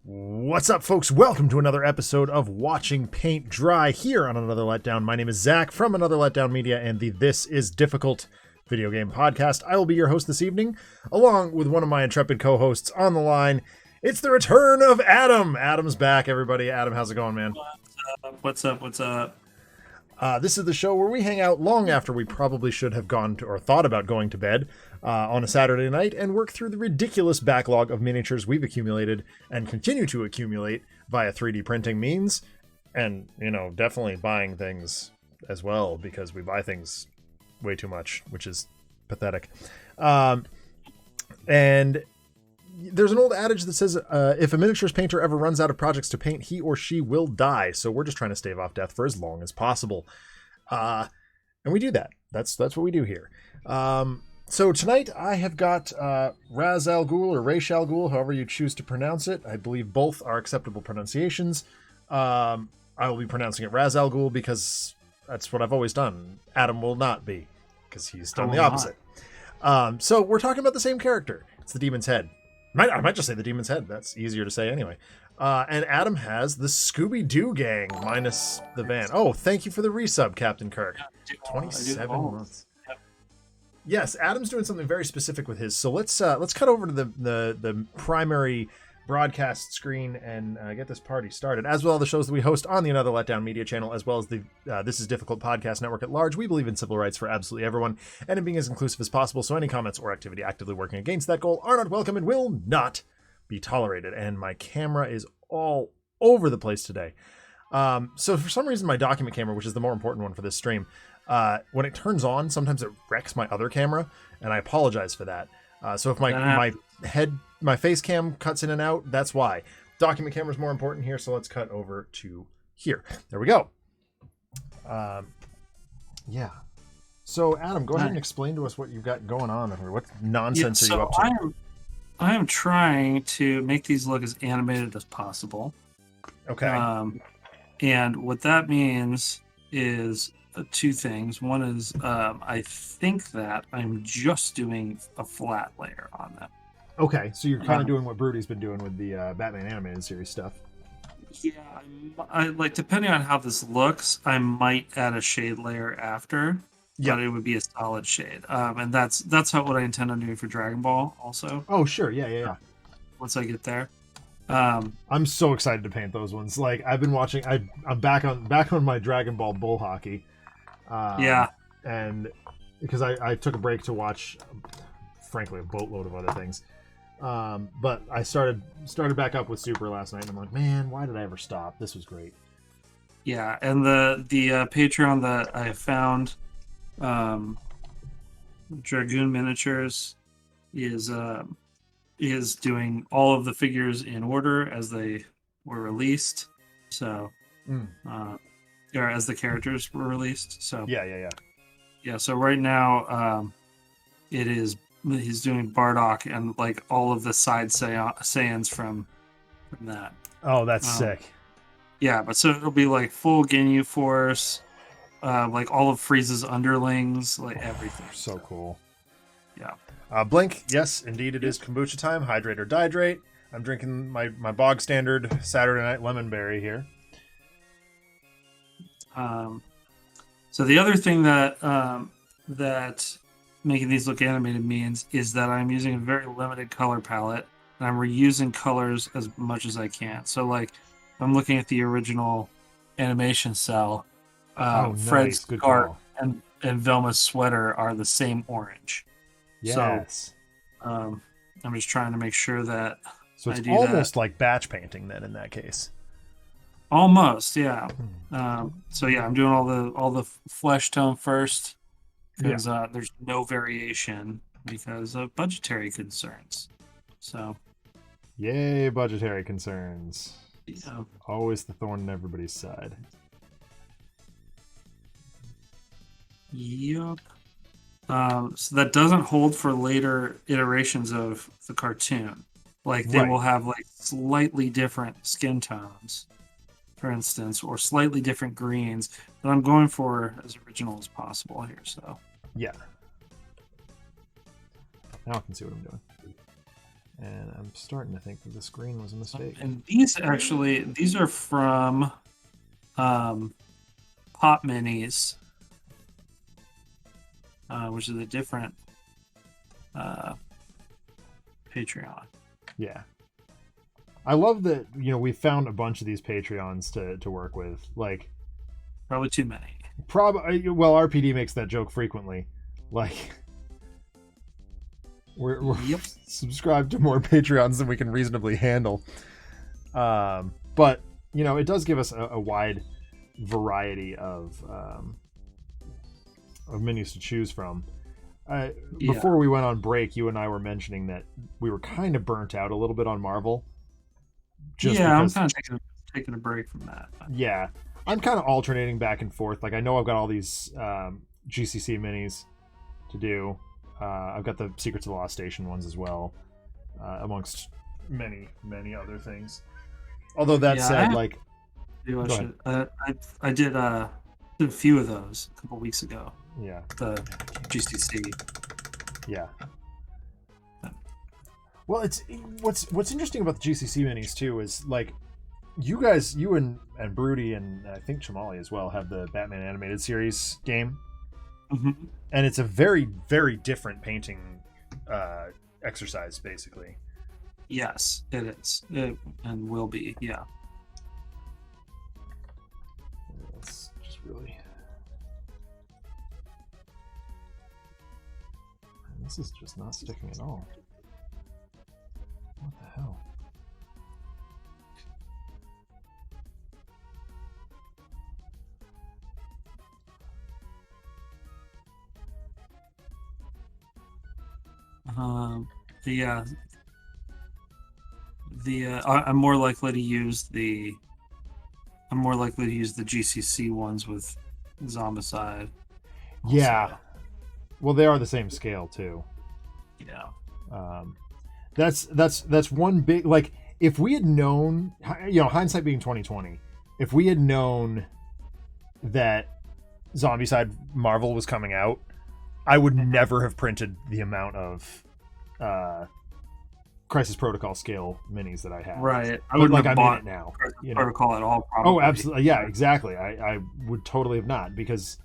What's up, folks? Welcome to another episode of Watching Paint Dry here on Another Letdown. My name is Zach from Another Letdown Media and the This Is Difficult video game podcast. I will be your host this evening, along with one of my intrepid co-hosts on the line. It's the return of Adam. Adam's back, everybody. Adam, how's it going, man? What's up? This is the show where we hang out long after we probably should have gone to, or thought about going to bed on a Saturday night and work through the ridiculous backlog of miniatures we've accumulated and continue to accumulate via 3D printing means. And, you know, definitely buying things as well, because we buy things way too much, which is pathetic. And there's an old adage that says, if a miniatures painter ever runs out of projects to paint, he or she will die. So we're just trying to stave off death for as long as possible. And we do that. That's what we do here. So tonight I have got Raz Al Ghul, or Ra's al Ghul, however you choose to pronounce it. I believe both are acceptable pronunciations. I will be pronouncing it Raz Al Ghul because that's what I've always done. Adam will not be, because he's done the opposite. So we're talking about the same character. It's the Demon's Head. I might just say the Demon's Head. That's easier to say anyway. And Adam has the Scooby-Doo gang minus the van. Oh, thank you for the resub, Captain Kirk. 27 months. Yes, Adam's doing something very specific with his. So let's cut over to the primary broadcast screen and get this party started. As well as the shows that we host on the Another Letdown Media channel, as well as the This Is Difficult podcast network at large. We believe in civil rights for absolutely everyone and in being as inclusive as possible. So any comments or activity actively working against that goal are not welcome and will not be tolerated. And my camera is all over the place today. So for some reason, my document camera, which is the more important one for this stream, when it turns on, sometimes it wrecks my other camera, and I apologize for that. So if my face cam cuts in and out, that's why. Document camera is more important here, so let's cut over to here. There we go. Yeah. So Adam, go ahead and explain to us what you've got going on over. What nonsense are you up to? I am trying to make these look as animated as possible. Okay. And what that means is two things. One is I think that I'm just doing a flat layer on them. Okay, so you're kind of doing what Brody's been doing with the Batman animated series stuff. Yeah, I like, depending on how this looks, I might add a shade layer after. But it would be a solid shade. And that's what I intend on doing for Dragon Ball also. Oh, sure. Yeah. Once I get there. I'm so excited to paint those ones. Like, I've been watching. I'm back on my Dragon Ball bull hockey. And because I took a break to watch, frankly, a boatload of other things. But I started back up with Super last night, and I'm like, man, why did I ever stop? This was great. Yeah, and the Patreon that I found, Dragoon Miniatures, is doing all of the figures in order as they were released. So, or as the characters were released. So yeah. So right now, he's doing Bardock and like all of the side Saiyans from that. Oh, that's sick. Yeah, but so it'll be like full Ginyu Force, like all of Frieza's underlings, like everything. So cool. Yeah. Blink, yes, indeed it is kombucha time. Hydrate or dihydrate. I'm drinking my bog standard Saturday night lemon berry here. So the other thing that that making these look animated means is that I'm using a very limited color palette, and I'm reusing colors as much as I can. So like, I'm looking at the original animation cell. Fred's Nice. Good scarf call. and Velma's sweater are the same orange. Yes. So I'm just trying to make sure that So I it's do almost that. like batch painting then in that case. Almost, yeah. Hmm. So yeah, I'm doing all the flesh tone first Yeah. because there's no variation because of budgetary concerns. So Yay, budgetary concerns. yeah, Always the thorn in everybody's side. yep. So that doesn't hold for later iterations of the cartoon. Like they Right. will have like slightly different skin tones, for instance, or slightly different greens. But I'm going for as original as possible here. So Yeah. Now I can see what I'm doing. And I'm starting to think that the screen was a mistake. and these are from Pop Minis, which is a different Patreon. Yeah. I love that, we found a bunch of these Patreons to work with. Like, Probably too many. well, RPD makes that joke frequently. Like, we're Yep. subscribed to more Patreons than we can reasonably handle. But, it does give us a wide variety of menus to choose from. Before we went on break, you and I were mentioning that we were kind of burnt out a little bit on Marvel. I'm kind of taking a break from that. Yeah, I'm kind of alternating back and forth. Like, I know I've got all these GCC minis to do. I've got the Secrets of the Lost Station ones as well, amongst many, many other things. Although that said, like, I did a few of those a couple weeks ago. Yeah. The GCC. Yeah. Well, it's what's interesting about the GCC minis too is like you and Broody and I think Chamali as well have the Batman animated series game, and it's a very, very different painting exercise basically. Yes, it is, and will be. Yeah. It's just really. This is just not sticking at all. What the hell? I'm more likely to use the GCC ones with Zombicide. Yeah. Well, they are the same scale too. Yeah. That's one big, like, if we had known, hindsight being 2020, if we had known that Zombicide Marvel was coming out, I would never have printed the amount of Crisis Protocol scale minis that I have. Right. I wouldn't have bought it now. Crisis Protocol at all. Probably. Oh, absolutely. Yeah, exactly. I would totally have not, because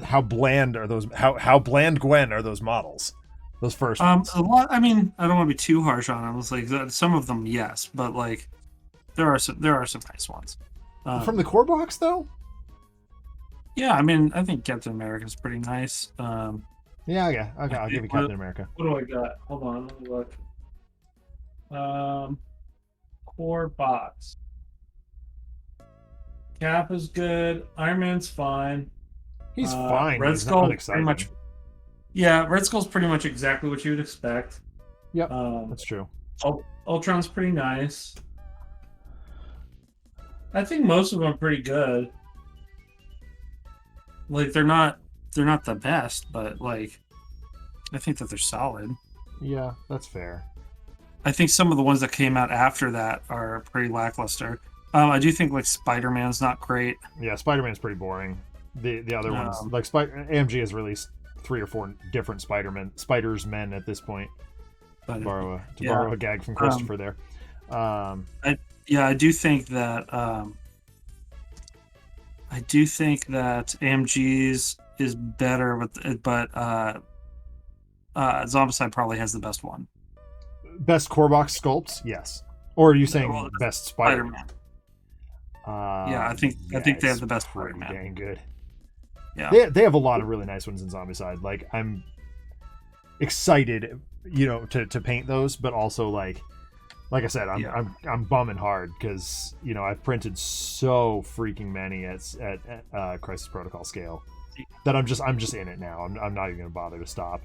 how bland are those? How bland Gwen are those models? Those first ones. A lot. I mean, I don't want to be too harsh on them. It's like some of them, yes, but like there are some nice ones. From the core box, though. Yeah, I mean, I think Captain America is pretty nice. Yeah, okay. I'll give you Captain America. What do I got? Hold on, let me look. Core box. Cap is good. Iron Man's fine. He's fine. Red Skull pretty much. Yeah, Red Skull's pretty much exactly what you would expect. Yep, that's true. Ultron's pretty nice. I think most of them are pretty good. Like they're not the best, but like I think that they're solid. Yeah, that's fair. I think some of the ones that came out after that are pretty lackluster. I do think like Spider-Man's not great. Yeah, Spider-Man's pretty boring. The other ones, like AMG has released 3 or 4 different Spiders-Men at this point. To borrow a gag from Christopher there. I do think that I do think that AMG's is better, but Zombicide probably has the best one. Best core box sculpts, yes. Or are you saying Well, best Spider-Man? Spider-Man. Yeah, I think they have the best pretty Spider-Man. dang good. Yeah, They have a lot of really nice ones in Zombicide. Like, I'm excited, to paint those, but also like I said, I'm bumming hard because I've printed so freaking many at Crisis Protocol scale that I'm just in it now. I'm not even gonna bother to stop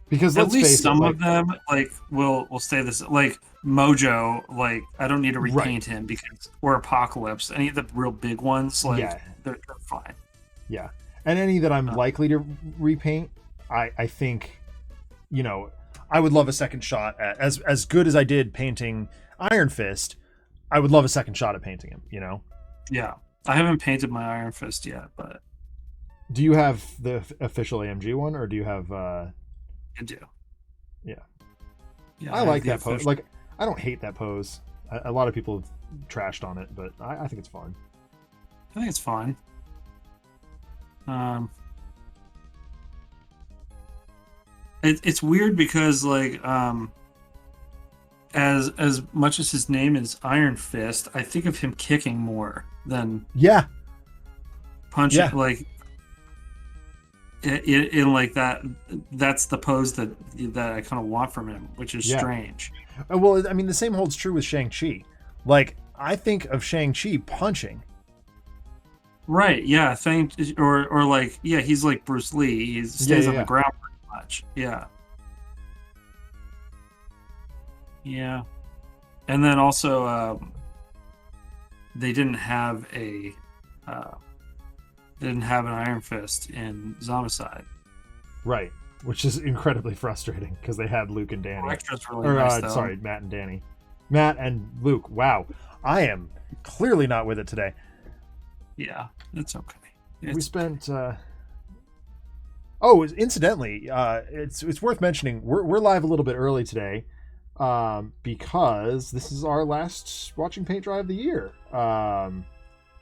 because at least some of them like will stay this, like Mojo. Like I don't need to repaint him because or Apocalypse. Any of the real big ones, like they're fine. Yeah, and any that I'm likely to repaint, I think, I would love a second shot at as good as I did painting Iron Fist. I would love a second shot at painting him. Yeah, I haven't painted my Iron Fist yet, but do you have the official AMG one, or do you have? I do. Yeah. Yeah, I like that pose. Like, I don't hate that pose. A lot of people have trashed on it, but I think it's fun. I think it's fine. It's weird because like as much as his name is Iron Fist, I think of him kicking more than punching. Yeah. Like in like that. That's the pose that I kind of want from him, which is strange. Well, I mean, the same holds true with Shang-Chi. Like, I think of Shang-Chi punching. Right. Yeah. Or like he's like Bruce Lee. He stays on the ground pretty much. Yeah. Yeah. And then also, they didn't have an Iron Fist in Zombicide. Right. Which is incredibly frustrating because they had Luke and Danny. Really nice, sorry, Matt and Danny. Matt and Luke. Wow. I am clearly not with it today. Yeah, it's okay. We spent. Oh, incidentally, it's worth mentioning. We're live a little bit early today, because this is our last watching paint drive of the year. We got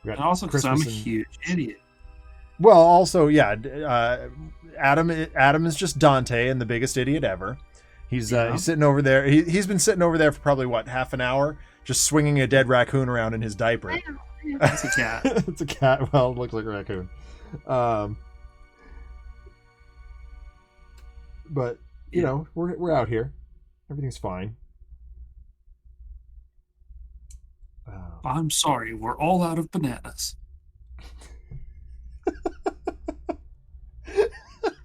and also because I'm a huge idiot. Well, also, yeah, Adam is just Dante and the biggest idiot ever. He's sitting over there. He's been sitting over there for probably half an hour, just swinging a dead raccoon around in his diaper. It's a cat. It's a cat. Well, it looks like a raccoon. But we're out here. Everything's fine. I'm sorry. We're all out of bananas.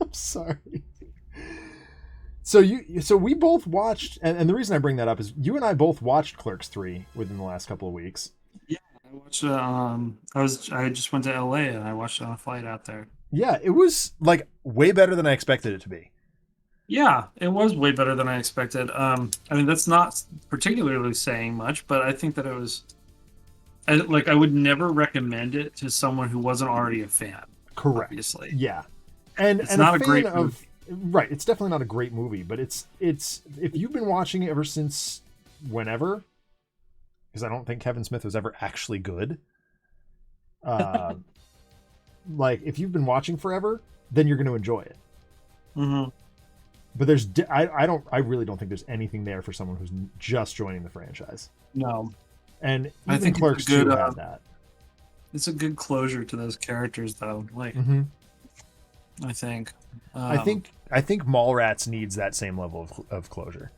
I'm sorry. So we both watched, and the reason I bring that up is you and I both watched Clerks 3 within the last couple of weeks. Yeah, I watched. I just went to LA and I watched it on a flight out there. Yeah, it was like way better than I expected it to be. Yeah, it was way better than I expected. I mean, that's not particularly saying much, but I think that it was. I would never recommend it to someone who wasn't already a fan. Correct. Obviously. Yeah, and it's not a great movie. Right, it's definitely not a great movie, but it's if you've been watching it ever since whenever, because I don't think Kevin Smith was ever actually good. Like if you've been watching forever, then you're going to enjoy it. Mm-hmm. But I really don't think there's anything there for someone who's just joining the franchise. No, and I think Clerks 2 had that. It's a good closure to those characters, though. Like, I think. I think Mallrats needs that same level of closure.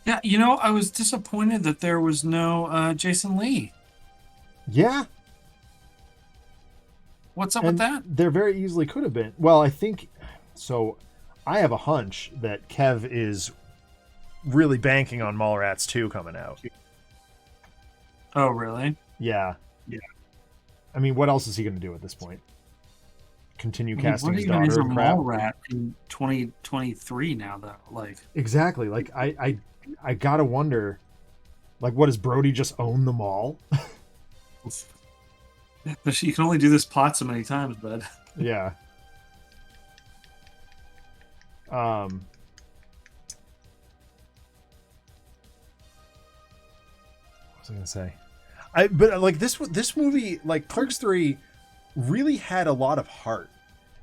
Yeah, I was disappointed that there was no Jason Lee. Yeah. What's up with that? There very easily could have been. Well, I think so. I have a hunch that Kev is really banking on Mallrats 2 coming out. Oh, really? Yeah. Yeah. I mean, what else is he going to do at this point? Continue casting his daughter in crap? Mallrat in 2023 now, though. Like exactly. Like I gotta wonder. Like, what does Brody just own the mall? You can only do this plot so many times, bud. Yeah. What was I gonna say? But like this movie, like Clerks 3, really had a lot of heart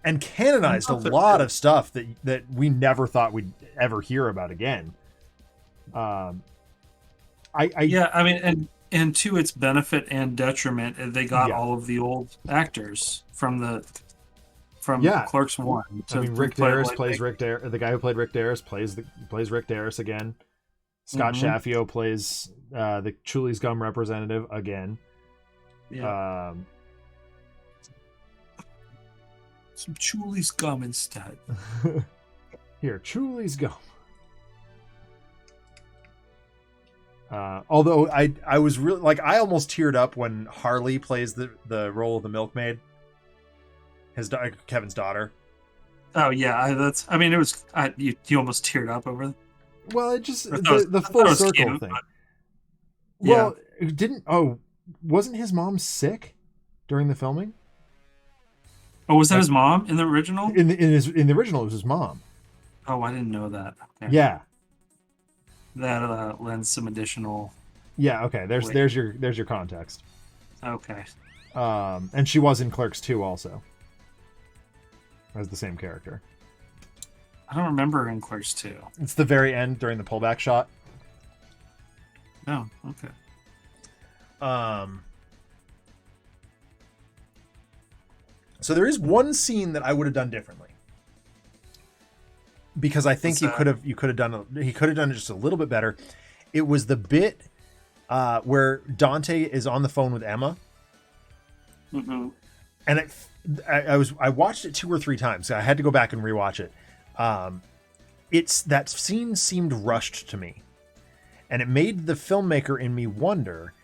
and canonized a I thought lot so. of stuff that we never thought we'd ever hear about again. I Yeah, I mean, and to its benefit and detriment, they got Yeah. all of the old actors from Yeah. Clerks One. I mean, Rick Derris plays Rick Derris. The guy who played Rick Derris plays Rick Derris again. Scott Shaffio plays the Chuli's Gum representative again. Yeah. Some Chuli's Gum instead. Here, Chuli's Gum. Although I was really like, I almost teared up when Harley plays the role of the milkmaid, Kevin's daughter. Oh yeah, it was. You almost teared up over. Well, it just I thought the full it was circle cute, thing. but- Well, it didn't. Oh, wasn't his mom sick during the filming? Oh, was that his mom in the original? In the original, it was his mom. Oh, I didn't know that. Okay. Yeah. That lends some additional. Yeah. Okay. There's your context. Okay. And she was in Clerks 2 also, as the same character. I don't remember in Clerks 2. It's the very end during the pullback shot. Oh, okay. So there is one scene that I would have done differently, because I think he could have done it just a little bit better. It was the bit where Dante is on the phone with Emma, and I watched it 2 or 3 times. So I had to go back and rewatch it. It's that scene seemed rushed to me, and it made the filmmaker in me wonder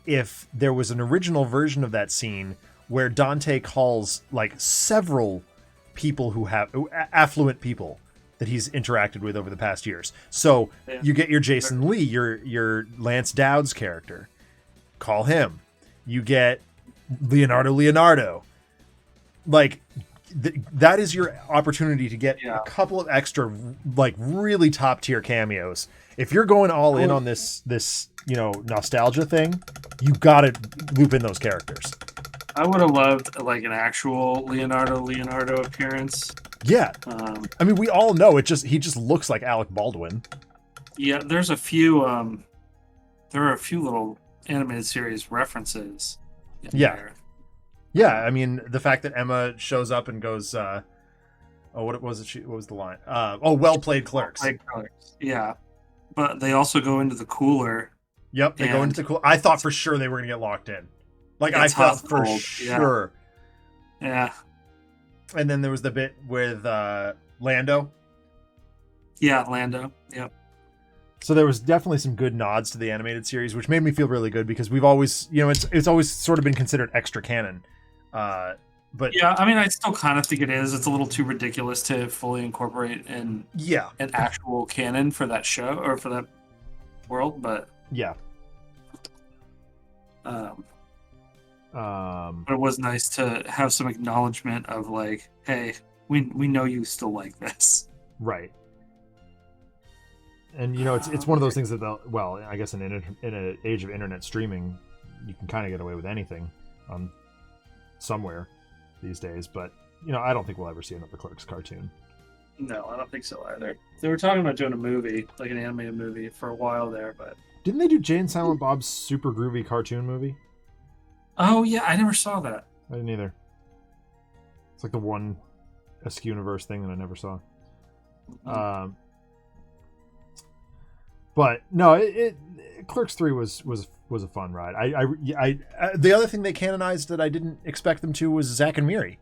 if there was an original version of that scene where Dante calls like several people who have affluent people that he's interacted with over the past years. So you get your Jason Lee, your Lance Dowd's character, call him. You get Leonardo. Like that is your opportunity to get a couple of extra like really top tier cameos. If you're going all in on this nostalgia thing, you got to loop in those characters. I would have loved like an actual Leonardo appearance. Yeah. I mean, we all know he just looks like Alec Baldwin. Yeah, there's a few there are a few little animated series references in there. Yeah, I mean, the fact that Emma shows up and goes what was the line? Well played, Clerks. Yeah. But they also go into the cooler. Yep, they go into the cooler. I thought for sure they were going to get locked in. Like, I felt for sure. Yeah. And then there was the bit with Lando. Yeah, Lando. Yep. So there was definitely some good nods to the animated series, which made me feel really good because we've always, it's always sort of been considered extra canon. But yeah, I mean, I still kind of think it is. It's a little too ridiculous to fully incorporate an actual canon for that show or for that world, but yeah. But it was nice to have some acknowledgement of like, hey, we know you still like this, right? And it's one of those things that I guess in an age of internet streaming, you can kind of get away with anything on somewhere these days. But I don't think we'll ever see another Clerks cartoon. No, I don't think so either. They were talking about doing a movie, like an animated movie, for a while there, but didn't they do Jay and Silent Bob's super groovy cartoon movie? Oh yeah, I never saw that. I didn't either. It's like the one Universe thing that I never saw. But no, Clerks 3 was a fun ride. I the other thing they canonized that I didn't expect them to was Zack and Miri.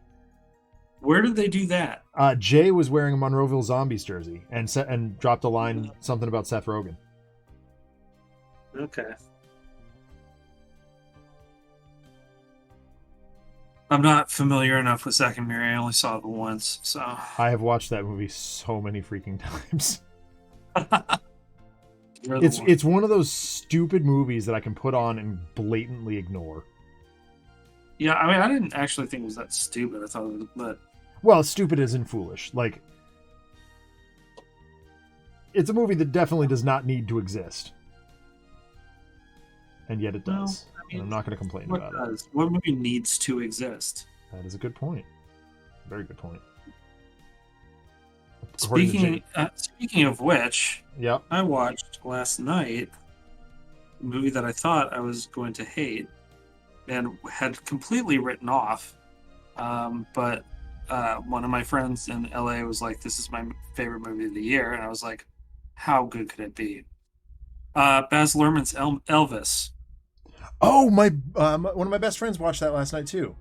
Where did they do that? Jay was wearing a Monroeville Zombies jersey and dropped a line something about Seth Rogen. Okay. I'm not familiar enough with Zack and Miri. I only saw it once, so I have watched that movie so many freaking times. It's one of those stupid movies that I can put on and blatantly ignore. Yeah, I mean, I didn't actually think it was that stupid. I thought it was, but well, stupid as in foolish. Like, it's a movie that definitely does not need to exist, and yet it does. Well, I mean, and I'm not going to complain about it. What movie needs to exist? That is a good point. Very good point. Speaking of which, yep. I watched last night a movie that I thought I was going to hate and had completely written off. But one of my friends in LA was like, "This is my favorite movie of the year," and I was like, "How good could it be?" Baz Luhrmann's Elvis. Oh, my one of my best friends watched that last night too.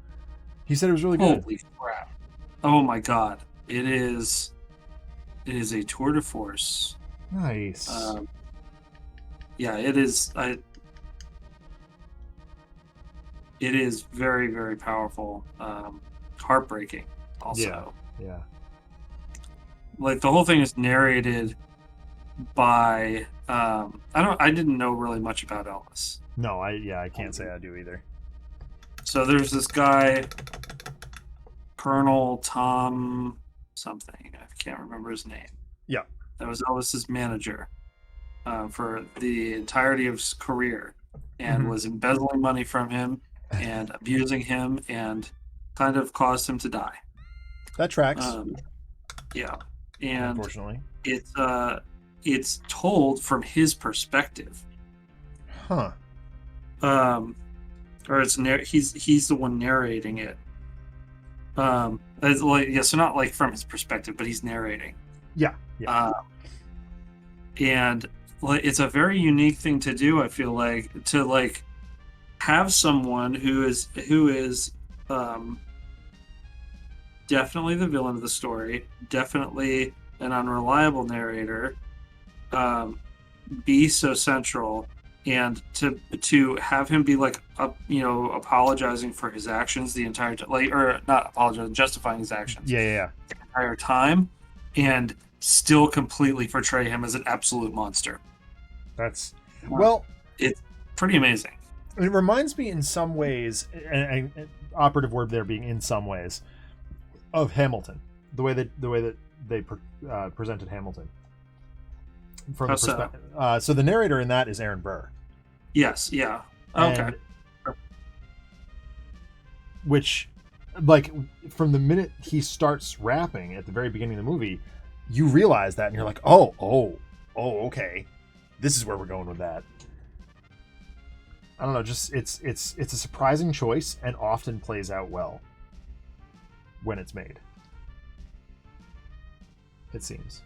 He said it was really good. Holy crap! Oh my god, it is a tour de force. Nice. Yeah, it is. It is very, very powerful. Heartbreaking, also. Yeah. Like the whole thing is narrated by. I didn't know really much about Elvis. No, I can't say I do either. So there's this guy, Colonel Tom something. I can't remember his name. Yeah. That was Elvis's manager for the entirety of his career, and was embezzling money from him and abusing him and kind of caused him to die. That tracks. Yeah. And unfortunately, it's told from his perspective. Huh. Or he's the one narrating it. It's like, so not like from his perspective, but he's narrating. Yeah. And like it's a very unique thing to do. I feel like to like have someone who is definitely the villain of the story, definitely an unreliable narrator, be so central, and to have him be like apologizing for his actions the entire time, like, or not apologizing, justifying his actions the entire time, and still completely portray him as an absolute monster. That's it's pretty amazing. It reminds me in some ways, and operative word there being in some ways, of Hamilton. The way that they presented Hamilton from the perspective. So the narrator in that is Aaron Burr. Yes. Yeah. Okay. Which, like, from the minute he starts rapping at the very beginning of the movie, you realize that, and you're like, oh, okay, this is where we're going with that. I don't know, just it's a surprising choice and often plays out well when it's made. It seems.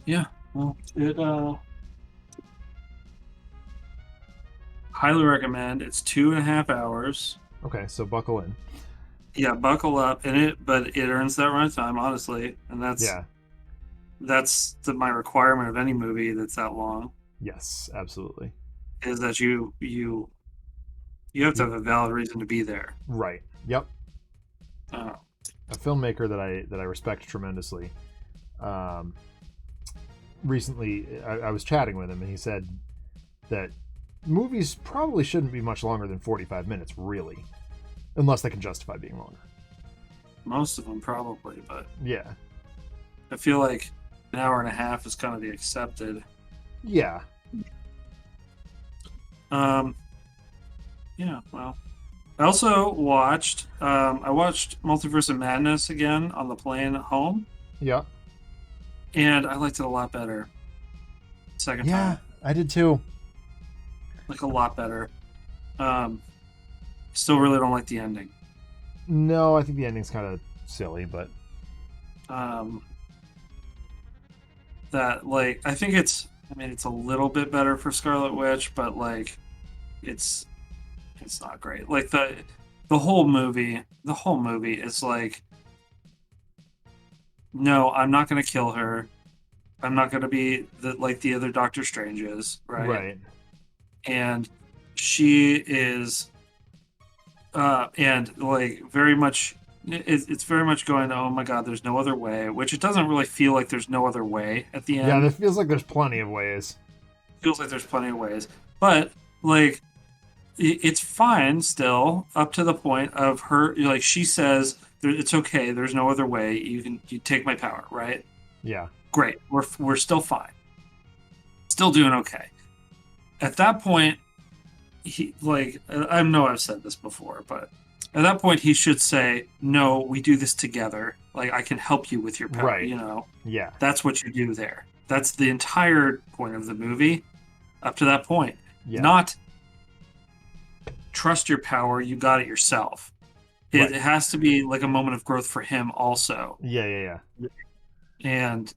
Yeah. Well, it highly recommend. It's 2.5 hours. Okay, so buckle in. Yeah, buckle up but it earns that runtime, honestly, and that's my requirement of any movie that's that long. Yes, absolutely. Is that you have to have a valid reason to be there. Right. Yep. A filmmaker that I respect tremendously. Recently, I was chatting with him, and he said that movies probably shouldn't be much longer than 45 minutes, really, unless they can justify being longer. Most of them probably, but yeah, I feel like an hour and a half is kind of the accepted. Yeah. Yeah, well, I also watched Multiverse of Madness again on the plane home. Yeah. And I liked it a lot better. Second time. Yeah, I did too. Like a lot better. Still really don't like the ending. No, I think the ending's kind of silly, but that, like, I think it's a little bit better for Scarlet Witch, but like it's not great. Like the whole movie is like, no, I'm not going to kill her. I'm not going to be like the other Doctor Strange is, right? Right. And she is, and like very much, it's very much going, oh my God, there's no other way, which it doesn't really feel like there's no other way at the end. Yeah, it feels like there's plenty of ways. Feels like there's plenty of ways. But like, it's fine still up to the point of her, like she says, it's okay, there's no other way, you take my power, right? Yeah. Great, we're still fine, still doing okay. At that point, he, like, I know I've said this before, but At that point, he should say, "No, we do this together. Like I can help you with your power." Right. Yeah. That's what you do there. That's the entire point of the movie up to that point. Yeah. Not trust your power, you got it yourself. It Right. has to be like a moment of growth for him also, Yeah. Yeah. Yeah. and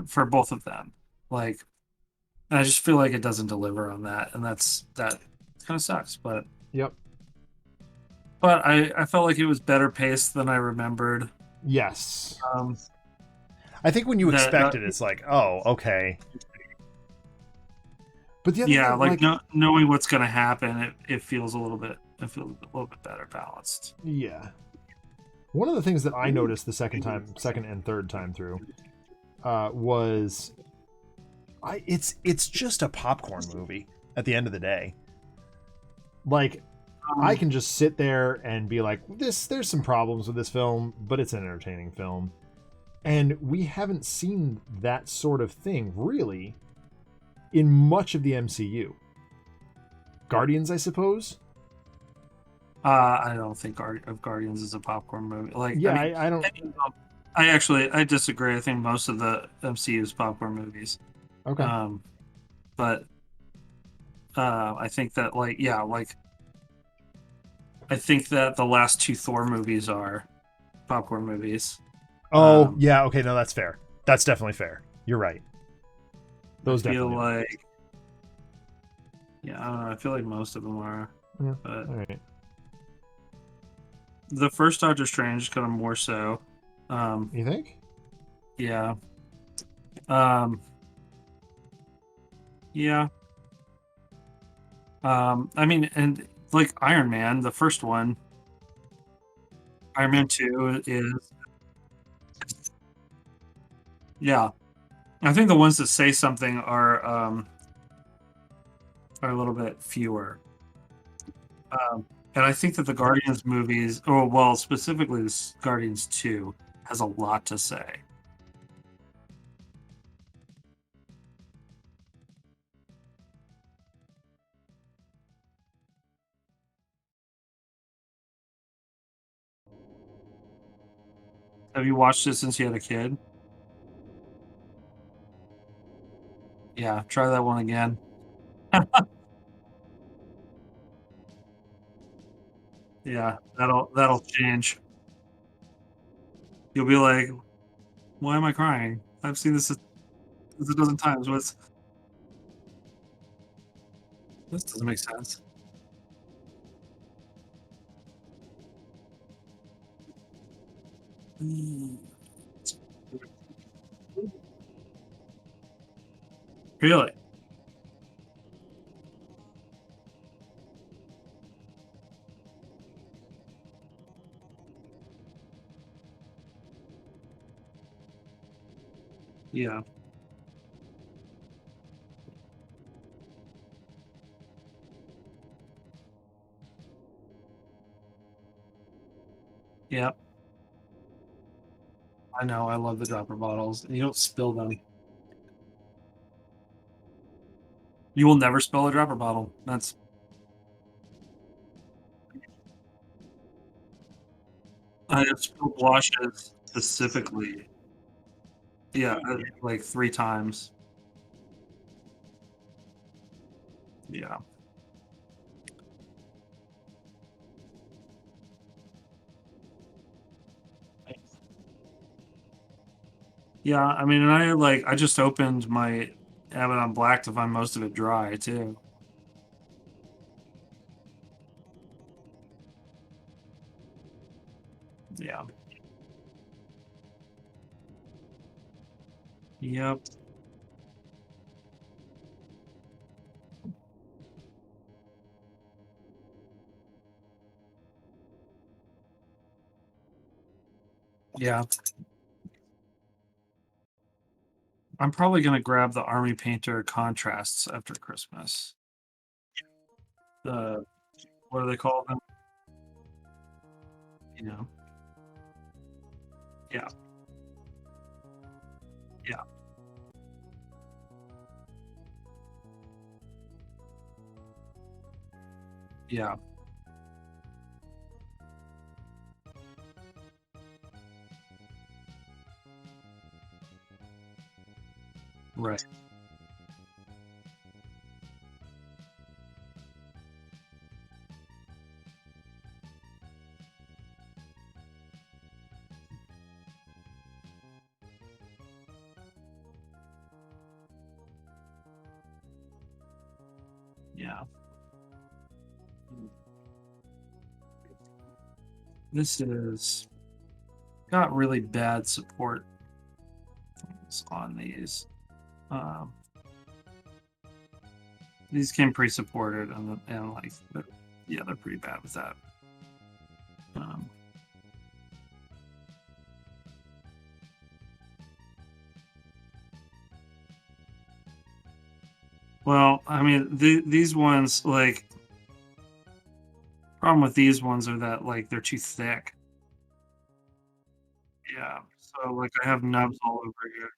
for both of them. Like, I just feel like it doesn't deliver on that, and that kind of sucks. Yep. But I felt like it was better paced than I remembered. Yes. Um, I think when you that expect it, it's like, oh, okay. But the other yeah, thing, like like, knowing what's going to happen, it feels a little bit better balanced. yeah. One of the things that I noticed the second and third time through, was, it's just a popcorn movie at the end of the day. Like, I can just sit there and be like, there's some problems with this film, but it's an entertaining film. And we haven't seen that sort of thing really in much of the MCU. Guardians, I suppose. I don't think of Guardians is a popcorn movie. Like, I Yeah, mean, I don't. I disagree. I think most of the MCU's popcorn movies. Okay. Um, but I think that I think that the last two Thor movies are popcorn movies. Oh, yeah, okay, no, that's fair. That's definitely fair. You're right. Those I feel definitely are. like yeah, I don't know. I feel like most of them are, Yeah. but All right. the first Doctor Strange kind of more so. You think? Yeah. Um, yeah. I mean, and like Iron Man, the first one, Iron Man 2 is, yeah. I think the ones that say something are a little bit fewer. And I think that the Guardians movies, oh well, specifically this Guardians 2 has a lot to say. Have you watched it since you had a kid? Yeah, try that one again. Yeah, that'll change. You'll be like, "Why am I crying? I've seen this a dozen times. This doesn't make sense." Mm. Really? Yeah. Yeah. I know. I love the dropper bottles. You don't spill them. You will never spill a dropper bottle. That's I have spilled washes specifically. Yeah, like 3 times. Yeah. Yeah, I mean, and I just opened my Abbott on Black to find most of it dry too. Yeah. Yep. Yeah. I'm probably gonna grab the Army Painter contrasts after Christmas. The what do they call them? You know? Yeah. Yeah. Yeah. Right. Yeah. This is got really bad support on these. Um, these came pre-supported, and like, yeah, they're pretty bad with that. Um, well, I mean, these ones, like, problem with these ones are that like they're too thick. Yeah, so like I have nubs all over here.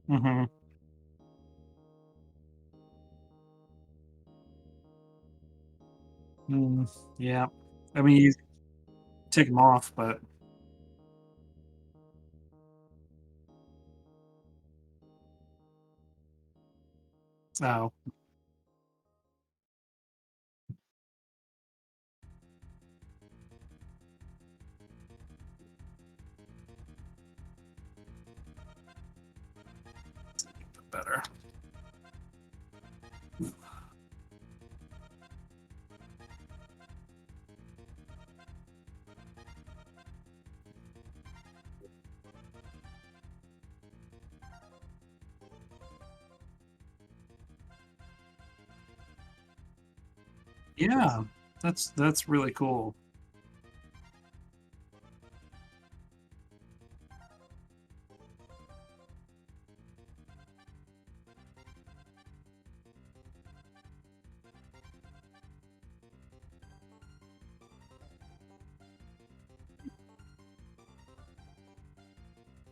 Hmm. Mm, yeah, I mean, you take them off, but oh, better. Yeah, that's really cool.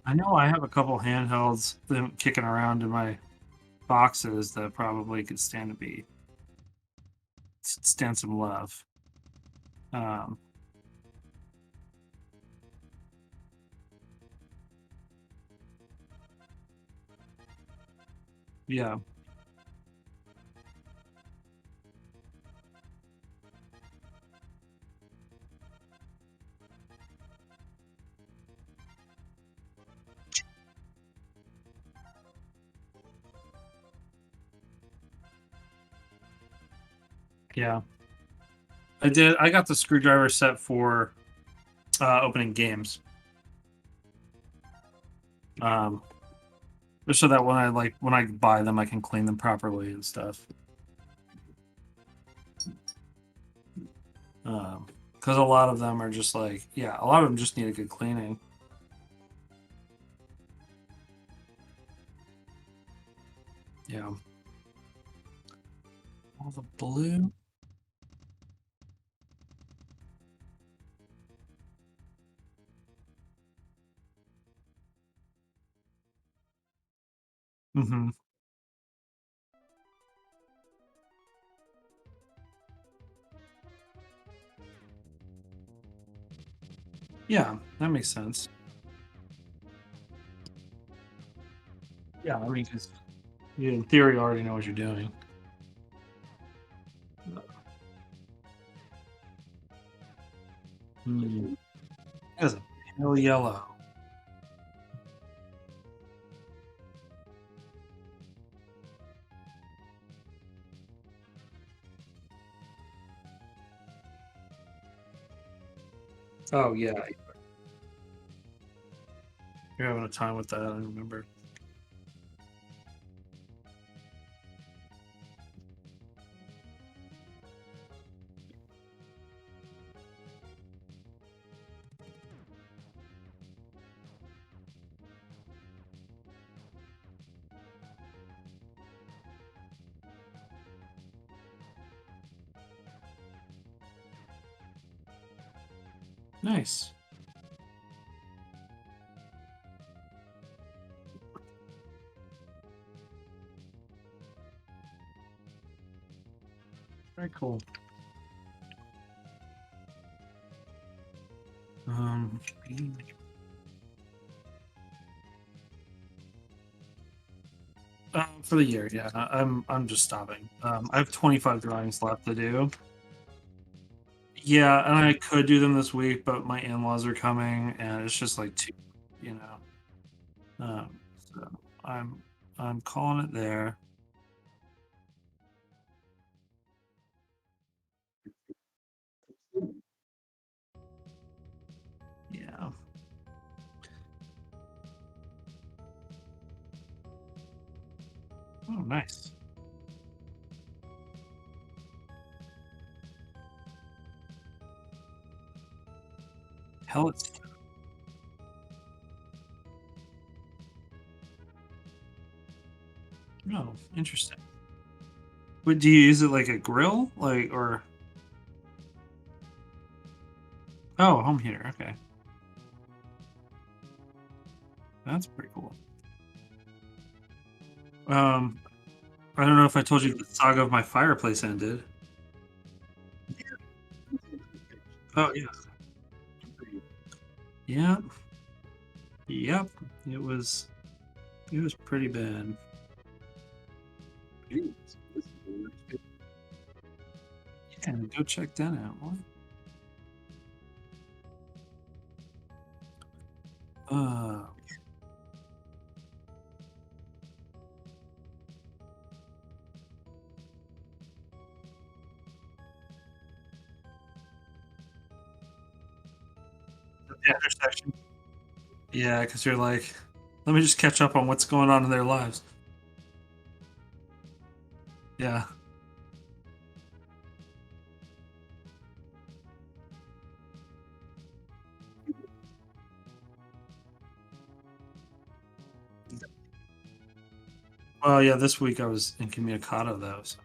I know I have a couple handhelds them kicking around in my boxes that probably could stand some love. Um, yeah, yeah. I did. I got the screwdriver set for opening games. Um, just so that when I buy them, I can clean them properly and stuff. Because a lot of them are just like, yeah, a lot of them just need a good cleaning. Yeah. All the blue. Hmm. Yeah, that makes sense. Yeah, I mean, 'cause you in theory already know what you're doing. Mm. That's a pale yellow. Oh yeah, you're having a time with that. I remember. Nice. Very cool. Um, for the year, yeah, I'm just stopping. I have 25 drawings left to do. Yeah, and I could do them this week, but my in-laws are coming, and it's just like too, you know. So I'm calling it there. Yeah. Oh, nice. Hell, it's oh, interesting. But do you use it like a grill, like or oh, home heater? Okay, that's pretty cool. Um, I don't know if I told you the saga of my fireplace ended. Oh yeah, yeah, yep. It was it was pretty bad. Yeah, go check that out. What? Uh, the intersection. Yeah, because you're like, let me just catch up on what's going on in their lives. Yeah. Well, yeah. This week I was incommunicado though, so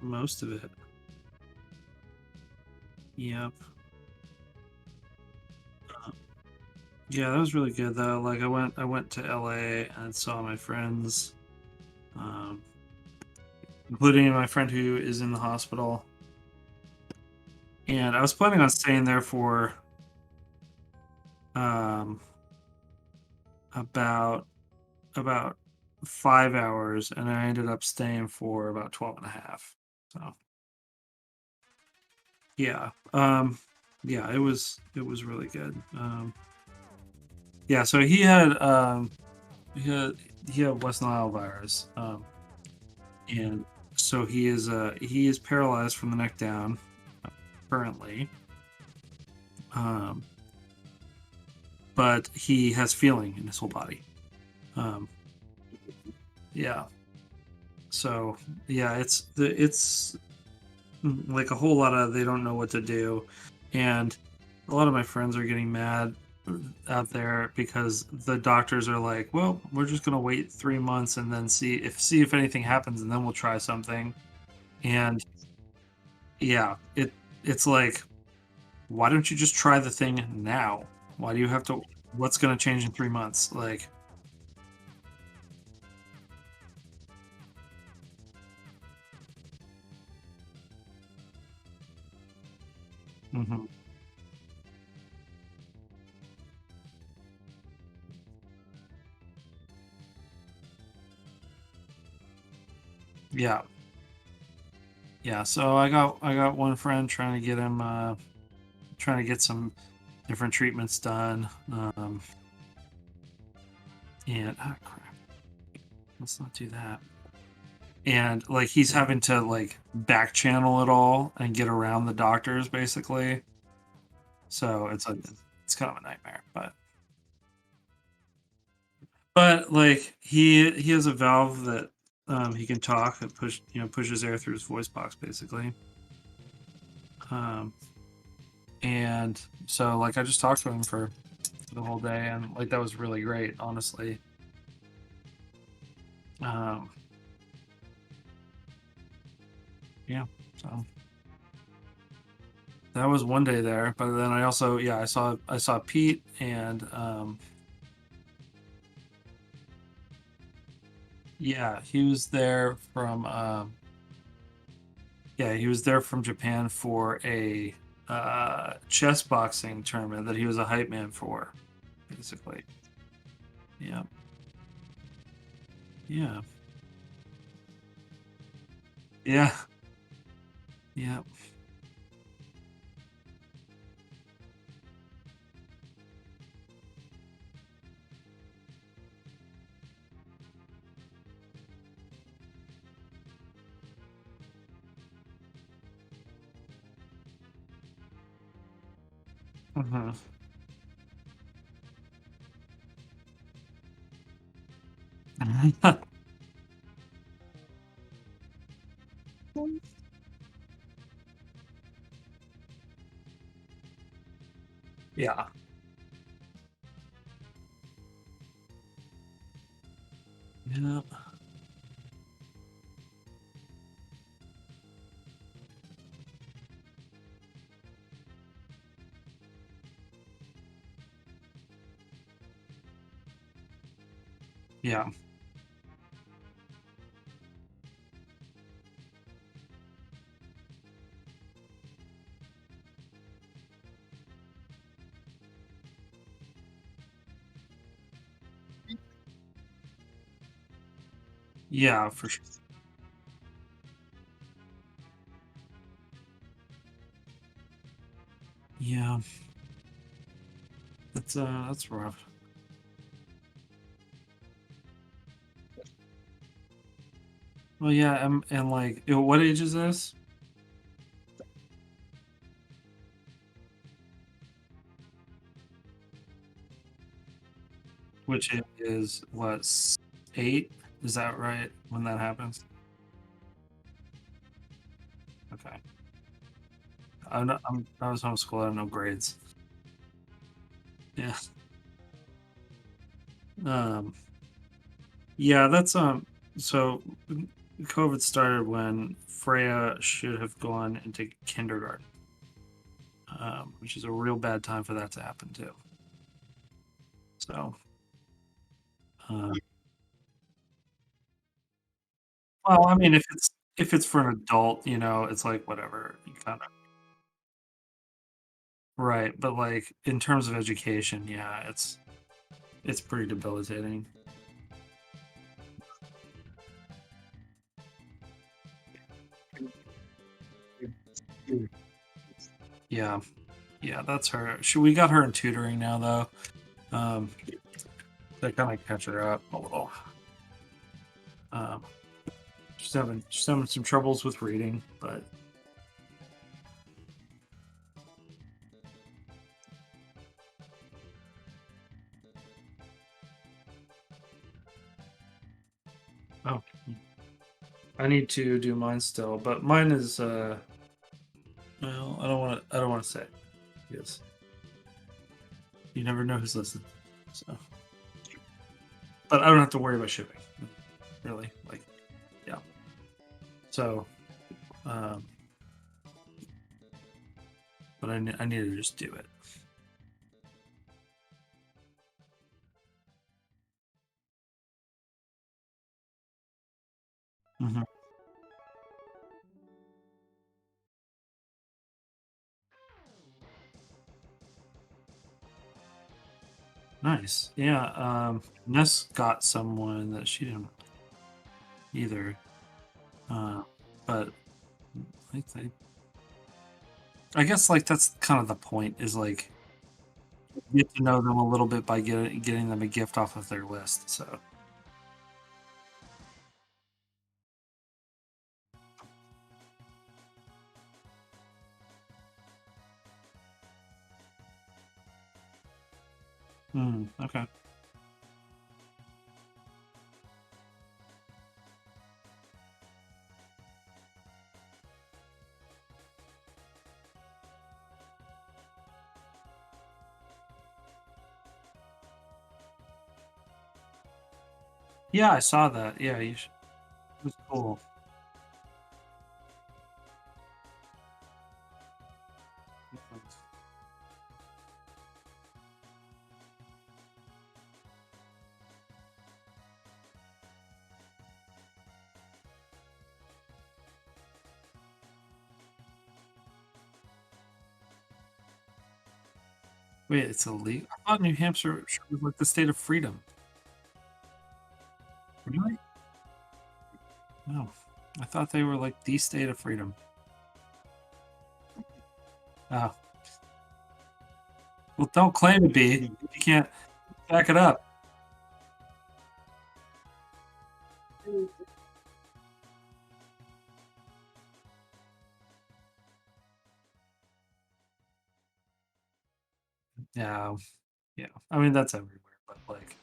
most of it. Yep. Yeah, that was really good though. Like I went to LA and saw my friends, um, including my friend who is in the hospital. And I was planning on staying there for um, about about 5 hours, and I ended up staying for about 12 and a half. So yeah, yeah, it was really good. Yeah, so he had he had West Nile virus, and so he is paralyzed from the neck down currently, um, but he has feeling in his whole body. Um, yeah, so yeah, it's like a whole lot of they don't know what to do, and a lot of my friends are getting mad out there because the doctors are like, well, we're just gonna wait 3 months and then see if anything happens, and then we'll try something. And yeah, it's like, why don't you just try the thing now? Why do you have to? What's gonna change in 3 months? Like, mhm. Yeah, yeah. So I got one friend trying to get him trying to get some different treatments done. And ah, crap, let's not do that. And like he's having to like back channel it all and get around the doctors basically. So it's kind of a nightmare. But like he has a valve that he can talk and pushes air through his voice box basically. Um, and so like I just talked to him for the whole day, and like that was really great, honestly. Um, yeah, so that was one day there. But then I also I saw Pete and Yeah, he was there from yeah, he was there from Japan for a chess boxing tournament that he was a hype man for, basically. Yeah. Yeah. Yeah. Yeah. Mhm. Yeah. Yeah. Yeah. Yeah, for sure. Yeah. That's rough. Well, yeah, and like, what age is this? Which is what, 8? Is that right when that happens? Okay. I was homeschooled. I have no grades. Yeah. Um. Yeah. So COVID started when Freya should have gone into kindergarten, which is a real bad time for that to happen too. So, um, well, I mean, if it's for an adult, it's like whatever. You kind of right, but like in terms of education, yeah, it's pretty debilitating. Yeah, yeah, that's her. We got her in tutoring now though. They kind of catch her up a little. Um, she's having some troubles with reading, but oh, I need to do mine still. But mine is well, I don't want to say because you never know who's listening. So, but I don't have to worry about shipping, really. Like, yeah. So, um, but I need to just do it. Mhm. Nice. Yeah. Ness got someone that she didn't either. Uh, but I guess like that's kind of the point is like get to know them a little bit by getting them a gift off of their list. So, okay. Yeah, I saw that. Yeah, you should. It was cool. Wait, it's illegal? I thought New Hampshire was like the state of freedom. Really? No. I thought they were like the state of freedom. Oh. Well, don't claim to be. You can't back it up. Yeah. Yeah. I mean, that's everywhere, but like,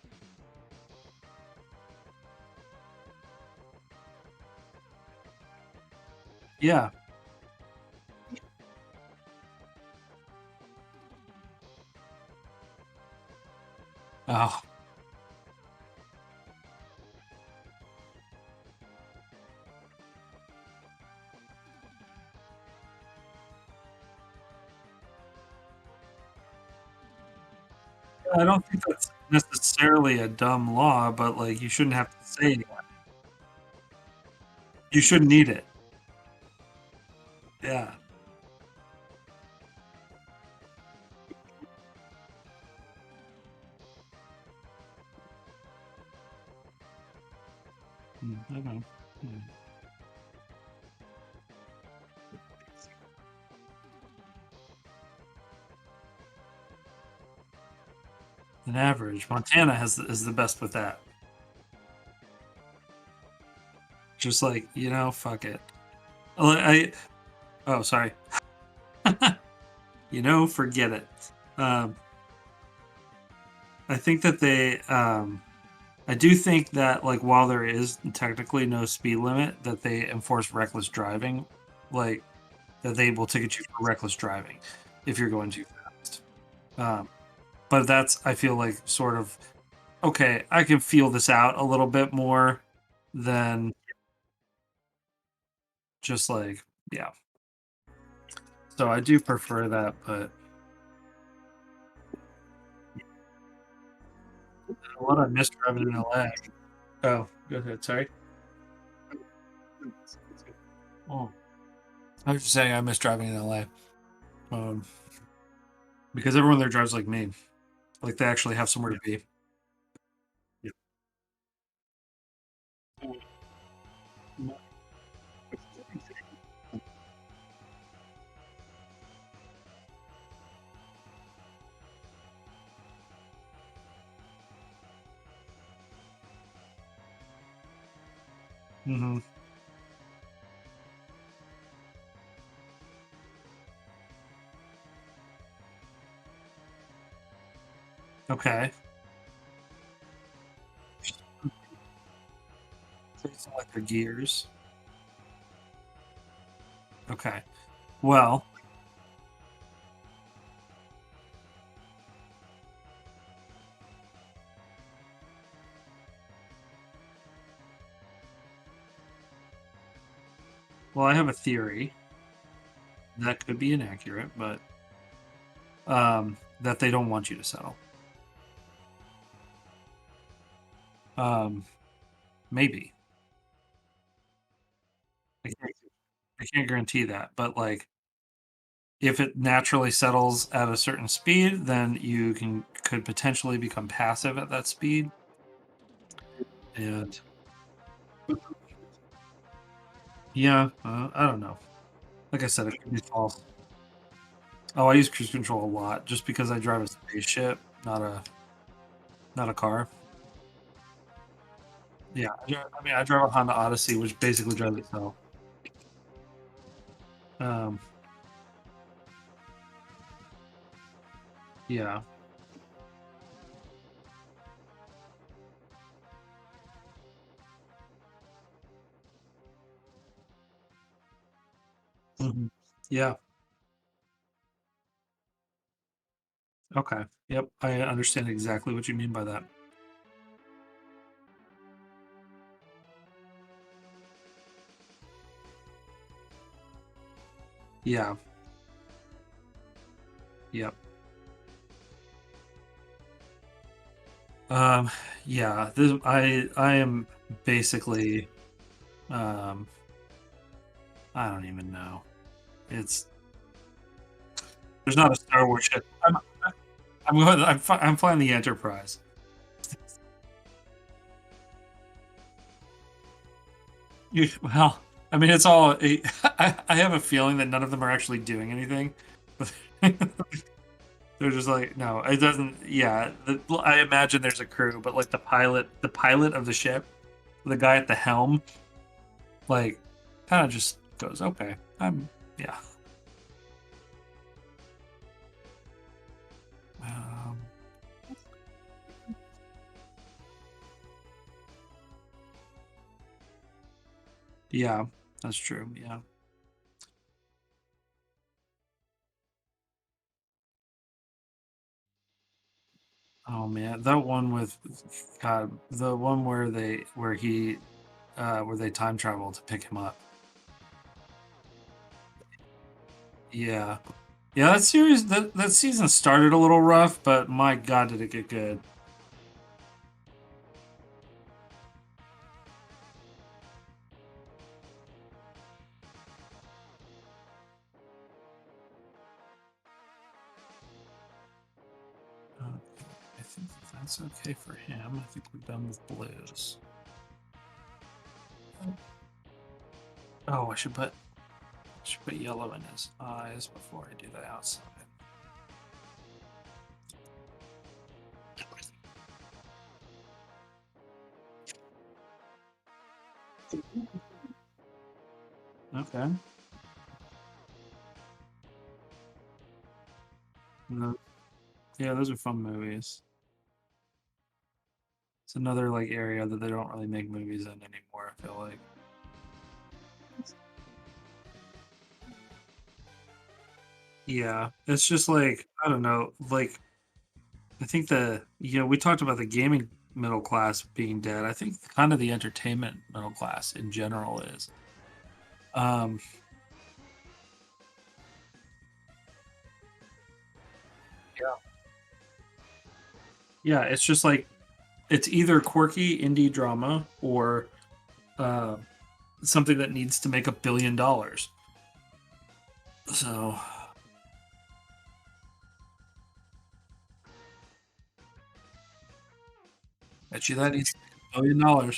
yeah. Oh, I don't think that's necessarily a dumb law, but like, you shouldn't have to say that. You shouldn't need it. Yeah. I don't know. Mm. An average. Montana is the best with that. Just like, fuck it. Oh, sorry. Forget it. Um, I think that I do think that like while there is technically no speed limit, that they enforce reckless driving, like that they will ticket you for reckless driving if you're going too fast. Um, but that's I feel like sort of okay. I can feel this out a little bit more than just like yeah. So I do prefer that, but a lot of miss driving in LA. Oh, go ahead. Sorry. Oh, I was just saying I miss driving in LA. Um, because everyone there drives like me. Like they actually have somewhere to be. Yeah. Hmm. Okay. So it's like the gears. Okay. Well, I have a theory that could be inaccurate, but that they don't want you to settle. Um, maybe. I can't, I can't guarantee that, but like if it naturally settles at a certain speed, then you could potentially become passive at that speed. And yeah, I don't know. Like I said, it could be false. Oh, I use cruise control a lot just because I drive a spaceship, not a car. Yeah, I drive a Honda Odyssey, which basically drives itself. Um, yeah. Mhm. Yeah. Okay. Yep. I understand exactly what you mean by that. Yeah. Yep. Um, yeah. I am basically um I don't even know. It's there's not a Star Wars ship. I'm flying the Enterprise. Well, I mean, it's all. I have a feeling that none of them are actually doing anything. They're just like, no, it doesn't. Yeah, I imagine there's a crew, but like the pilot of the ship, the guy at the helm, like, kind of just goes, okay, yeah. Um, yeah, that's true. Yeah. Oh man, that one with God, the one where they time travel to pick him up. Yeah. Yeah, that season started a little rough, but my God, did it get good. I think that's okay for him. I think we're done with blues. Oh, I should put yellow in his eyes before I do the outside. Okay. No, yeah, those are fun movies. It's another like area that they don't really make movies in anymore, I feel like. Yeah, it's just like I don't know, like I think we talked about the gaming middle class being dead. I think kind of the entertainment middle class in general is. Um, yeah, yeah, it's just like it's either quirky indie drama or uh, something that needs to make $1 billion. So, bet you that needs to make $1 billion.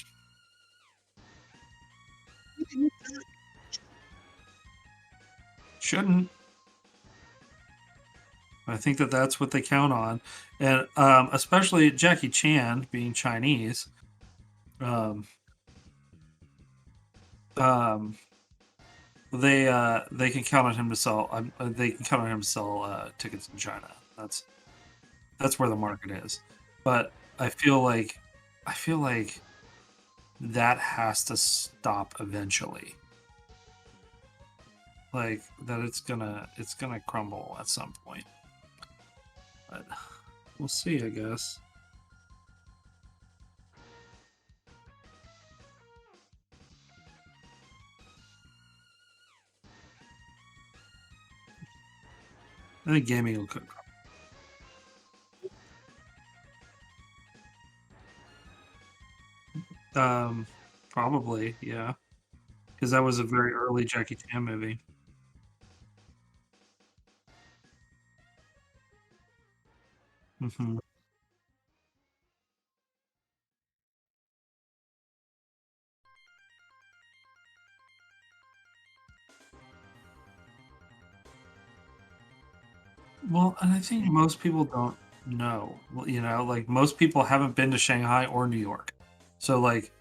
Shouldn't. I think that that's what they count on, and especially Jackie Chan being Chinese. Um, um, they can count on him to sell. They can count on him to sell tickets in China. That's where the market is. But I feel like that has to stop eventually. Like that, it's gonna crumble at some point. But we'll see, I guess. I think gaming will cook. Um, Probably, yeah, because that was a very early Jackie Chan movie. Hmm. Well, and I think most people don't know. Well, like most people haven't been to Shanghai or New York, so like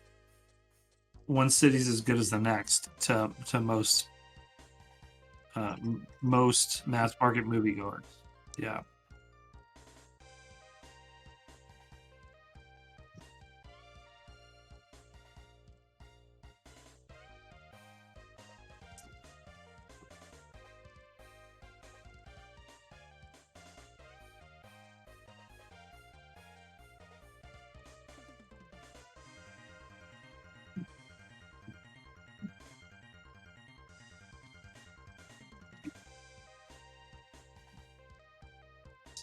one city's as good as the next to most mass market moviegoers. Yeah.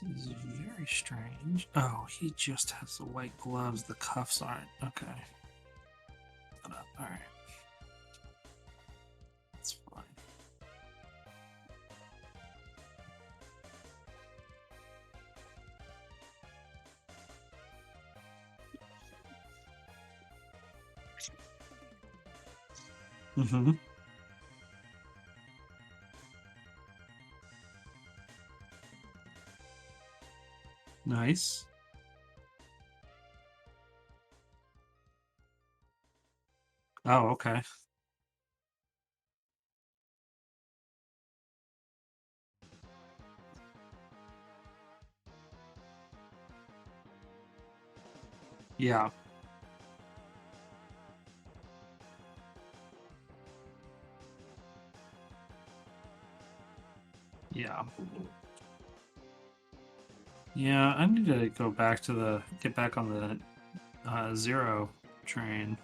This is very strange. Oh, he just has the white gloves. The cuffs aren't. Okay. All right. That's fine. Mm-hmm. Nice. Oh, okay. Yeah. Yeah. Yeah, I need to go back to get back on the zero train.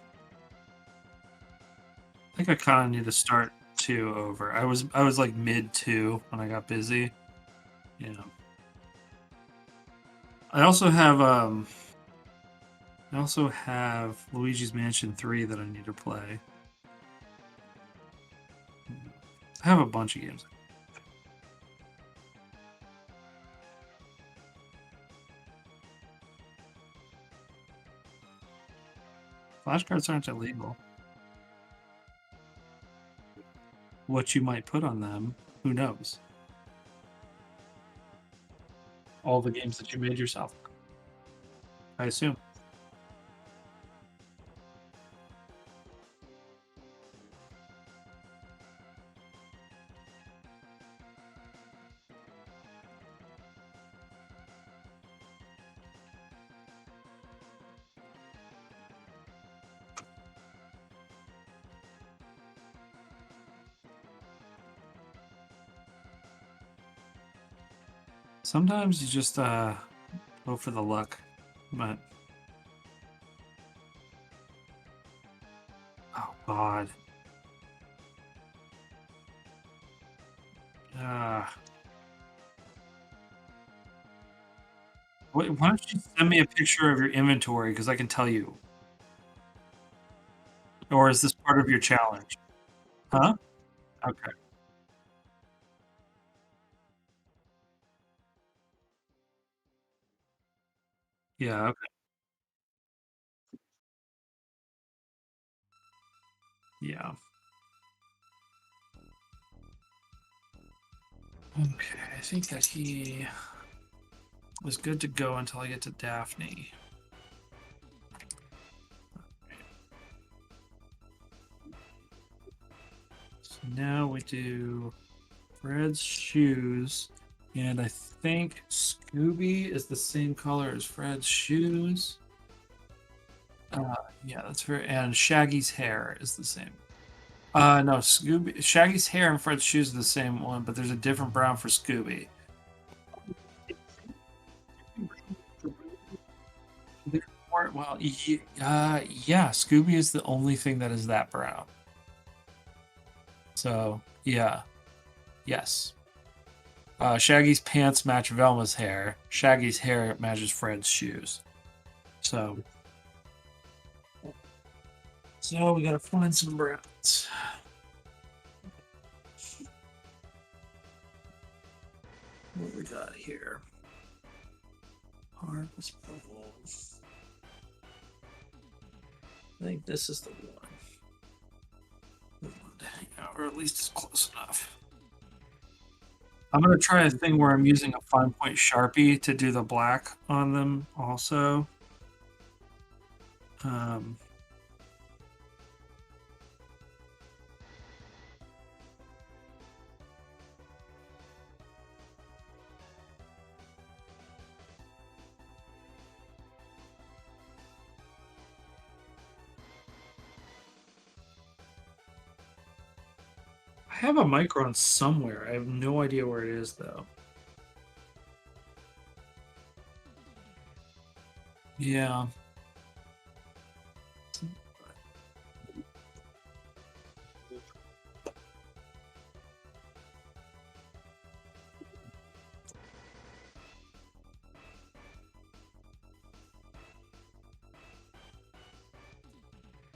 I think I kind of need to start two over. I was like mid two when I got busy. Yeah. I also have Luigi's Mansion 3 that I need to play. I have a bunch of games. Flashcards aren't illegal. What you might put on them, who knows? All the games that you made yourself, I assume. Sometimes you just go for the luck, but oh god. Uh, why don't you send me a picture of your inventory because I can tell you? Or is this part of your challenge? Huh? Okay. Yeah, okay. Yeah. Okay, I think that he was good to go until I get to Daphne. So now we do Fred's shoes, and I think Scooby is the same color as Fred's shoes. Yeah, that's fair. And Shaggy's hair is the same. No, Shaggy's hair and Fred's shoes are the same one, but there's a different brown for Scooby. Well, yeah, Scooby is the only thing that is that brown. So, yeah, yes. Shaggy's pants match Velma's hair. Shaggy's hair matches Fred's shoes. So, we gotta find some browns. What we got here? Harvest bubbles. I think this is the one. Yeah, or at least it's close enough. I'm gonna try a thing where I'm using a fine point Sharpie to do the black on them also. Um, I have a micron somewhere. I have no idea where it is though. Yeah.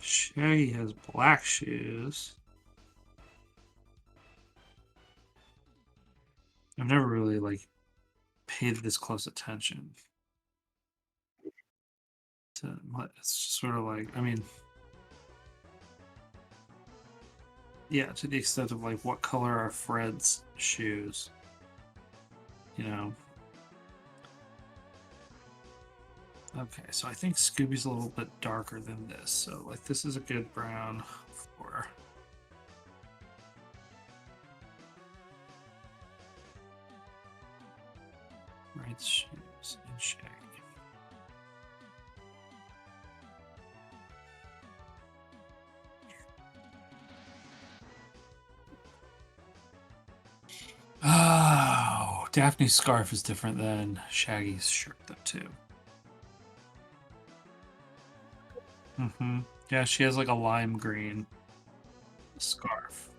Shaggy has black shoes. I've never really like paid this close attention to. It's just sort of like, I mean, yeah, to the extent of like what color are Fred's shoes, you know. Okay, so I think Scooby's a little bit darker than this, so like this is a good brown for Fred's shoes and Shaggy. Oh, Daphne's scarf is different than Shaggy's shirt, though, too. Yeah, she has like a lime green scarf.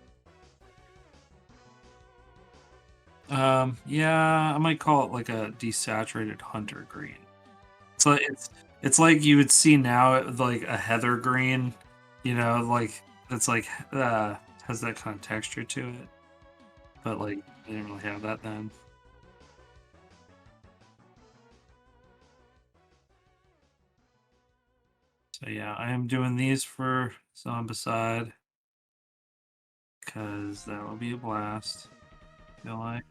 Yeah, I might call it like a desaturated hunter green. So it's like you would see now like a heather green, you know, like that's like has that kind of texture to it. But like they didn't really have that then. So yeah, I am doing these for Zombicide because that will be a blast. I feel like.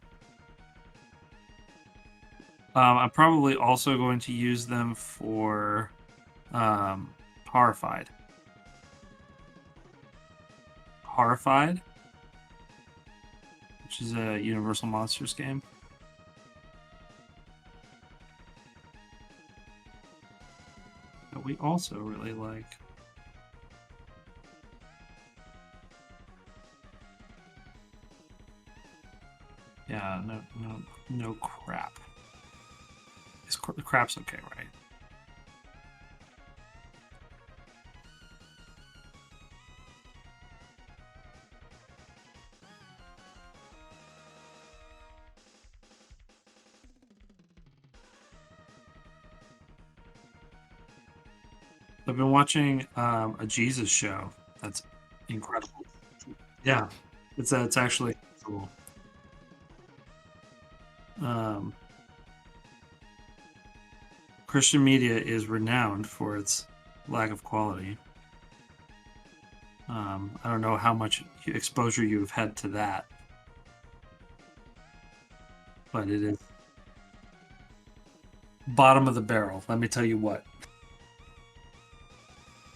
I'm probably also going to use them for Horrified. Horrified, which is a Universal Monsters game. That we also really like. Yeah, no crap. The crap's okay, right? I've been watching a Jesus show. That's incredible. Yeah, it's actually cool. Um, Christian media is renowned for its lack of quality. I don't know how much exposure you've had to that, but it is bottom of the barrel. Let me tell you what.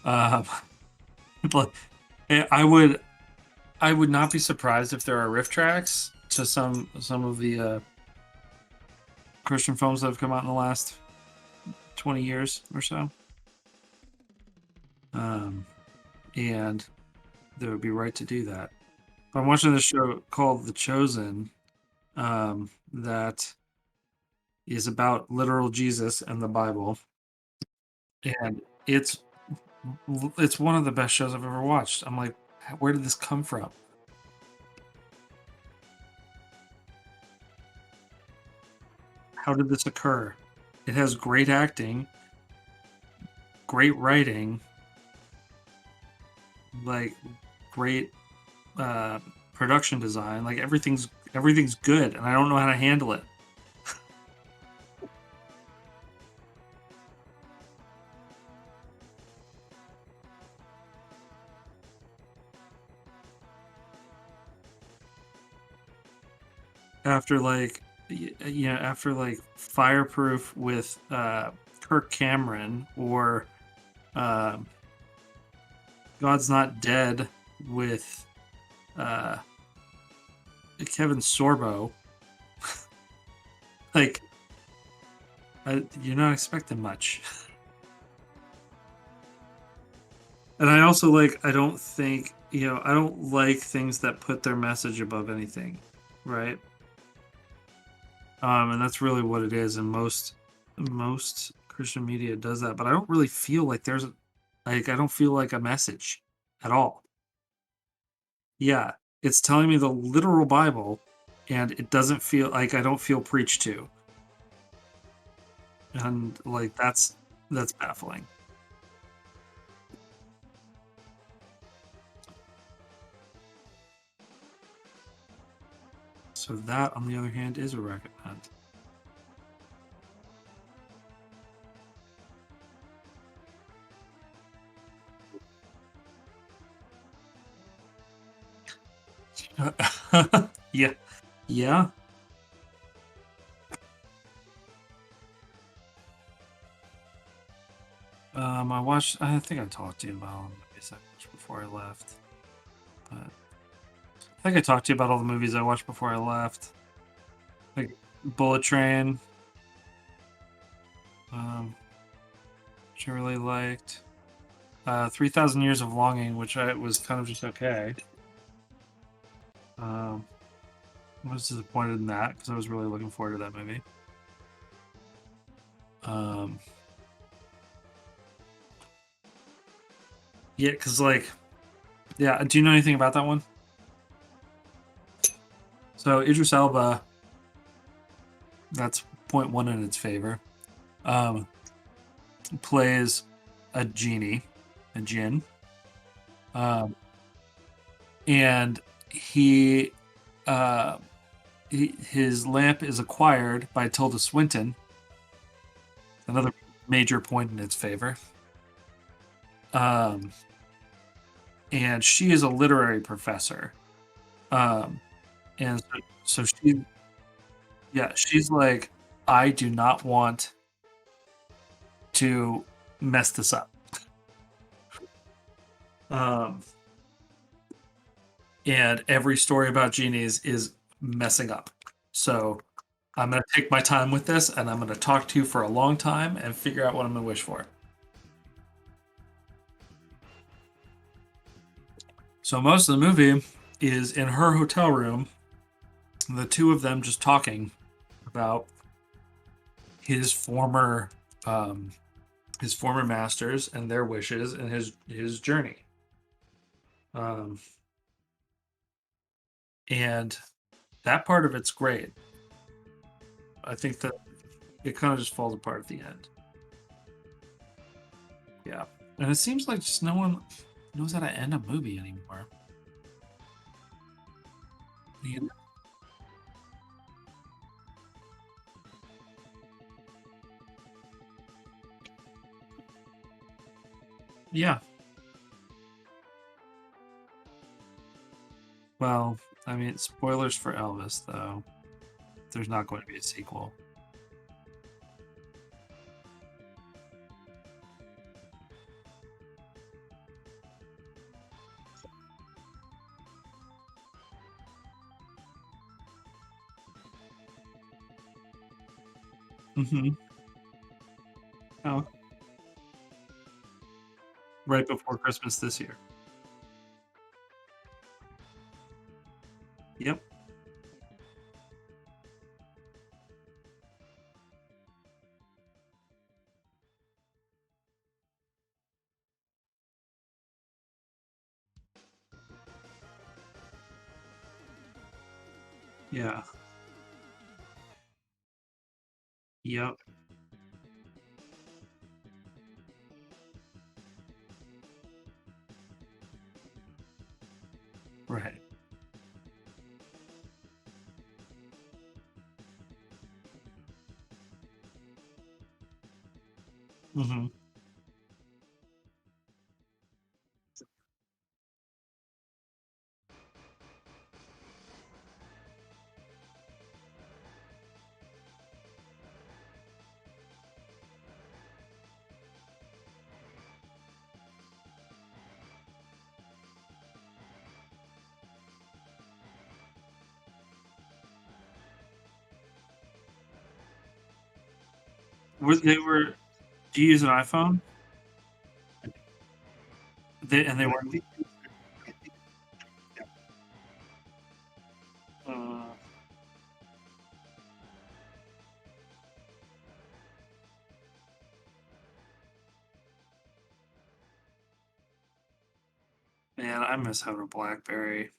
Um, I would not be surprised if there are riff tracks to some of the Christian films that have come out in the last 20 years or so. And they would be right to do that. I'm watching this show called The Chosen, that is about literal Jesus and the Bible, and it's one of the best shows I've ever watched. I'm like, where did this come from? How did this occur? It has great acting, great writing, like great production design. Like everything's good, and I don't know how to handle it. After like after like Fireproof with Kirk Cameron, or uh, God's Not Dead with uh, Kevin Sorbo. Like you're not expecting much. And I also like, I don't think, I don't like things that put their message above anything, right? And that's really what it is, and most Christian media does that, but I don't really feel like I don't feel like a message at all. Yeah, it's telling me the literal Bible, and it doesn't feel like, I don't feel preached to, and like that's baffling. So that, on the other hand, is a recommend. Yeah. Yeah. I watched. I think I talked to you about all the movies I watched before I left. But I think I talked to you about all the movies I watched before I left. Like Bullet Train, which I really liked. 3,000 Years of Longing, which I was kind of just okay. I was disappointed in that because I was really looking forward to that movie. Yeah, because yeah. Do you know anything about that one? So Idris Elba, that's point one in its favor. Plays a genie, a djinn, and he, his lamp is acquired by Tilda Swinton. Another major point in its favor. And she is a literary professor. And so she, yeah, she's like, I do not want to mess this up. And every story about genies is messing up. So I'm going to take my time with this and I'm going to talk to you for a long time and figure out what I'm going to wish for. So most of the movie is in her hotel room, the two of them just talking about his former masters and their wishes and his journey. And that part of it's great. I think that it kind of just falls apart at the end. Yeah. And it seems like just no one knows how to end a movie anymore. Yeah. Well, I mean, spoilers for Elvis, though. There's not going to be a sequel. Mm-hmm. Oh, right before Christmas this year. Yep. Yeah. Yep. Right. Mm-hmm. They were. Do you use an iPhone? And they were. Uh, Man, I miss having a BlackBerry.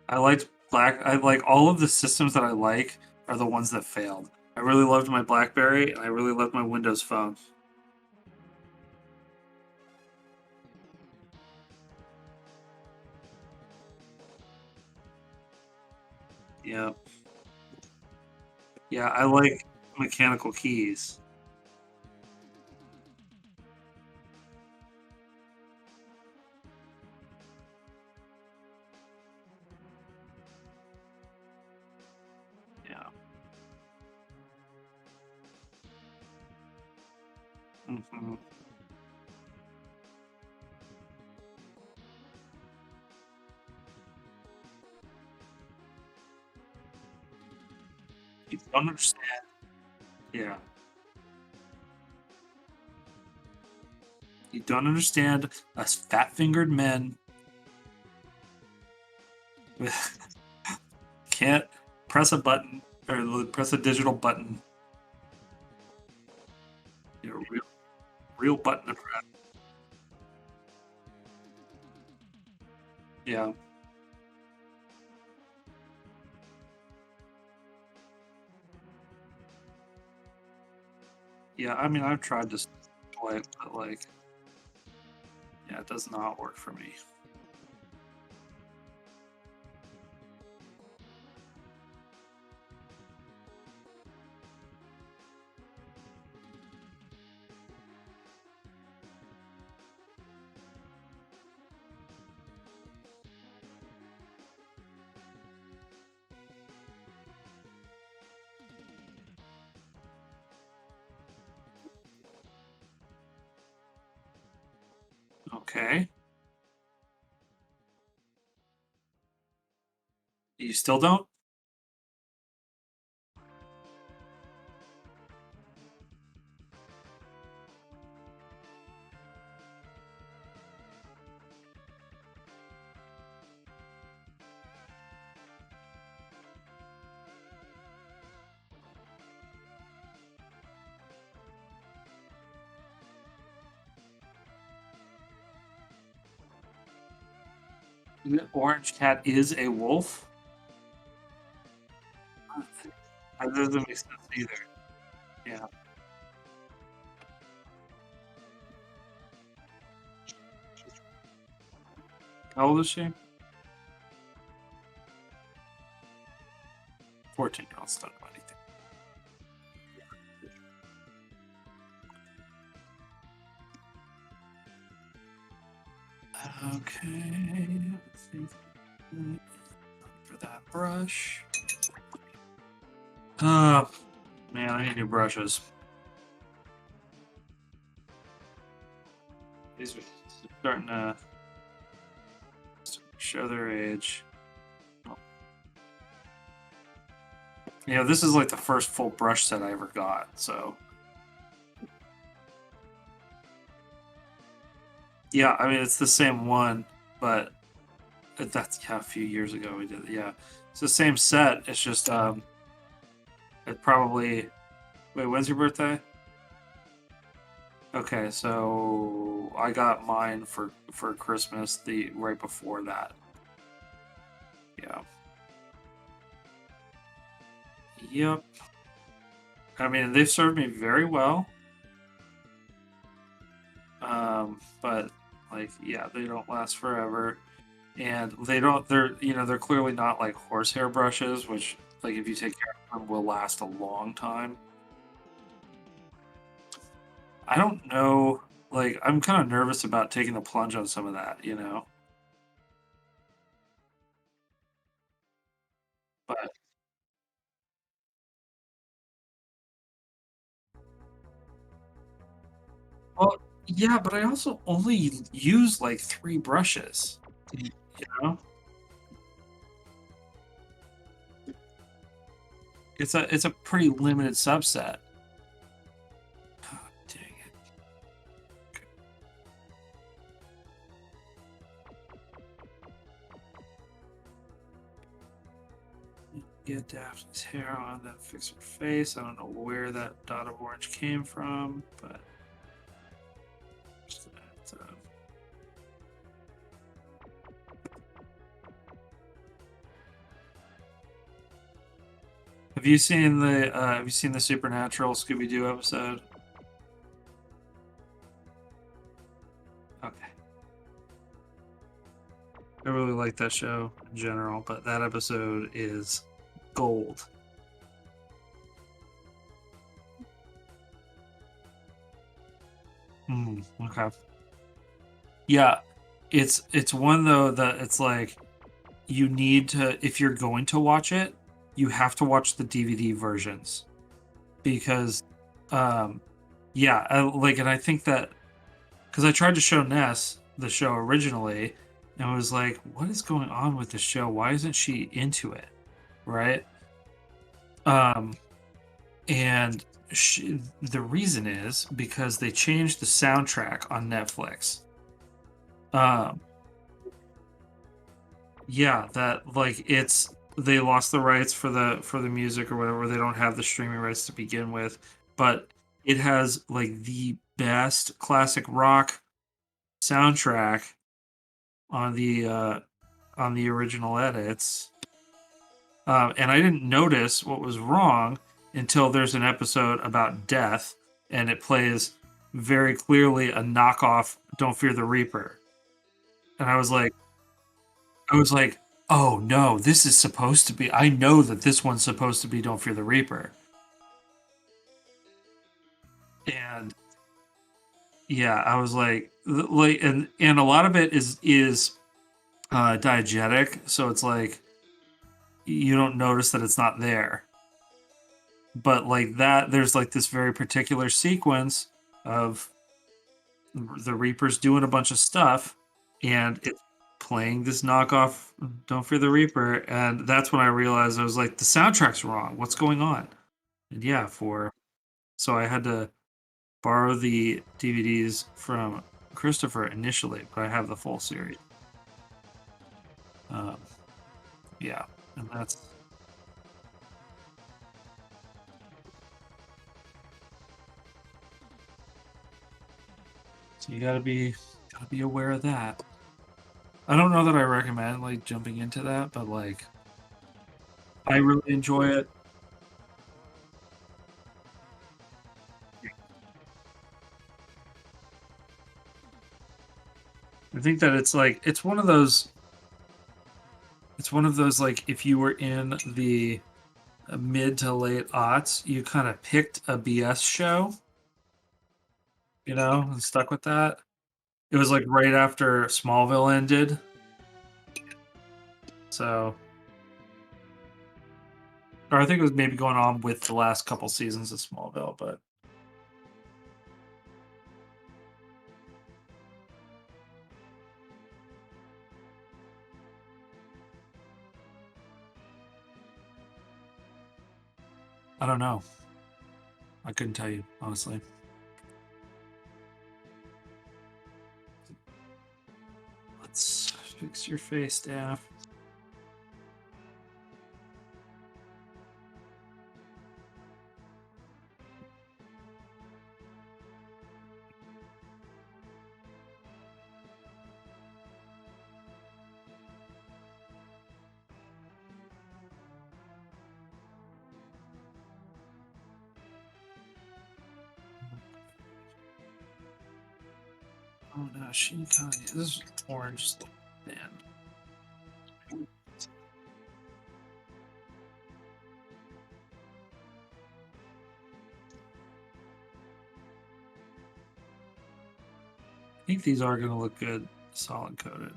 I liked I like all of the systems that I like are the ones that failed. I really loved my BlackBerry and I really loved my Windows Phone. Yeah. Yeah, I like mechanical keys. Mm-hmm. You don't understand. Yeah. You don't understand us fat fingered men can't press a button or press a digital button. You know, real button to press. Yeah. Yeah, I mean, I've tried to play it, but like, yeah, it does not work for me. Okay. You still don't? Orange Cat is a wolf? That doesn't make sense either. Yeah. How old is she? 14. I'll stop anything. Okay. Let's see. For that brush. Man, I need new brushes. These are starting to show their age. You know, this is like the first full brush set I ever got, so. Yeah, I mean, it's the same one, but that's, yeah, a few years ago we did it. Yeah. It's the same set. It's just, it probably. Wait, when's your birthday? Okay, so I got mine for Christmas the right before that. Yeah. Yep. I mean, they've served me very well. But like, yeah, they don't last forever, and they don't. They're clearly not like horsehair brushes, which like if you take care of them will last a long time. I don't know. Like, I'm kind of nervous about taking the plunge on some of that, you know. But well, yeah, but I also only use like 3 brushes. You know, it's a pretty limited subset. Oh, dang it. Get Daphne's hair on, then fix her face. I don't know where that dot of orange came from, but have you seen the Supernatural Scooby Doo episode? Okay. I really like that show in general, but that episode is gold. Okay. Yeah, it's one though that it's like you need to, if you're going to watch it, you have to watch the DVD versions because um yeah, and I think that because I tried to show Ness the show originally, and was like, "What is going on with this show? Why isn't she into it?" Right? Um, and the reason is because they changed the soundtrack on Netflix. Um, yeah, that like it's they lost the rights for the music or whatever. They don't have the streaming rights to begin with, but it has like the best classic rock soundtrack on the original edits. And I didn't notice what was wrong until there's an episode about death, and it plays very clearly a knockoff "Don't Fear the Reaper," and I was like, oh no, this is supposed to be. I know that this one's supposed to be "Don't Fear the Reaper," and yeah, I was like, and a lot of it is diegetic, so it's like you don't notice that it's not there. But like that, there's like this very particular sequence of the Reaper's doing a bunch of stuff, and it's playing this knockoff "Don't Fear the Reaper," and that's when I realized I was like, the soundtrack's wrong. What's going on? And yeah, for so I had to borrow the DVDs from Christopher initially, but I have the full series. Um, yeah, and that's so you gotta be aware of that. I don't know that I recommend like jumping into that, but like I really enjoy it. I think that it's one of those like if you were in the mid to late aughts, you kind of picked a BS show, and stuck with that. It was like right after Smallville ended, so or I think it was maybe going on with the last couple seasons of Smallville, but I don't know. I couldn't tell you honestly. Let's fix your face, staff. Oh no, Shinkani. This is orange band. I think these are going to look good solid coated.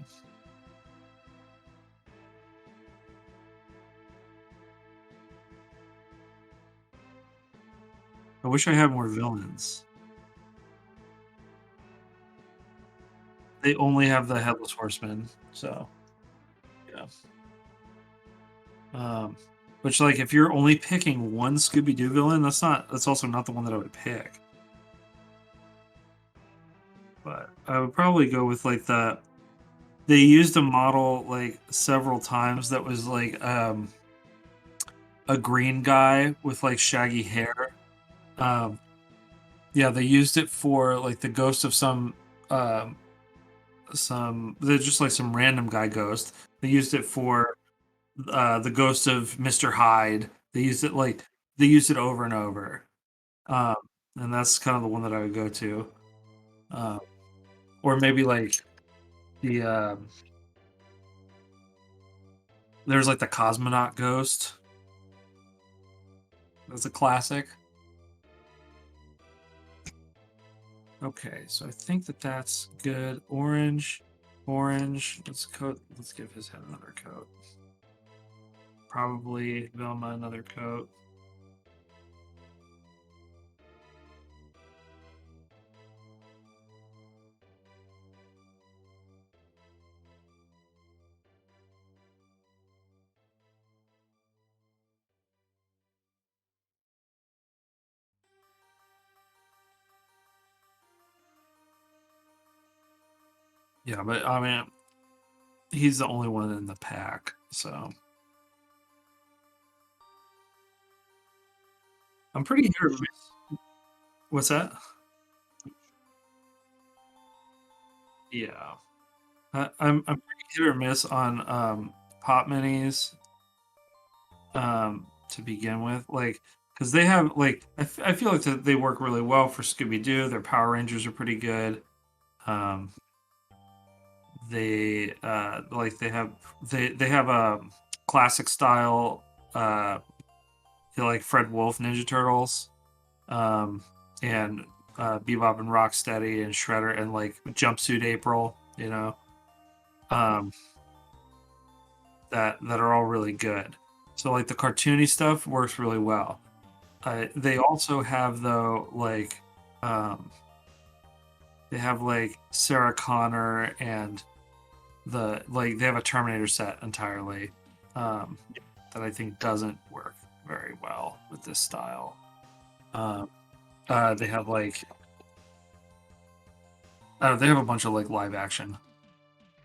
I wish I had more villains. They only have the Headless Horseman, so yeah. Um, which like if you're only picking one Scooby Doo villain, that's also not the one that I would pick. But I would probably go with like they used a model like several times that was like a green guy with like shaggy hair. Um, yeah, they used it for like the ghost of um they're just like some random guy ghost. They used it for the ghost of Mr. Hyde. They used it over and over. Um, and that's kind of the one that I would go to. Um, or maybe like the there's like the cosmonaut ghost. That's a classic. Okay, so I think that that's good. Orange. Let's give his head another coat. Probably Velma another coat. Yeah, but I mean, he's the only one in the pack, so I'm pretty hit or miss. What's that? Yeah, I'm pretty hit or miss on pop minis to begin with, like because they have like I feel like they work really well for Scooby Doo. Their Power Rangers are pretty good. Um, they like they have a classic style like Fred Wolf Ninja Turtles, um, and Bebop and Rocksteady and Shredder and like Jumpsuit April, um, that are all really good. So like the cartoony stuff works really well. They also have though um, they have like Sarah Connor and they have a Terminator set entirely um, that I think doesn't work very well with this style. Um, they have they have a bunch of like live action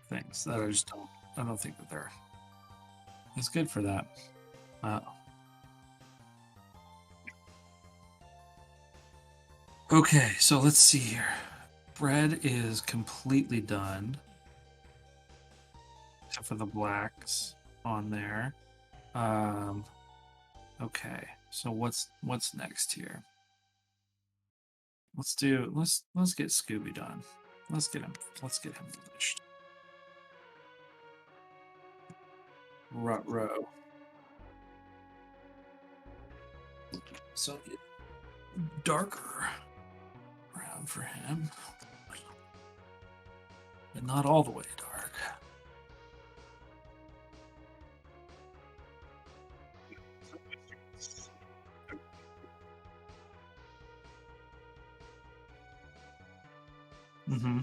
things that I don't think that they're it's good for that. Uh, okay, so let's see here. Bread is completely done, except for the blacks on there. Um, okay, so what's next here? Let's get Scooby done. Let's get him finished. Row. So darker brown for him, but not all the way dark. Mm-hmm.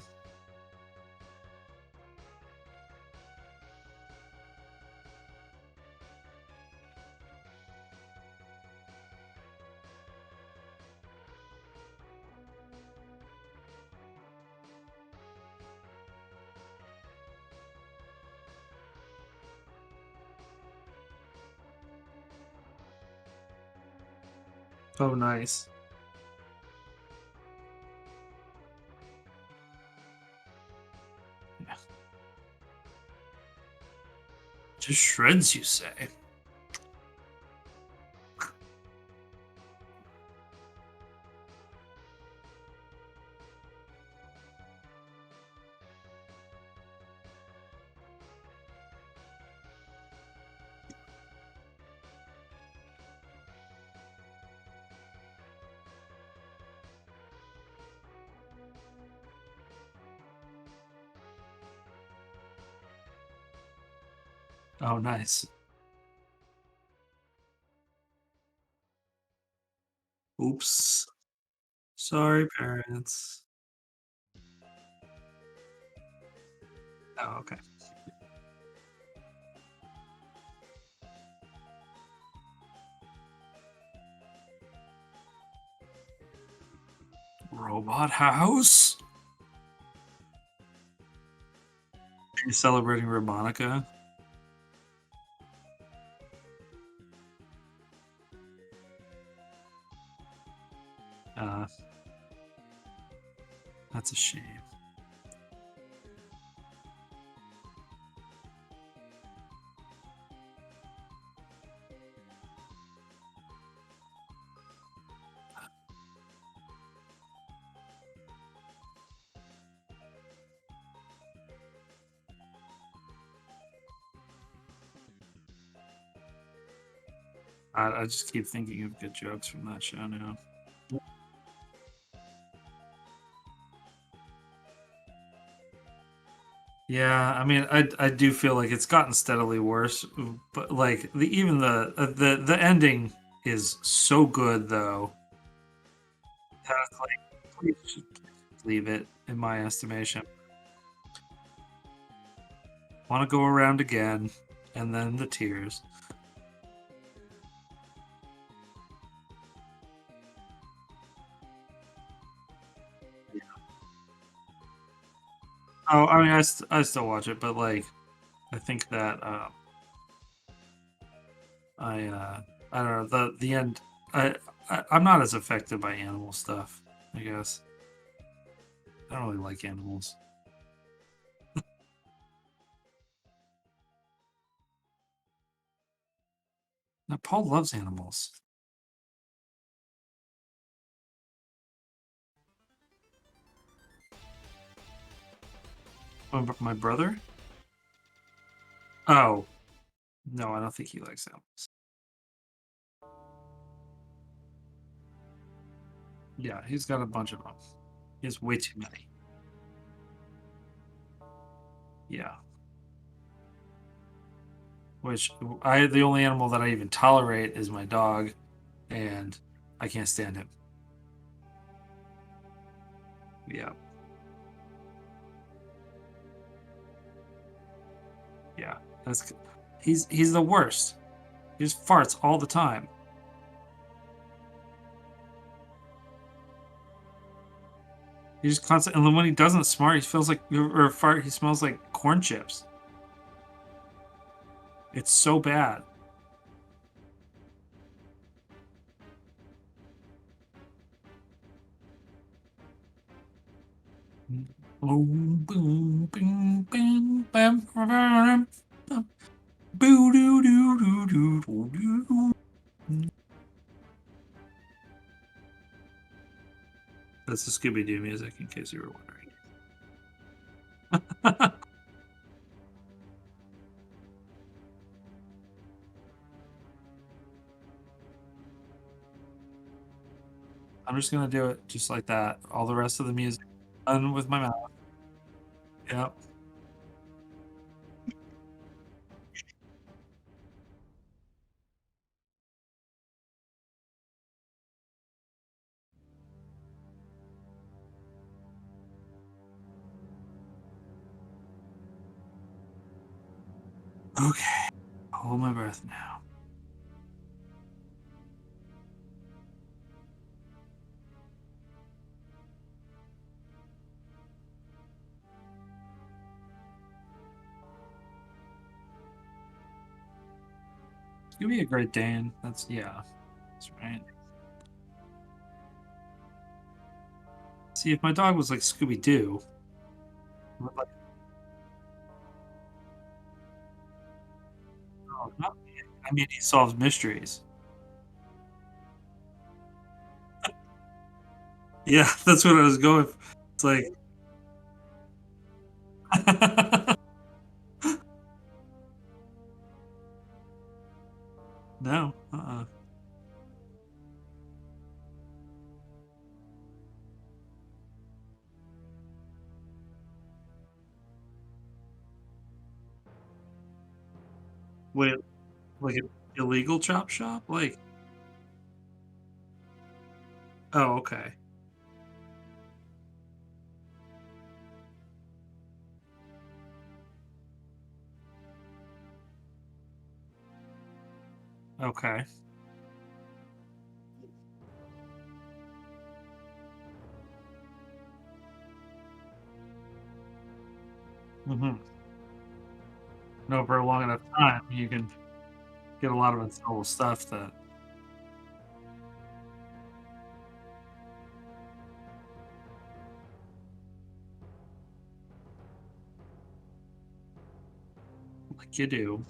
Oh, nice. Yeah. Just shreds, you say? Oh, nice. Oops. Sorry, parents. Oh, okay. Robot house? Are you celebrating Robonica? Uh, that's a shame. I just keep thinking of good jokes from that show now. Yeah, I mean, I do feel like it's gotten steadily worse, but like even the ending is so good though. That it's like, please leave it, in my estimation. Want to go around again, and then the tears. Oh, I mean, I still watch it, but like, I think that I I don't know the end. I'm not as affected by animal stuff. I guess I don't really like animals. Now, Paul loves animals. My brother? Oh, no, I don't think he likes animals. Yeah, he's got a bunch of them. He has way too many. Yeah. Which the only animal that I even tolerate is my dog, and I can't stand him. Yeah. Yeah. That's he's the worst. He just farts all the time. He just constantly, and then when he doesn't smart, he feels like or fart. He smells like corn chips. It's so bad. Boom, boom, bing, bing, bam, bam, bam. Boo doo doo doo doo doo doo. That's the Scooby Doo music, in case you were wondering. I'm just gonna do it just like that. All the rest of the music done with my mouth. Yep. Okay. Hold my breath now. It's gonna be a great day, and that's yeah. That's right. See, if my dog was like Scooby Doo, like, oh, not, I mean, he solves mysteries. Yeah, that's what I was going for. It's like, no, wait, like an illegal chop shop? Like, oh, okay, okay. Hmm. No, for a long enough time, you can get a lot of unsellable stuff that, like, you do.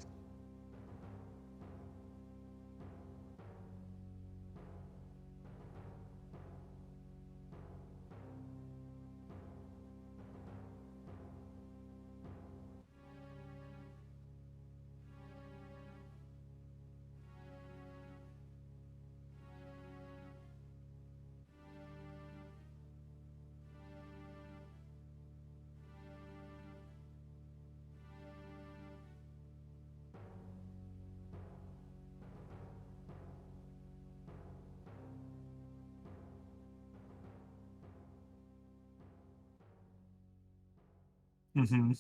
Hmm.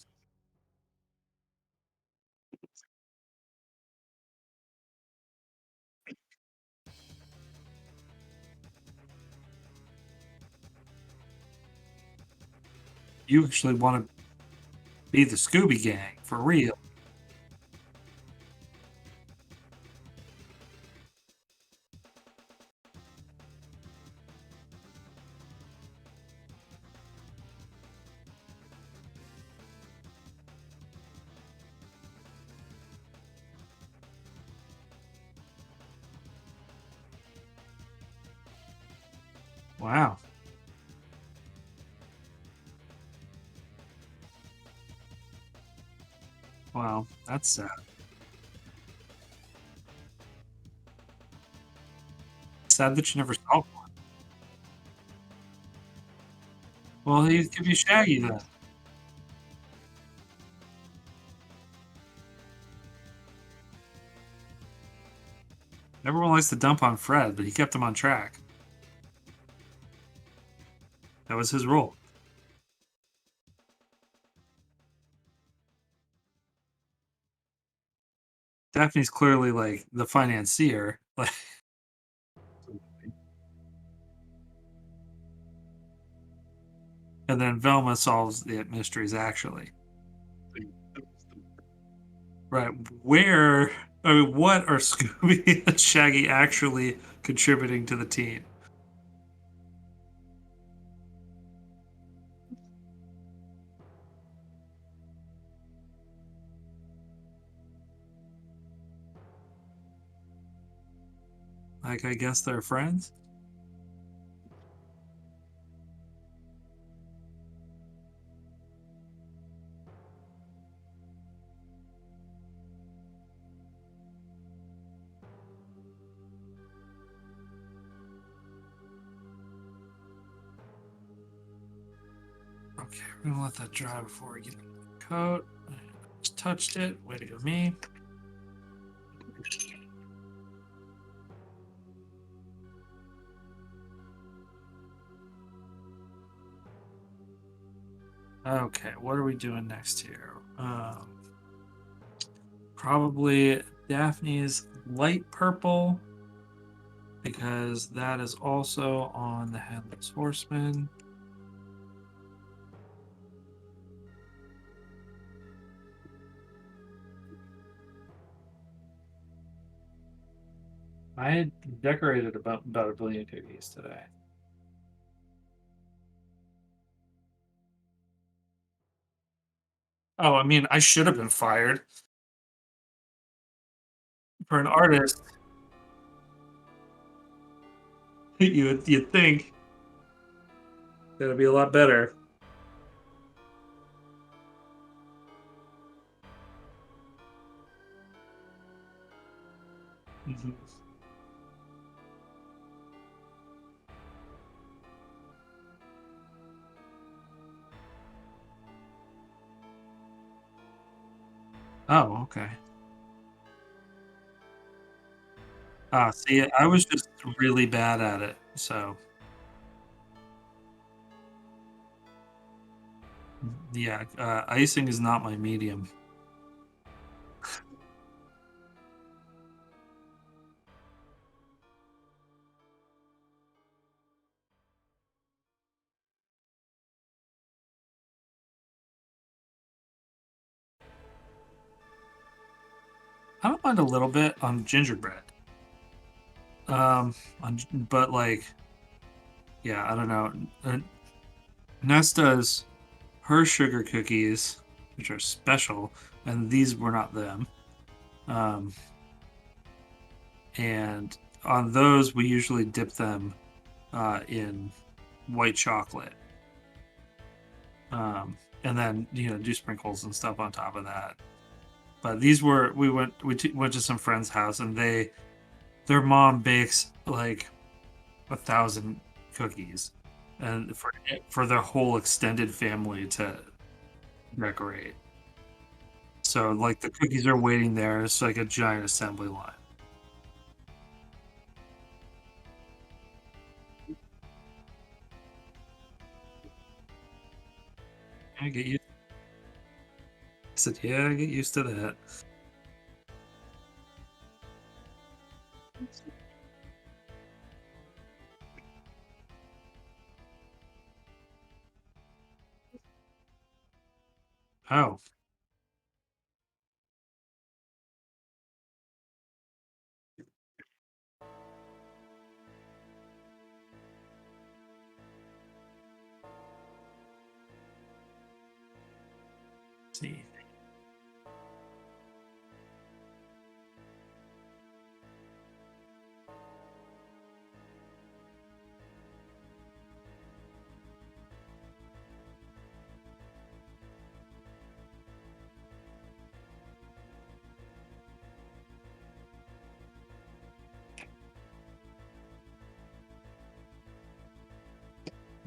You actually want to. Be the Scooby Gang for real. Wow. Wow, that's sad. Sad that you never saw one. Well, he could be Shaggy then. Everyone likes to dump on Fred, but he kept him on track. That was his role. Daphne's clearly like the financier. Like, and then Velma solves the mysteries actually. Right. Where, I mean, what are Scooby and Shaggy actually contributing to the team? Like, I guess they're friends? Okay, we're gonna let that dry before we get into the coat. Just touched it. Way to go, me. Okay, what are we doing next here? Probably Daphne's light purple because that is also on the Headless Horseman. I had decorated about a billion cookies today. Oh, I mean, I should have been fired for an artist. You'd think that'd be a lot better. Mhm. Oh, okay. Ah, see, I was just really bad at it. So, yeah, icing is not my medium. I don't mind a little bit on gingerbread. But like, yeah, I don't know. Ness does her sugar cookies, which are special, and these were not them. Um, and on those, we usually dip them in white chocolate, and then do sprinkles and stuff on top of that. But these were went to some friend's house, and their mom bakes like 1,000 cookies, and for their whole extended family to decorate. So like the cookies are waiting there. It's like a giant assembly line. I get used. I said, yeah, I get used to that. Oh. Let's see.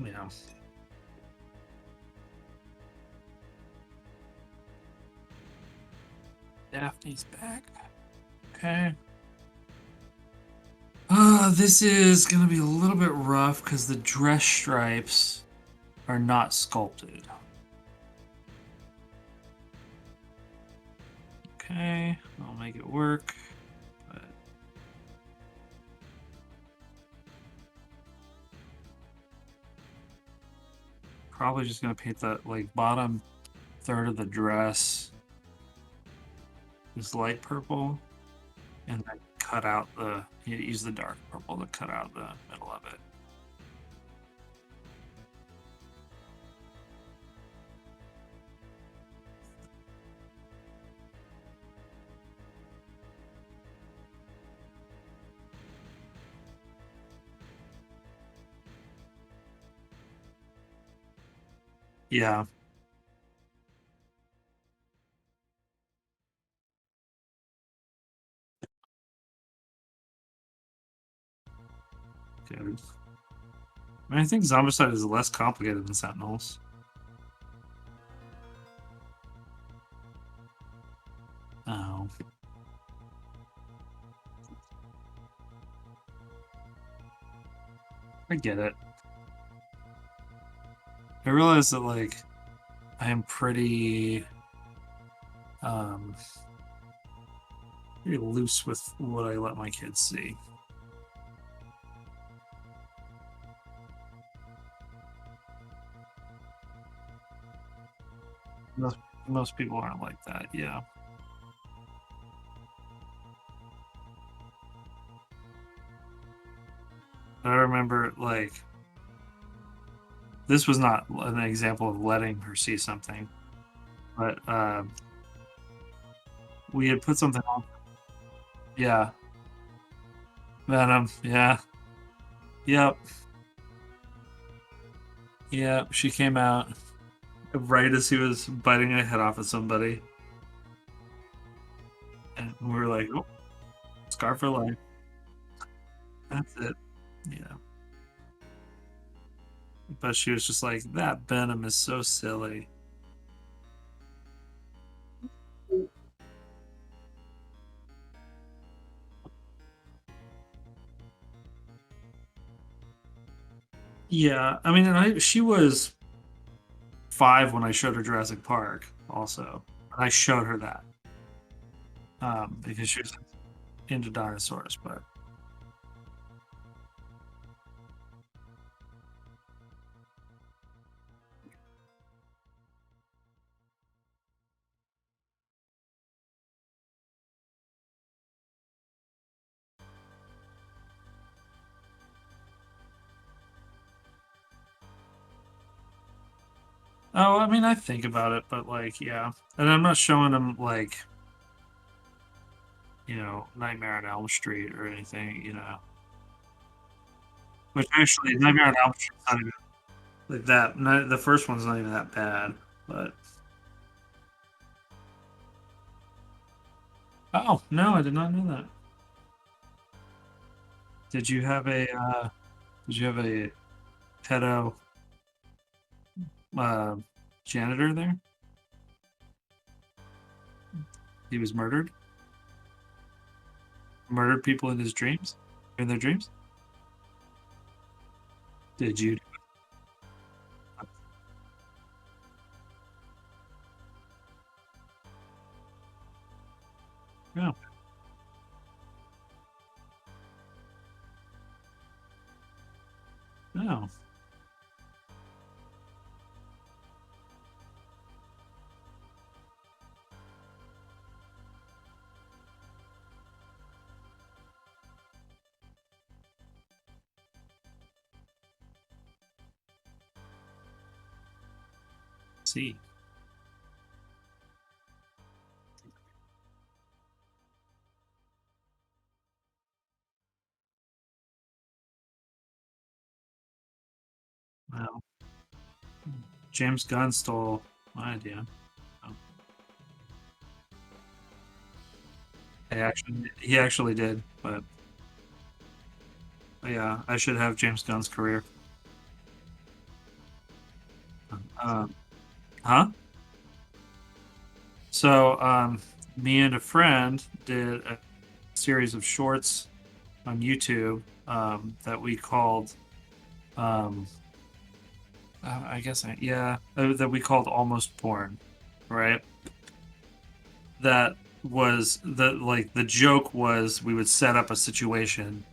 Yeah. Daphne's back. Okay. This is gonna be a little bit rough because the dress stripes are not sculpted. Okay, I'll make it work. But probably just gonna paint the like bottom third of the dress is light purple, and then cut out the use the dark purple to cut out the middle of it. Yeah. Good. I mean, I think Zombicide is less complicated than Sentinels. Oh. I get it. I realize that like I am pretty pretty loose with what I let my kids see. Most people aren't like that, yeah. I remember like this was not an example of letting her see something, but we had put something on. Yeah, Venom. Yeah, yep, yeah. She came out right as he was biting a head off of somebody, and we were like, "Oh, scar for life." That's it. Yeah, but she was just like, "That Venom is so silly." Yeah, I mean, and she was 5 when I showed her Jurassic Park. Also, I showed her that because she was into dinosaurs. But oh, I mean, I think about it, but like, yeah, and I'm not showing them like Nightmare on Elm Street or anything, Which actually, Nightmare on Elm Street's not even like that. The first one's not even that bad, but oh no, I did not know that. Did you have a Did you have a pedo uh, janitor there? He was murdered. Murdered people in his dreams, in their dreams. Did you? No, no. See. Wow. James Gunn stole my idea. Oh. He actually did, but yeah, I should have James Gunn's career. Um, huh? So, me and a friend did a series of shorts on YouTube that we called, um, that we called Almost Porn, right? That was the joke was we would set up a situation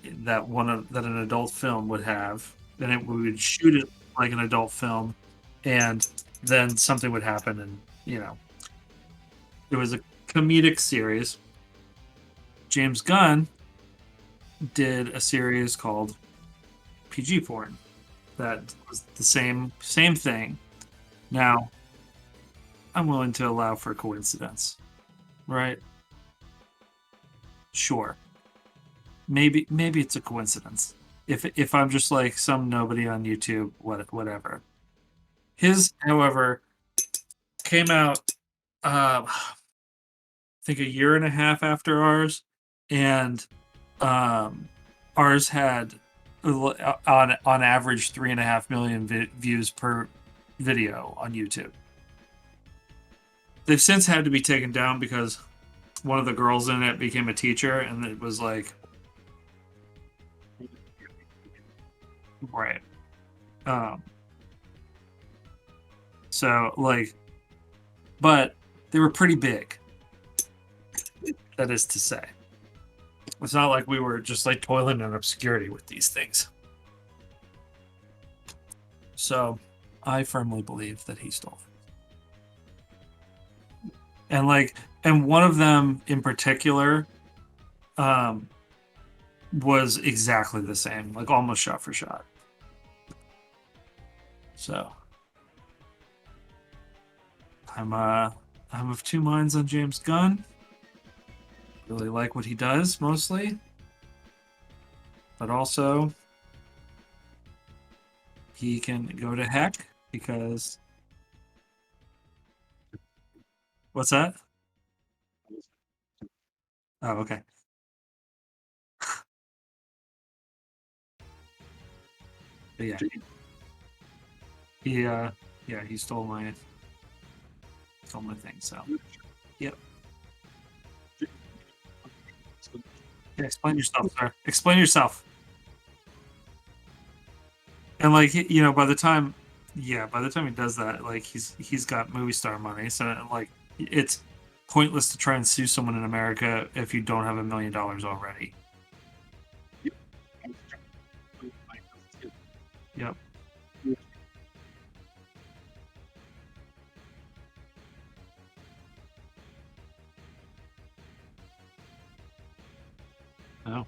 that that an adult film would have, then we would shoot it like an adult film, and then something would happen, and it was a comedic series. James Gunn did a series called PG Porn that was the same thing. Now, I'm willing to allow for coincidence, right? Sure, maybe it's a coincidence. If I'm just like some nobody on YouTube, whatever. His, however, came out, I think a year and a half after ours, and um, ours had on average 3.5 million views per video on YouTube. They've since had to be taken down because one of the girls in it became a teacher, and it was like, right. Um, so like, but they were pretty big. That is to say, it's not like we were just like toiling in obscurity with these things. So, I firmly believe that he stole. And and one of them in particular, um, was exactly the same, like almost shot for shot. So, I'm of two minds on James Gunn. Really like what he does mostly, but also he can go to heck because what's that? Oh, okay. But yeah, he yeah, he stole my thing. So, yep. Yeah, explain yourself, sir. Explain yourself. And like by the time, yeah, by the time he does that, like he's got movie star money, so like it's pointless to try and sue someone in America if you don't have $1 million already. Yep. Oh,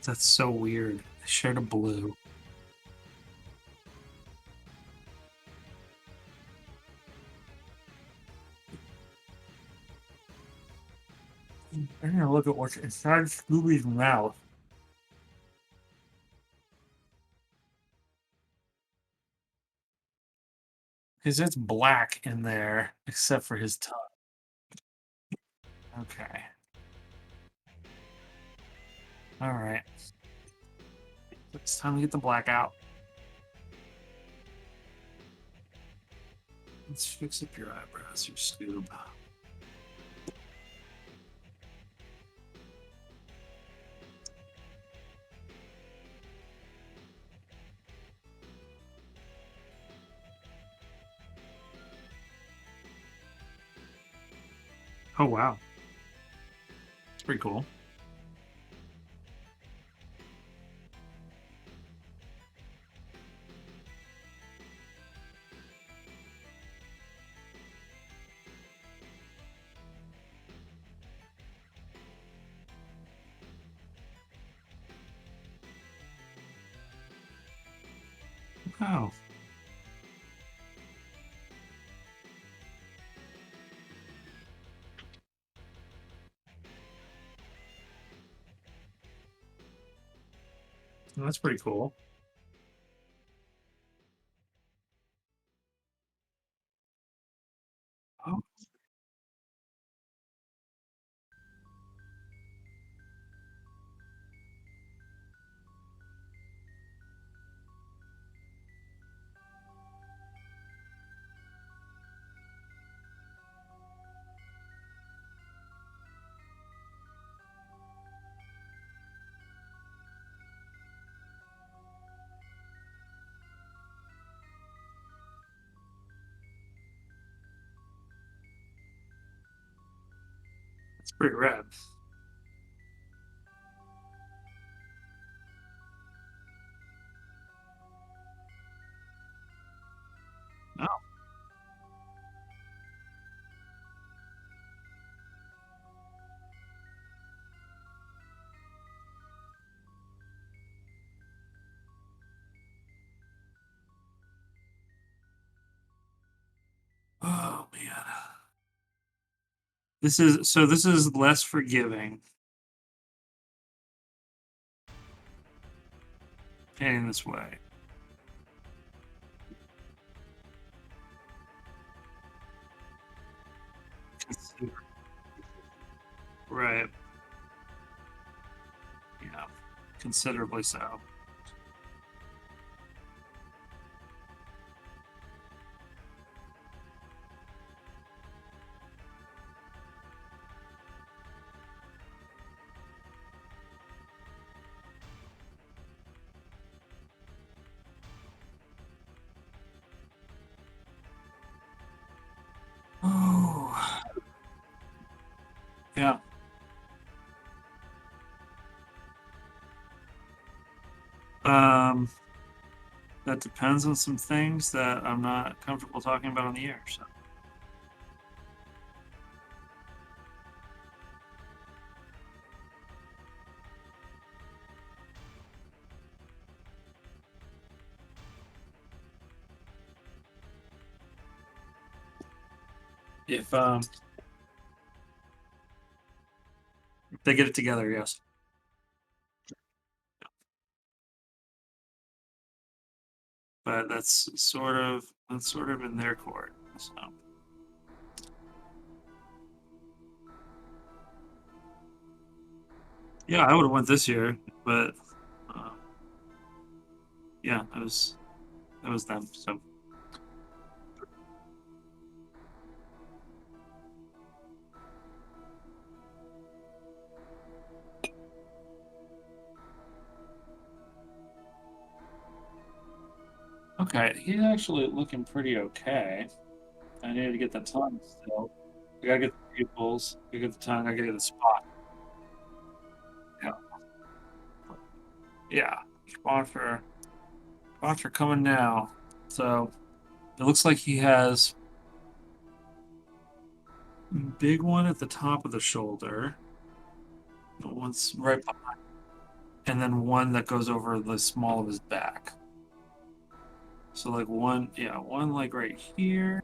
that's so weird. I shared a blue. I'm gonna look at what's inside Scooby's mouth. Because it's black in there, except for his tongue. Okay. All right. It's time to get the black out. Let's fix up your eyebrows, you Scoob. Oh, wow. It's pretty cool. Oh. That's pretty cool. Oh. It's pretty rad. Oh. Oh man. This is less forgiving painting this way. Right. Yeah. Considerably so. Oh. Yeah. Um, that depends on some things that I'm not comfortable talking about on the air. So, if they get it together, yes. But that's sort of in their court. So, yeah, I would have went this year, but uh, yeah, it was them. So, okay, he's actually looking pretty okay. I need to get the tongue still. I gotta get the pupils. I gotta get the tongue. I gotta get the spot. Yeah, yeah. Sponsor coming now. So it looks like he has big one at the top of the shoulder, one's right behind, and then one that goes over the small of his back. So like one, yeah, one like right here.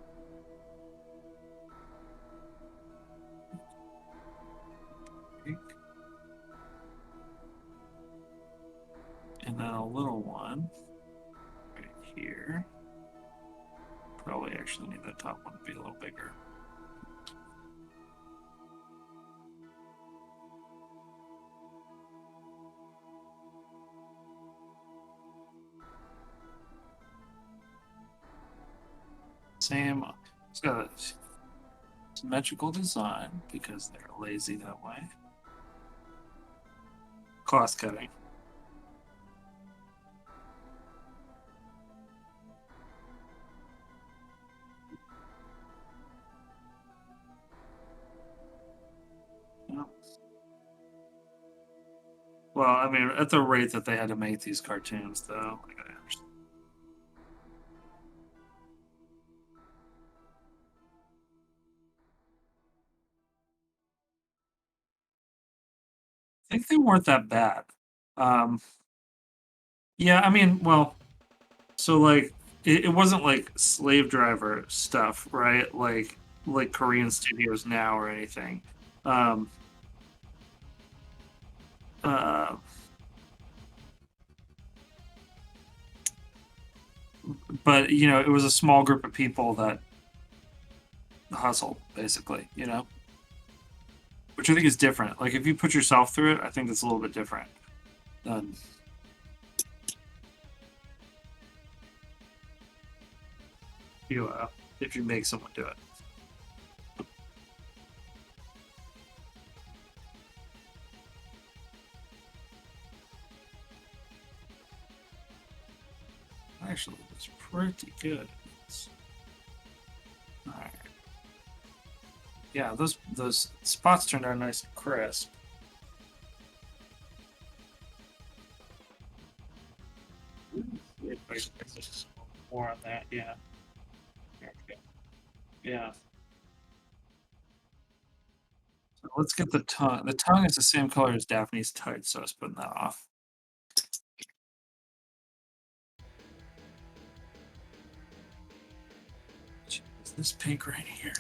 And then a little one right here. Probably actually need that top one to be a little bigger. Same. It's got a symmetrical design because they're lazy that way. Cost cutting. Yeah. Well, I mean, at the rate that they had to make these cartoons, though, like, I understand. I think they weren't that bad. Um, yeah, I mean, well, So like it wasn't like slave driver stuff, right? Like Korean studios now or anything. Um, uh, but you know, it was a small group of people that hustled, basically. You know, which I think is different. Like if you put yourself through it, I think it's a little bit different than you if you make someone do it. Actually, it's pretty good. All right. Yeah, those spots turned out nice and crisp. If I can just more on that, yeah. There we go. Yeah. So let's get the tongue. The tongue is the same color as Daphne's tights, so I was putting that off. Is this pink right here?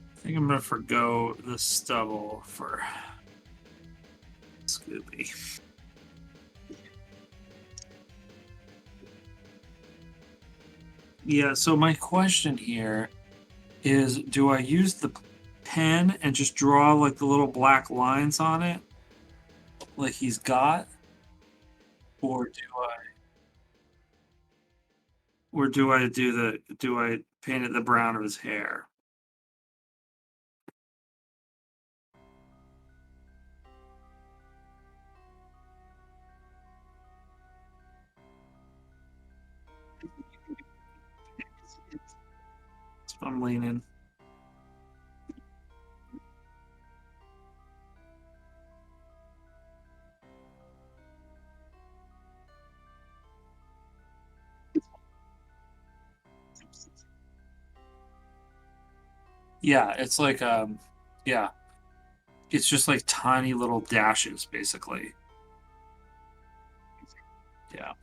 I think I'm gonna forgo the stubble for Scooby. Yeah, so my question here is do I use the pen and just draw like the little black lines on it like he's got? Or do I do I paint it the brown of his hair? That's what I'm leaning. Yeah, it's like yeah, it's just like tiny little dashes basically. Yeah.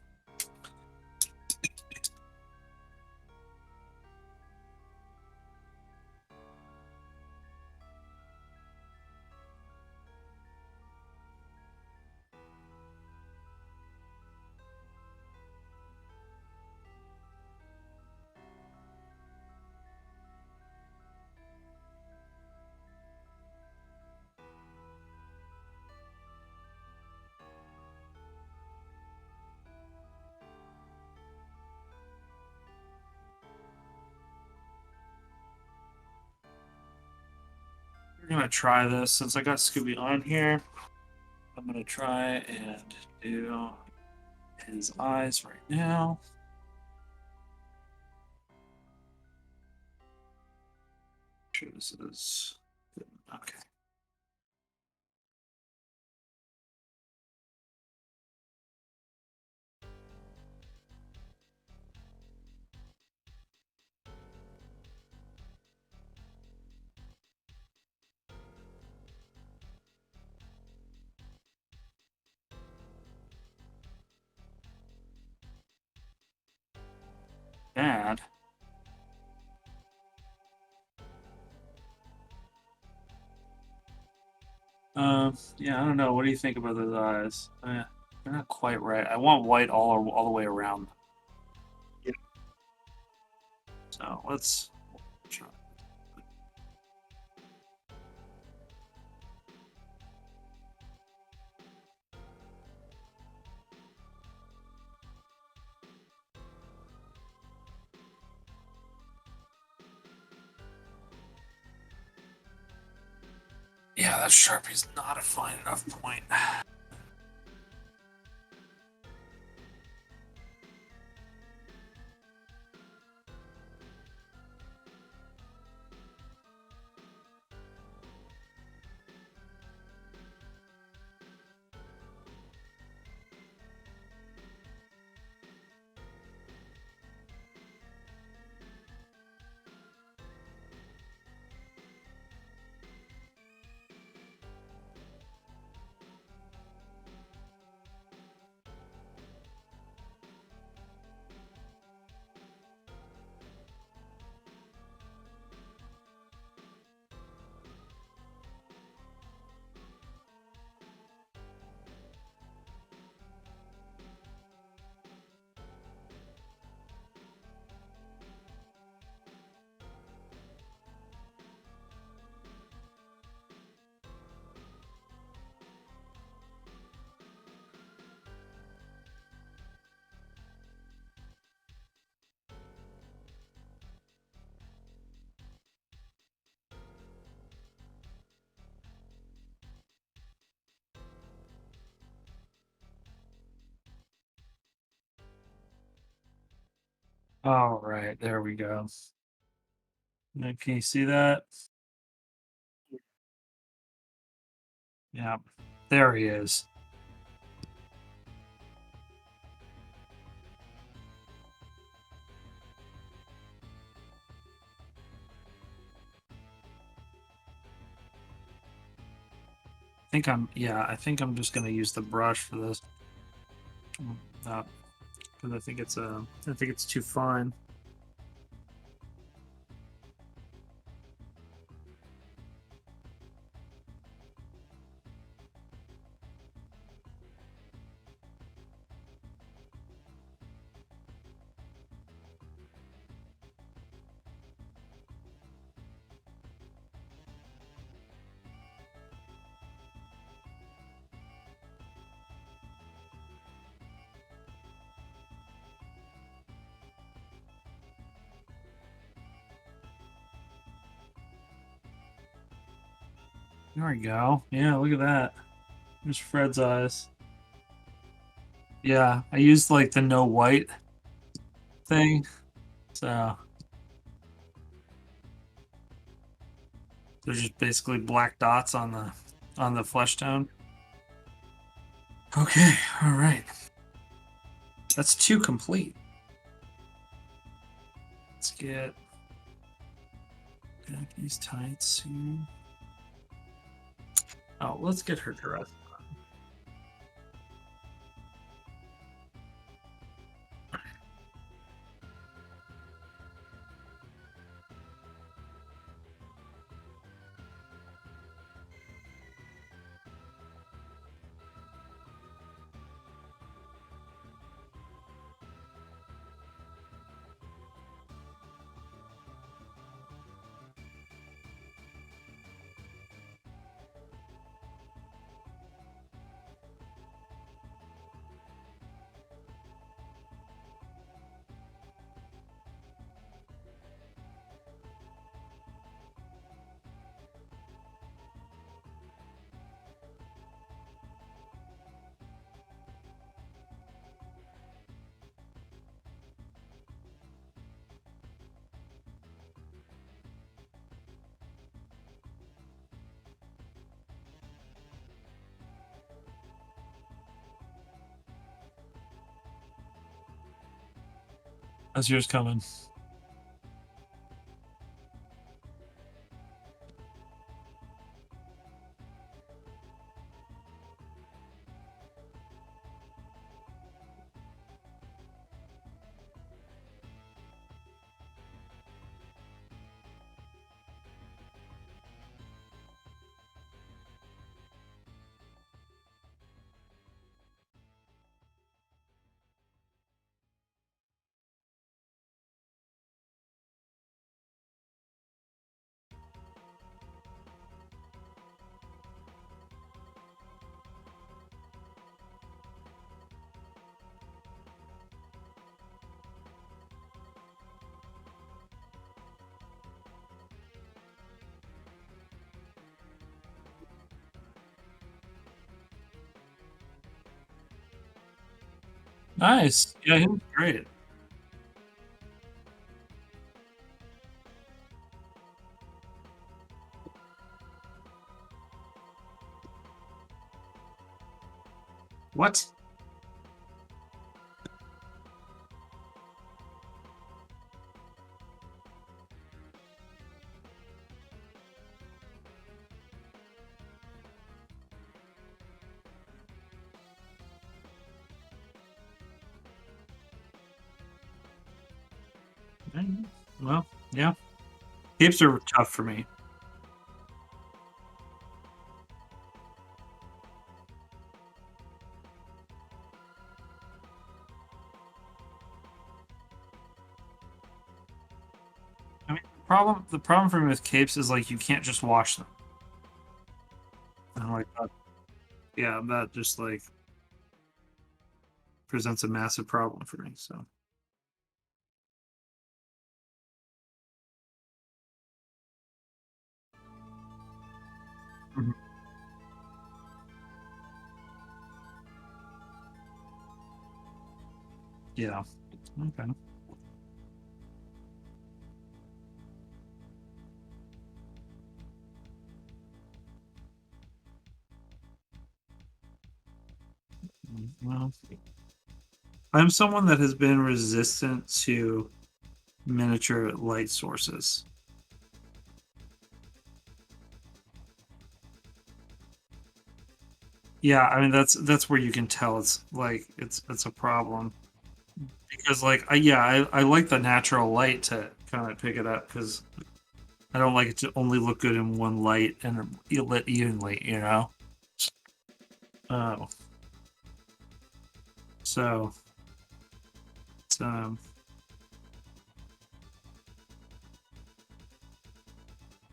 We're gonna try this since I got Scooby on here. I'm gonna try and do his eyes right now. Sure, this is okay. Bad. Yeah, I don't know. What do you think about those eyes? They're not quite right. I want white all the way around. Yeah. So let's try. Yeah, that Sharpie's not a fine enough point. All right, there we go. Now, can you see that? Yeah, there he is. I think I'm just gonna use the brush for this. Because I think it's too fine. There we go. Yeah, look at that. There's Fred's eyes. Yeah, I used like the no white thing. So they're just basically black dots on the flesh tone. Okay, all right. That's two complete. Let's get Jackie's tights soon. Oh, let's get her dress. How's yours coming? Nice. Yeah, he was great. What? Well, yeah. Capes are tough for me. I mean, the problem for me with capes is like you can't just wash them. And like that, yeah, that just like presents a massive problem for me. So Mhm. Yeah. Okay. Well, I'm someone that has been resistant to miniature light sources. Yeah, I mean that's where you can tell it's a problem because like I like the natural light to kind of pick it up because I don't like it to only look good in one light and lit evenly, you know. Oh, so it's, I'm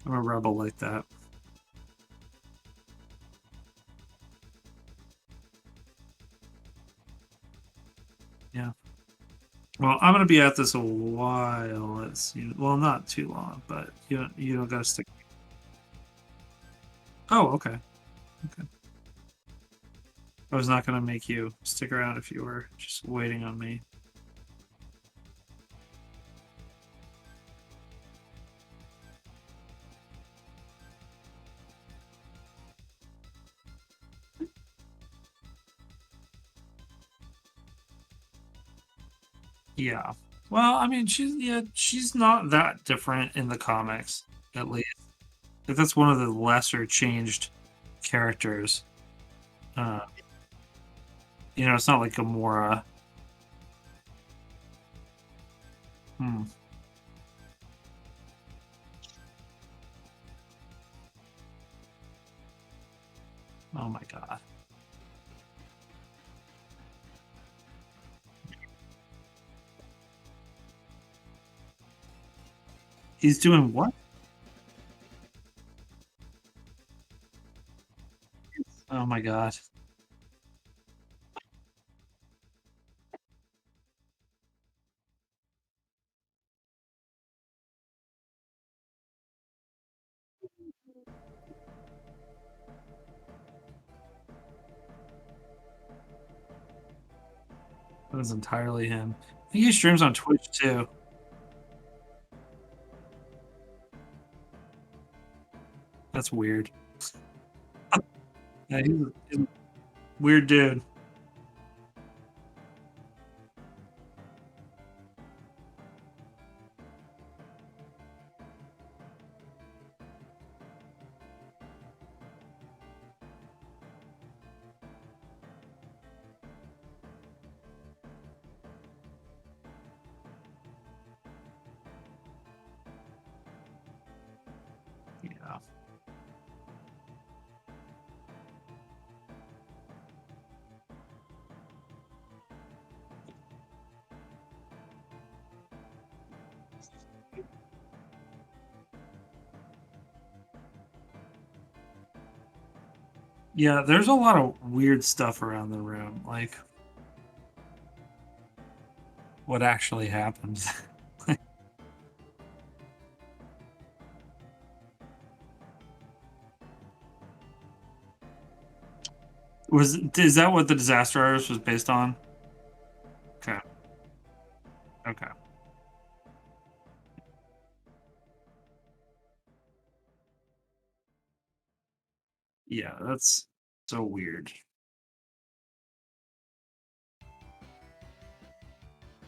a rebel like that. Yeah. Well, I'm gonna be at this a while. Let's see. Well, not too long, but you don't gotta stick. Oh, okay. Okay. I was not gonna make you stick around if you were just waiting on me. Yeah. Well, I mean, she's not that different in the comics, at least. Like, that's one of the lesser changed characters. Uh, it's not like Gamora. Hmm. Oh my god. He's doing what? Oh my god. That was entirely him. I think he streams on Twitch too. That's weird. Yeah, he's a weird dude. Yeah. Yeah, there's a lot of weird stuff around the room. Like what actually happened. Is that what the disaster artist was based on? Okay. Yeah, that's so weird.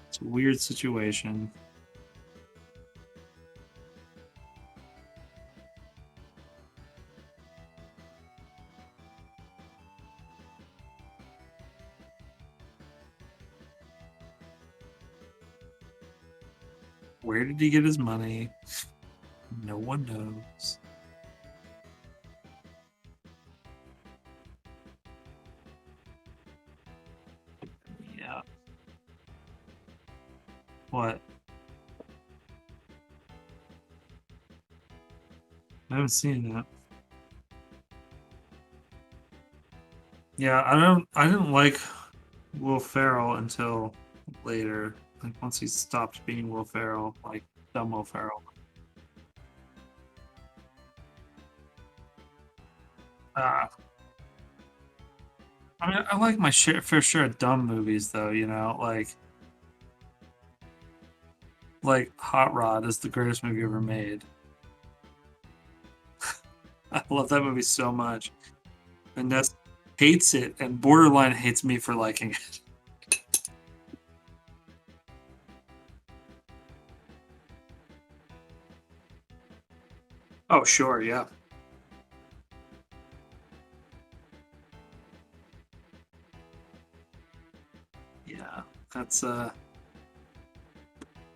It's a weird situation. Where did he get his money? No one knows. Yeah. What? I haven't seen that. Yeah, I didn't like Will Ferrell until later. Like once he stopped being Will Ferrell, like dumb Will Ferrell. Uh, I mean, I like my fair share of dumb movies, though. Like Hot Rod is the greatest movie ever made. I love that movie so much, and Ness hates it, and borderline hates me for liking it. Oh, sure, yeah, yeah. That's I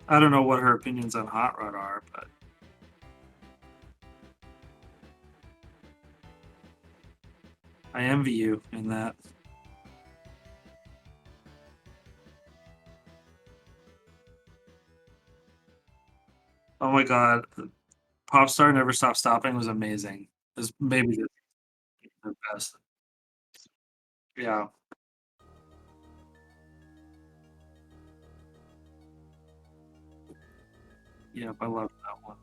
don't know what her opinions on Hot Rod are, but I envy you in that. Oh my god, Popstar Never Stop Stopping was amazing. It was maybe the best. Yeah. Yep, I love that one.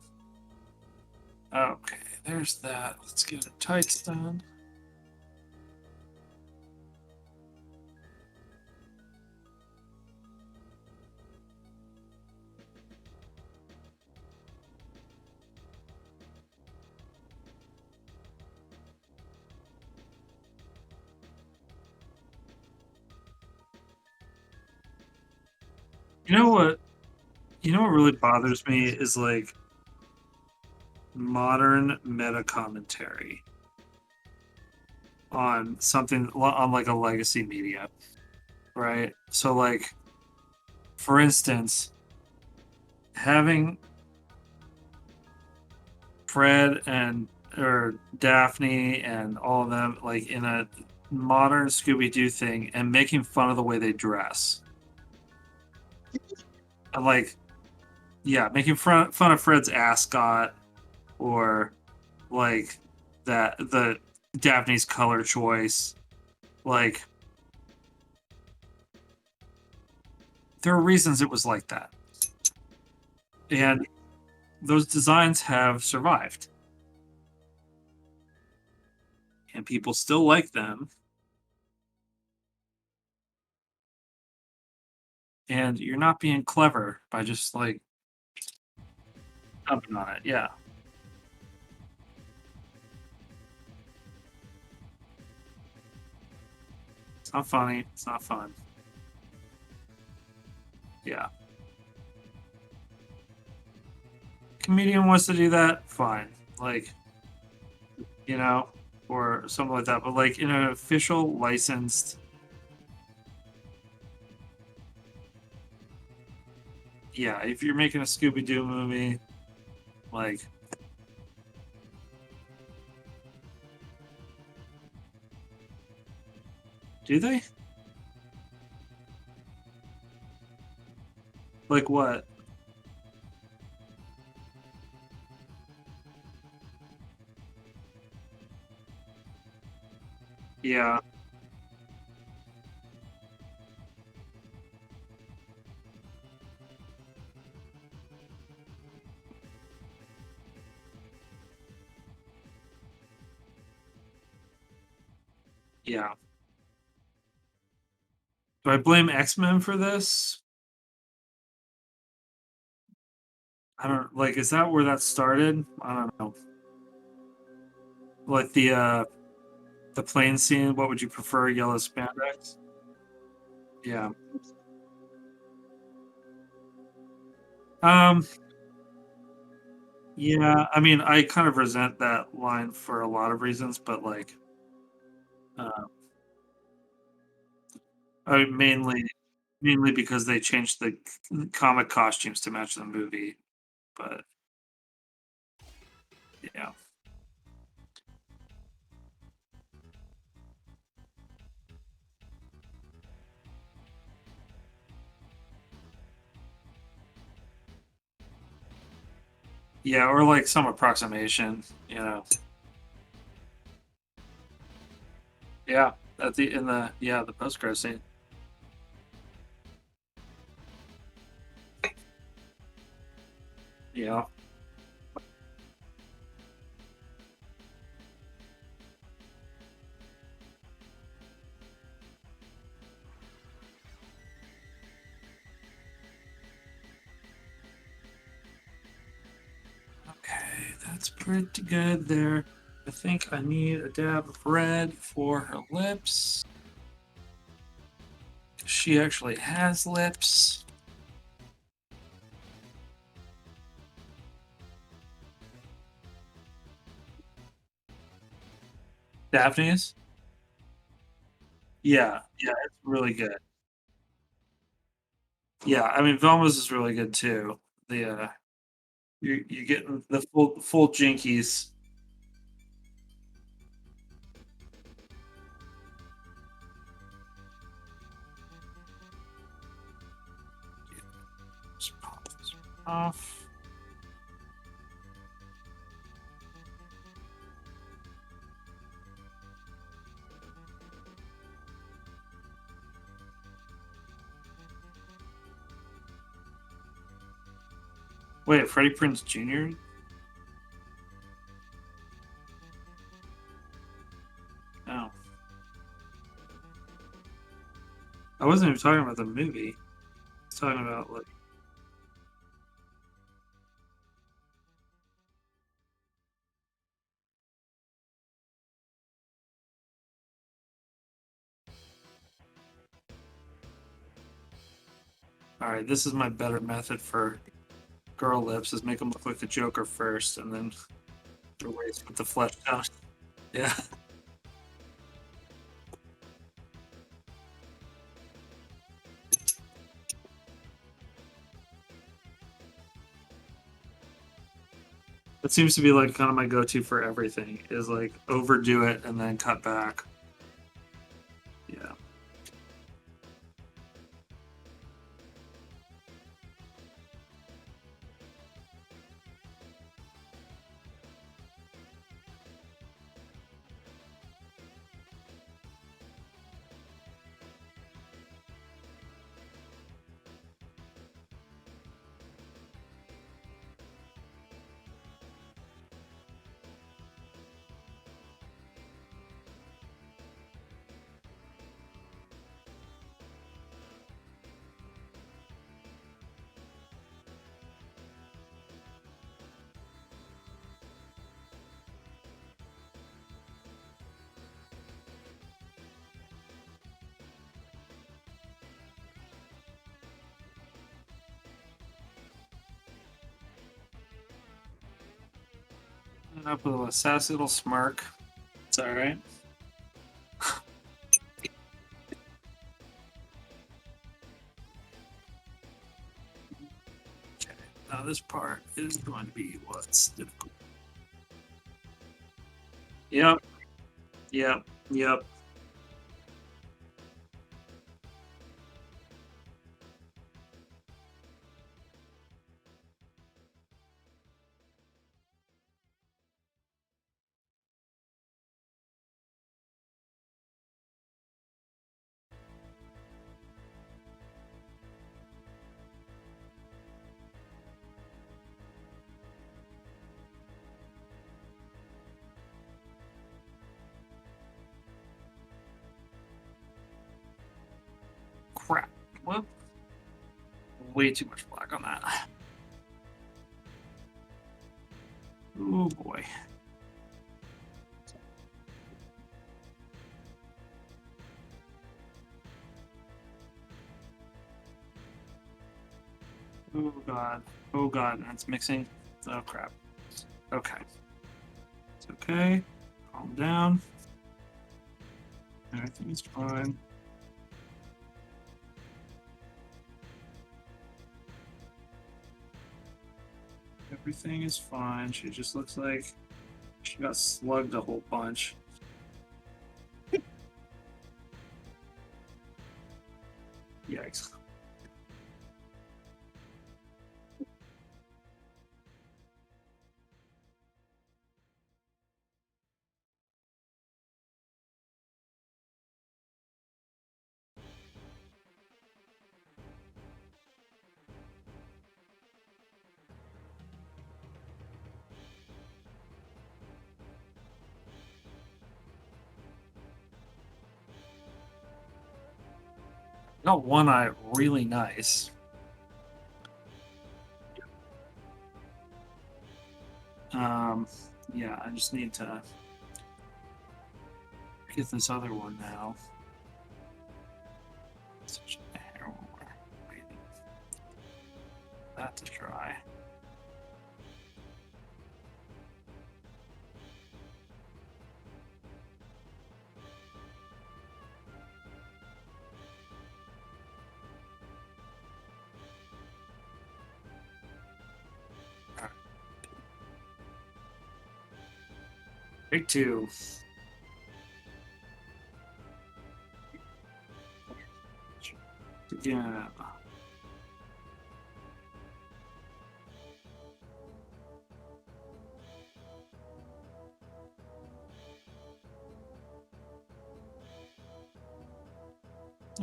Okay, there's that. Let's get the tights done. You know what? You know what really bothers me is like modern meta commentary on something on like a legacy media, right? So like for instance, having Fred and or Daphne and all of them like in a modern Scooby Doo thing and making fun of the way they dress. And like, yeah, making fun of Fred's ascot or like that the Daphne's color choice. Like, there are reasons it was like that. And those designs have survived. And people still like them. And you're not being clever by just like jumping on it. Yeah. It's not funny. It's not fun. Yeah. Comedian wants to do that, fine. Like, you know, or something like that. But like in an official licensed, yeah, if you're making a Scooby Doo movie, like, do they? Like what? Yeah, yeah. Do I blame X Men for this? I don't like. Is that where that started? I don't know. Like the plane scene. What would you prefer? Yellow spandex? Yeah. Um. Yeah. I mean, I kind of resent that line for a lot of reasons, but like, uh, mainly because they changed the comic costumes to match the movie. But yeah. Yeah, or like some approximation, you know. Yeah, at the in the yeah the post credit scene. Yeah. Okay, that's pretty good there. I think I need a dab of red for her lips. She actually has lips. Daphne's? Yeah, yeah, it's really good. Yeah, I mean Velma's is really good too. The you're getting the full jinkies. Just pop this off. Wait, Freddie Prinze Jr.? Oh. I wasn't even talking about the movie. I was talking about like alright, this is my better method for girl lips is make them look like the Joker first and then erase with the flesh tone. Yeah. That seems to be like kind of my go-to for everything is like overdo it and then cut back. Yeah. And up with a sassy little smirk. It's all right. Okay. Now this part is going to be what's difficult. Yep. Yep. Yep. Crap. Whoop. Way too much black on that. Oh boy. Oh god. Oh god, that's mixing. Oh crap. Okay. It's okay. Calm down. Everything's fine. Everything is fine. She just looks like she got slugged a whole bunch. Yikes. Got one eye really nice. Yeah, I just need to get this other one now. Such a hair waiting that to try. Take two. Yeah.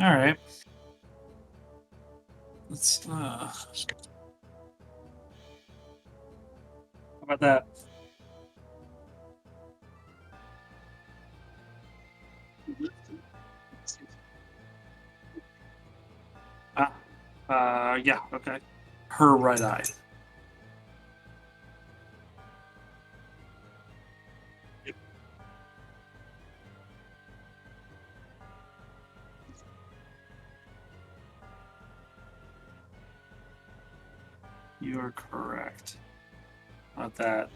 All right. Let's. How about that? Yeah. Okay. Her right eye. You are correct. About that.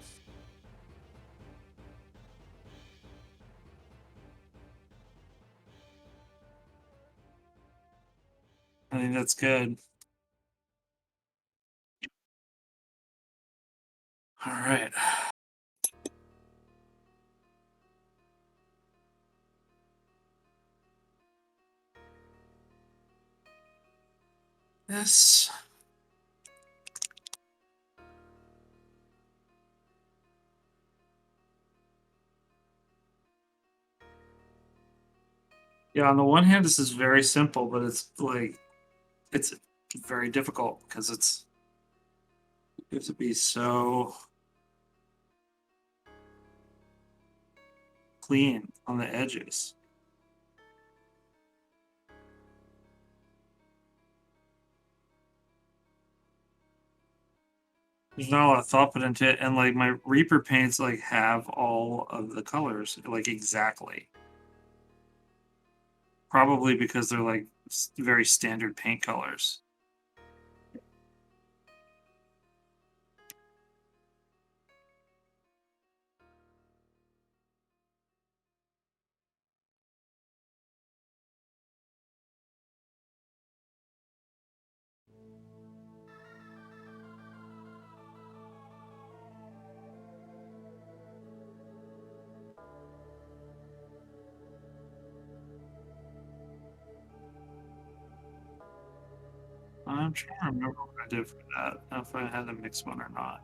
I think that's good. All right. This. Yeah, on the one hand, this is very simple, but it's like it's very difficult because you have to be so clean on the edges. There's not a lot of thought put into it, and like my Reaper paints like have all of the colors like exactly. Probably because they're like very standard paint colors. I'm trying to remember what I did for that, if I had a mixed one or not.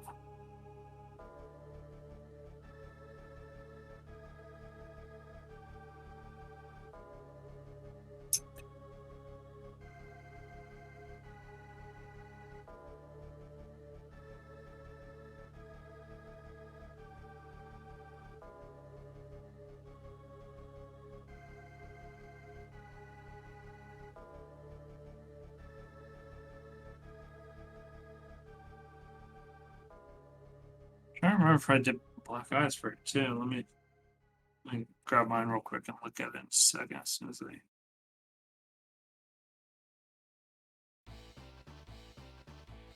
trying to remember if I did black eyes for it too. Let me grab mine real quick and look at it in a second as soon as I.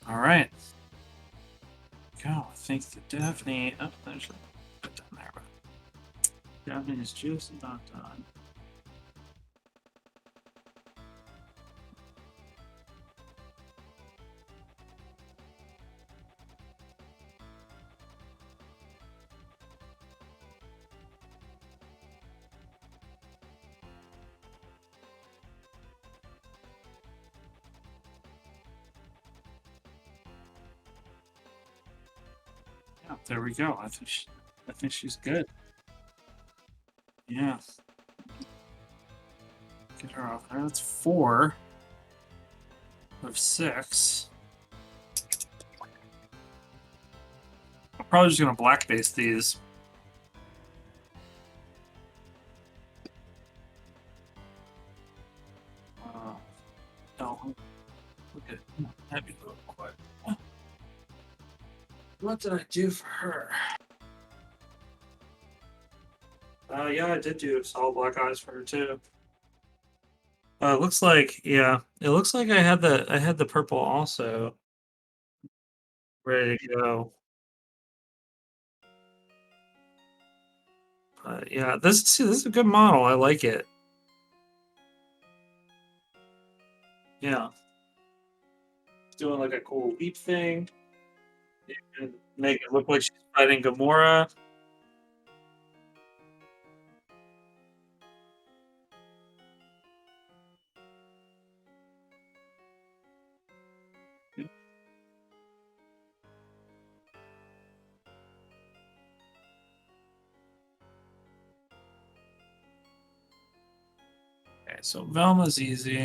All right. Go. I think the Daphne. Oh, there's put down there. Daphne is just about done. Yeah, there we go. I think she's good. Yeah. Get her off there. That's 4 of 6. I'm probably just gonna black base these. No. Look at that'd be a little quick. What did I do for her? Yeah, I did do solid black eyes for her too. It looks like it looks like I had the purple also ready to go. Yeah, this is a good model. I like it. Yeah, doing like a cool leap thing and make it look like she's fighting Gamora. Okay, so Velma's easy.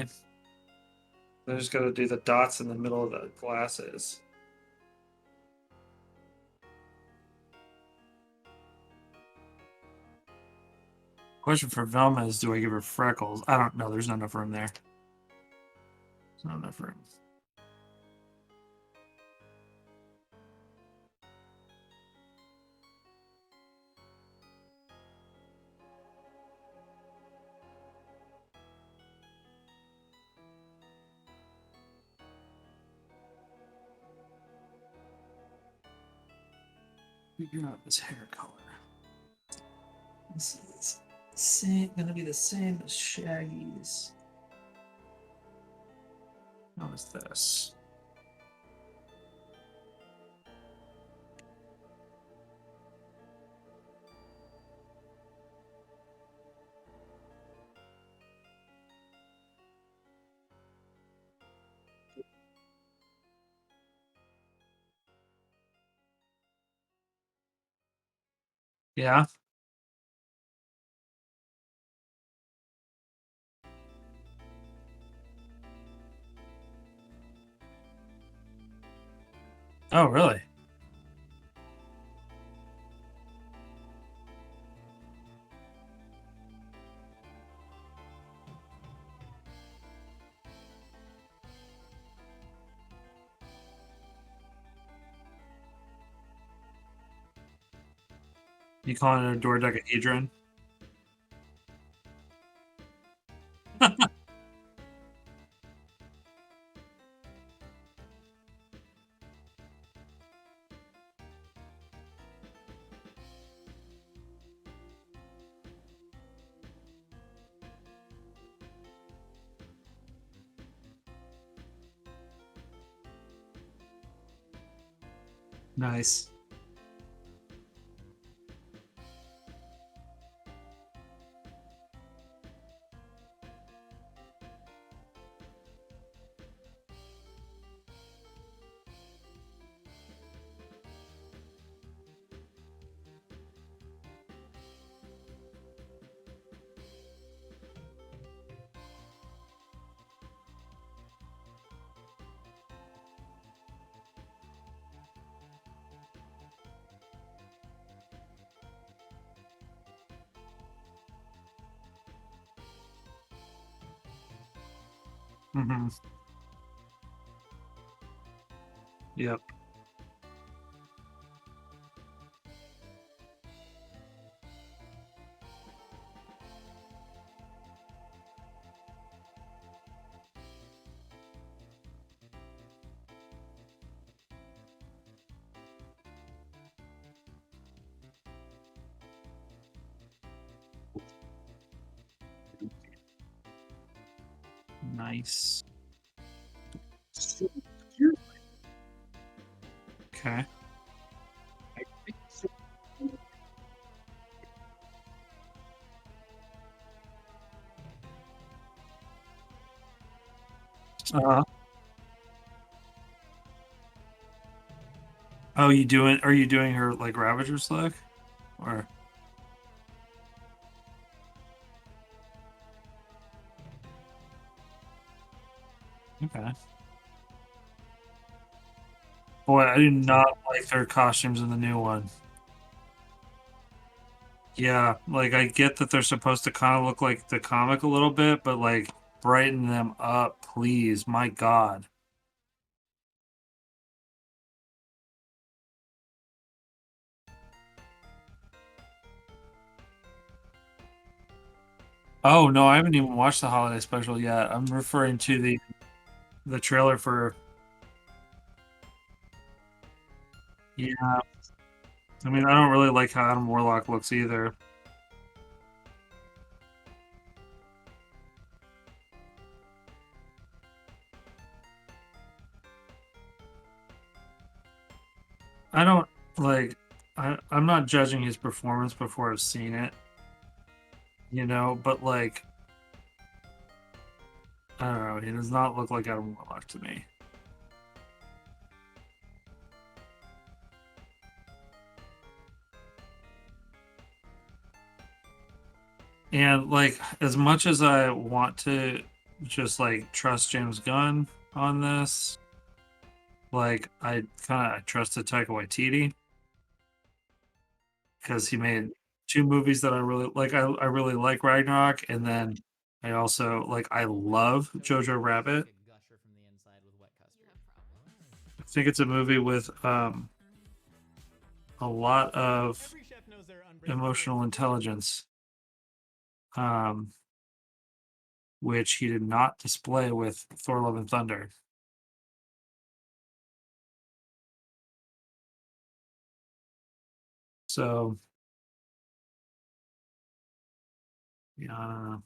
I just got to do the dots in the middle of the glasses. Question for Velma is, do I give her freckles? I don't know. There's not enough room there. There's not enough room. Figure out this hair color. This is gonna be the same as Shaggy's. How is this? Yeah. Oh, really? You calling it a dodecahedron? Nice. Mm-hmm. Yep. Nice. Okay. Uh, oh, you doing? Are you doing her like Ravager's look, or okay? Boy, I do not like their costumes in the new one. Yeah, like I get that they're supposed to kind of look like the comic a little bit, but like brighten them up, please. My God. Oh no, I haven't even watched the holiday special yet. I'm referring to the trailer for. Yeah, I mean, I don't really like how Adam Warlock looks either. I don't like. I'm not judging his performance before I've seen it, but like, I don't know. He does not look like Adam Warlock to me. And like, as much as I want to just like trust James Gunn on this, like I trusted Taika Waititi because he made two movies that I really like. I really like Ragnarok, and then I also like I love Jojo Rabbit. I think it's a movie with a lot of emotional intelligence, um, which he did not display with Thor: Love and Thunder. So yeah, I don't know.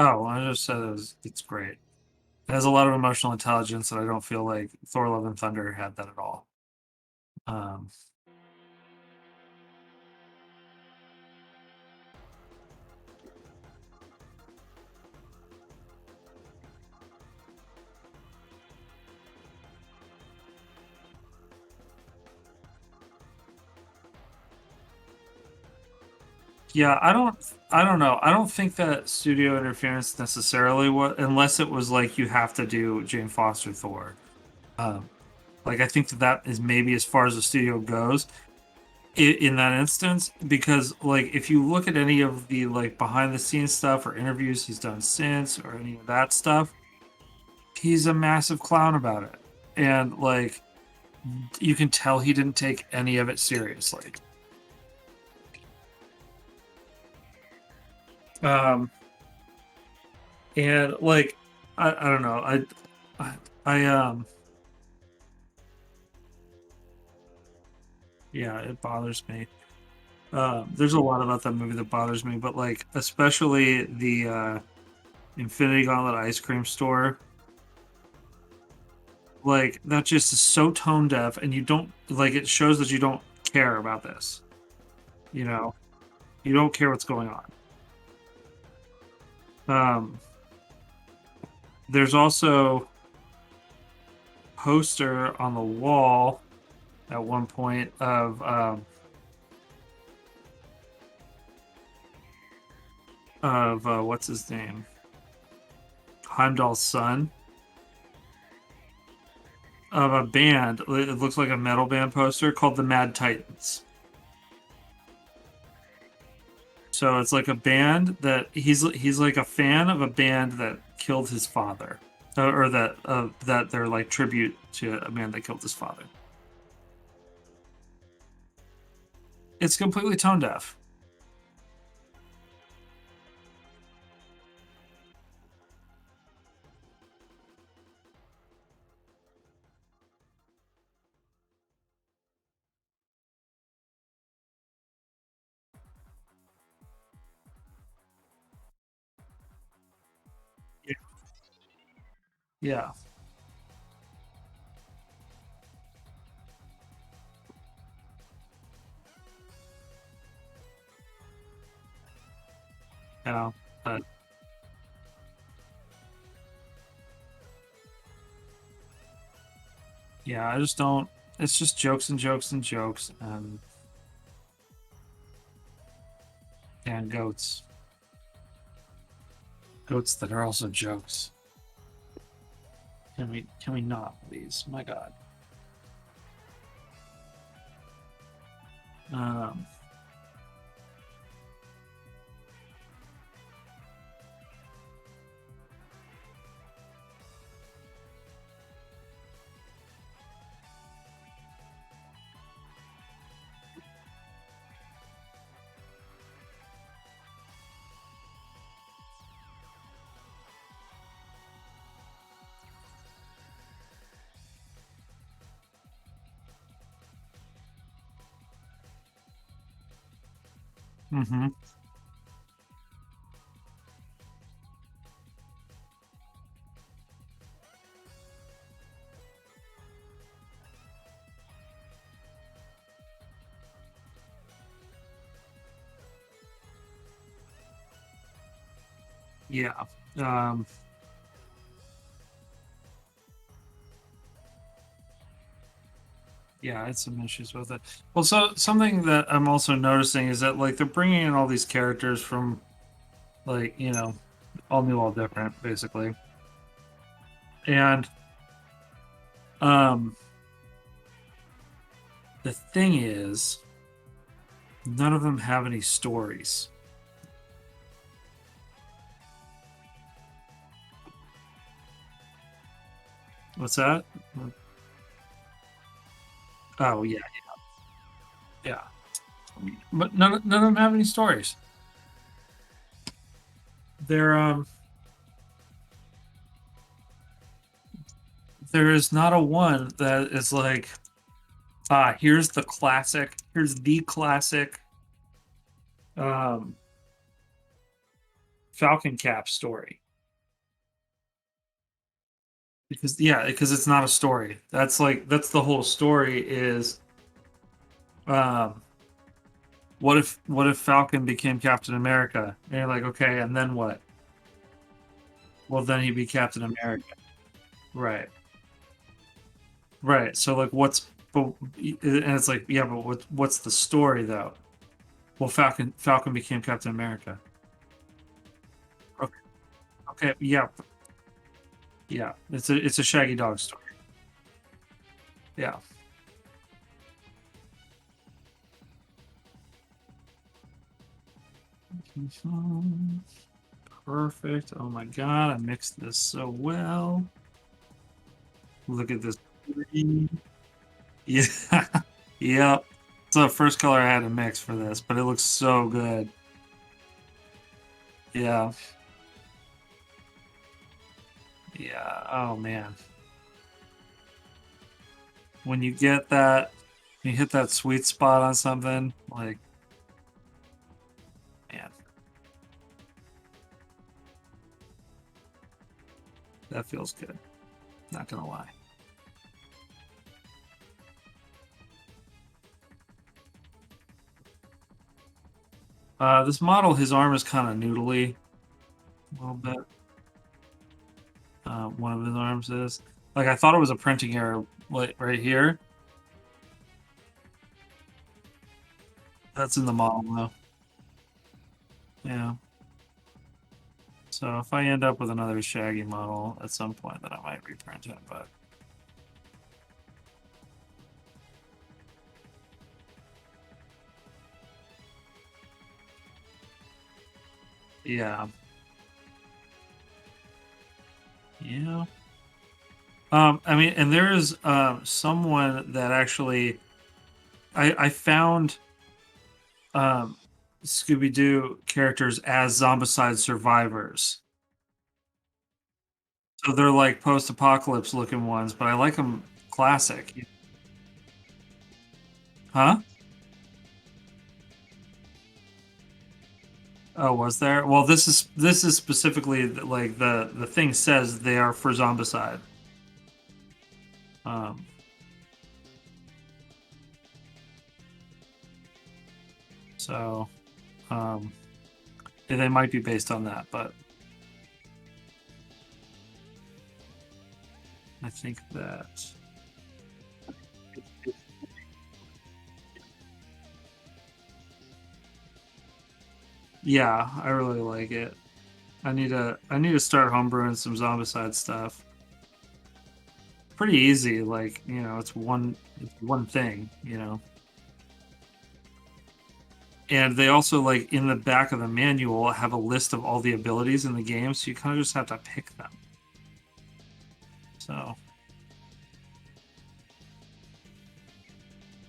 Oh, I just said it's great. It has a lot of emotional intelligence, and I don't feel like Thor: Love and Thunder had that at all. Um, yeah, I don't know. I don't think that studio interference necessarily was, unless it was like you have to do Jane Foster Thor. Um, like I think that is maybe as far as the studio goes in that instance, because like if you look at any of the like behind the scenes stuff or interviews he's done since or any of that stuff, he's a massive clown about it, and like you can tell he didn't take any of it seriously. Um, and like I don't know, I, I yeah, it bothers me. There's a lot about that movie that bothers me, but like especially the Infinity Gauntlet ice cream store. Like that just is so tone deaf, and you don't like it shows that you don't care about this. You know, you don't care what's going on. There's also poster on the wall at one point of what's his name? Heimdall's son, of a band. It looks like a metal band poster called the Mad Titans. So it's like a band that he's like a fan of a band that killed his father, or that they're like tribute to a man that killed his father. It's completely tone deaf. Yeah. Yeah. But yeah, I just don't. It's just jokes and jokes and jokes and goats. Goats that are also jokes. Can we not, please? My God. Um, mm-hmm. Yeah. Um, yeah, I had some issues with it. Well, so something that I'm also noticing is that like they're bringing in all these characters from like all new, all different, basically, and um, the thing is, none of them have any stories. What's that? Oh yeah, yeah. But none of them have any stories. They're there is not a one that is like, here's the classic um Falcon Cap story. Because it's not a story. That's the whole story is um what if Falcon became Captain America? And you're like, okay, and then what? Well, then he'd be Captain America. Right. Right. So like and it's like, yeah, but what's the story though? Well, Falcon became Captain America. Okay, okay, yeah, yeah. It's a Shaggy Dog story. Yeah. Perfect. Oh my god, I mixed this so well. Look at this green. Yeah. Yep. It's the first color I had to mix for this, but it looks so good. Yeah. Yeah. Oh man. When you get that, you hit that sweet spot on something, like, man, that feels good. Not gonna lie. This model, his arm is kind of noodly a little bit. One of his arms is. Like I thought it was a printing error, like right here. That's in the model though. Yeah. So if I end up with another Shaggy model at some point, then I might reprint it. But yeah, yeah. I mean, and there is someone that actually I found Scooby Doo characters as zombicide survivors. So they're like post apocalypse looking ones, but I like them classic. Huh? Oh, was there? Well, this is specifically like the thing says they are for zombicide. Um, so um, yeah, they might be based on that, but I think that yeah, I really like it. I need to start homebrewing some zombicide stuff. Pretty easy, like it's one thing, And they also like in the back of the manual have a list of all the abilities in the game, so you kind of just have to pick them. So,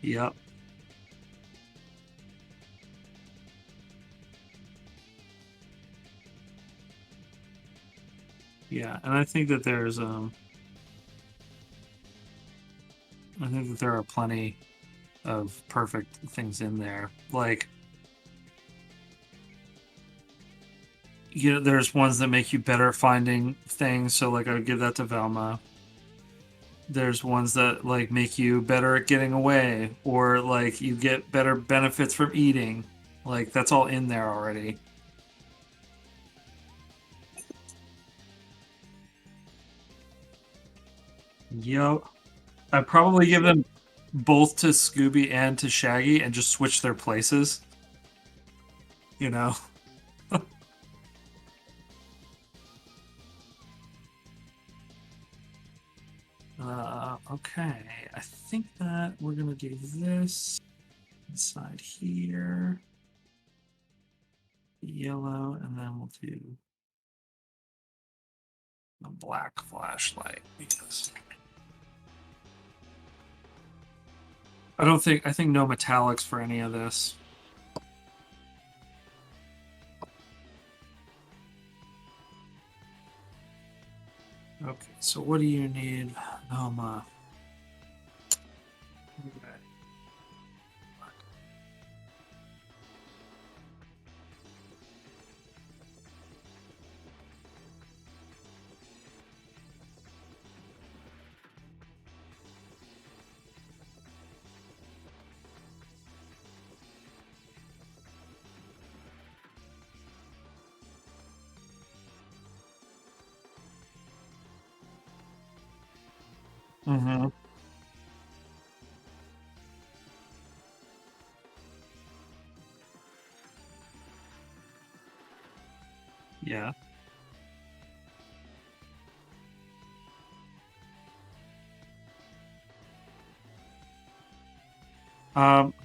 yep. Yeah, and I think that there are plenty of perfect things in there. Like, there's ones that make you better at finding things, so like I would give that to Velma. There's ones that like make you better at getting away, or like you get better benefits from eating. Like that's all in there already. Yep. I'd probably give them both to Scooby and to Shaggy and just switch their places, you know? Okay. I think that we're gonna do this inside here, yellow, and then we'll do a black flashlight because I think no metallics for any of this. Okay, so what do you need? Okay. Mm-hmm. Yeah.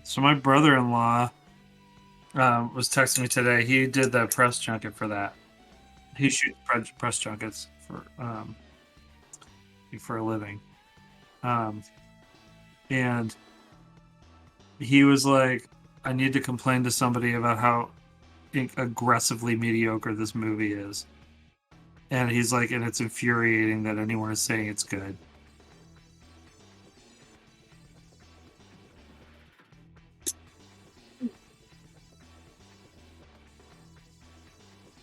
So my brother-in-law was texting me today. He did the press junket for that. He shoots press junkets for a living. Um, and he was like, I need to complain to somebody about how aggressively mediocre this movie is. And he's like, and it's infuriating that anyone is saying it's good.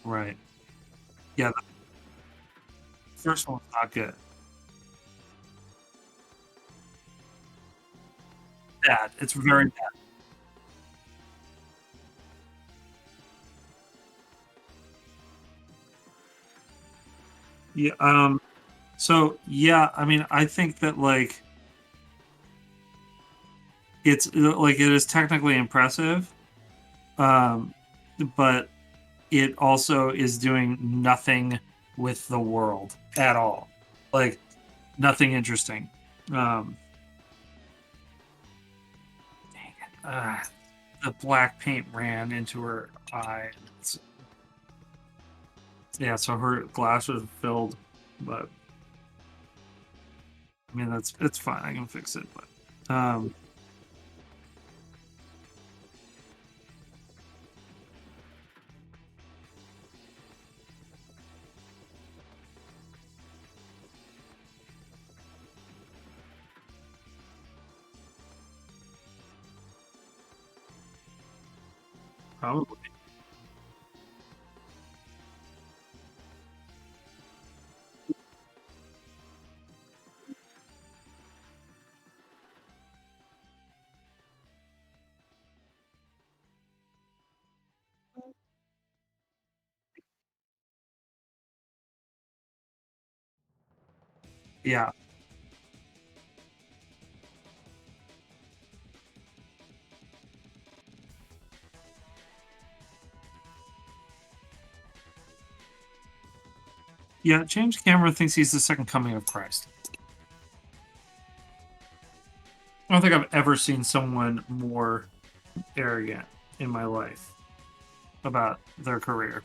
Right. Yeah, the first one's not good. Bad. It's very bad. Yeah. So yeah, I mean, I think that like it's like it is technically impressive, um, but it also is doing nothing with the world at all. Like nothing interesting. Um, dang it. The black paint ran into her eye. Yeah, so her glass was filled, but I mean that's it's fine. I can fix it, but probably. Yeah. Yeah, James Cameron thinks he's the second coming of Christ. I don't think I've ever seen someone more arrogant in my life about their career.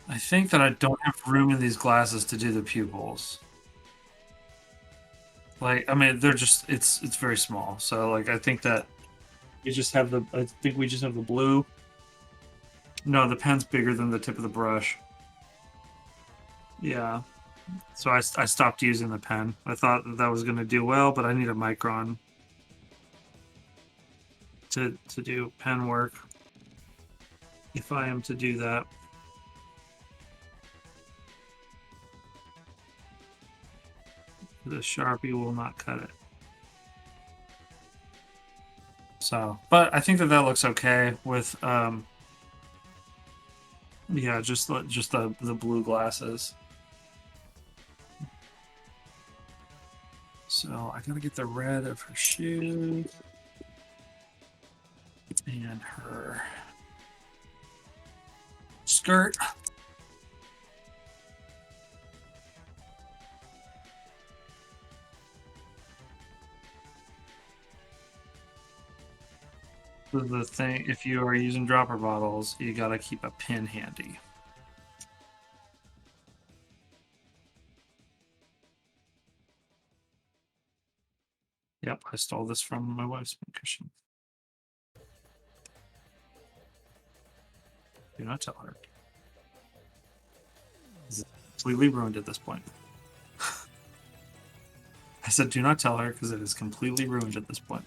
I think that I don't have room in these glasses to do the pupils. Like, I mean, they're just it's very small. So like I think that we just have the I think we just have the blue. No, the pen's bigger than the tip of the brush. Yeah. So I stopped using the pen. I thought that was going to do well, but I need a micron to do pen work if I am to do that. The Sharpie will not cut it. So, but I think that that looks okay with yeah, just the blue glasses. So I gotta get the red of her shoes and her skirt. The thing, if you are using dropper bottles, you gotta keep a pin handy. Yep, I stole this from my wife's cushion. Do not tell her. It's completely ruined at this point. I said, do not tell her because it is completely ruined at this point.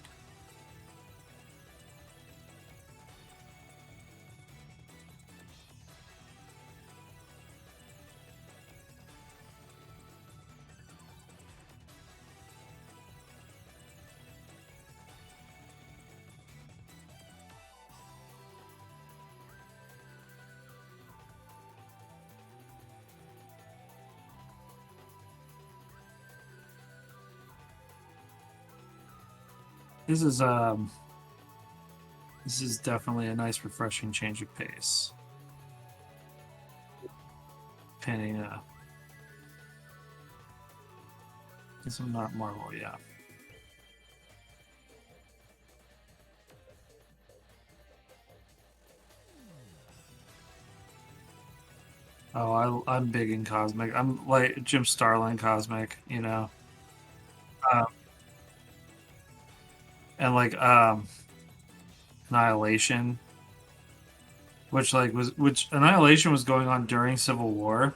This is this is definitely a nice, refreshing change of pace. Painting this is not marble, yeah. Oh, I'm big in cosmic. I'm like Jim Starlin cosmic, you know, uh, and like Annihilation, which Annihilation was going on during Civil War,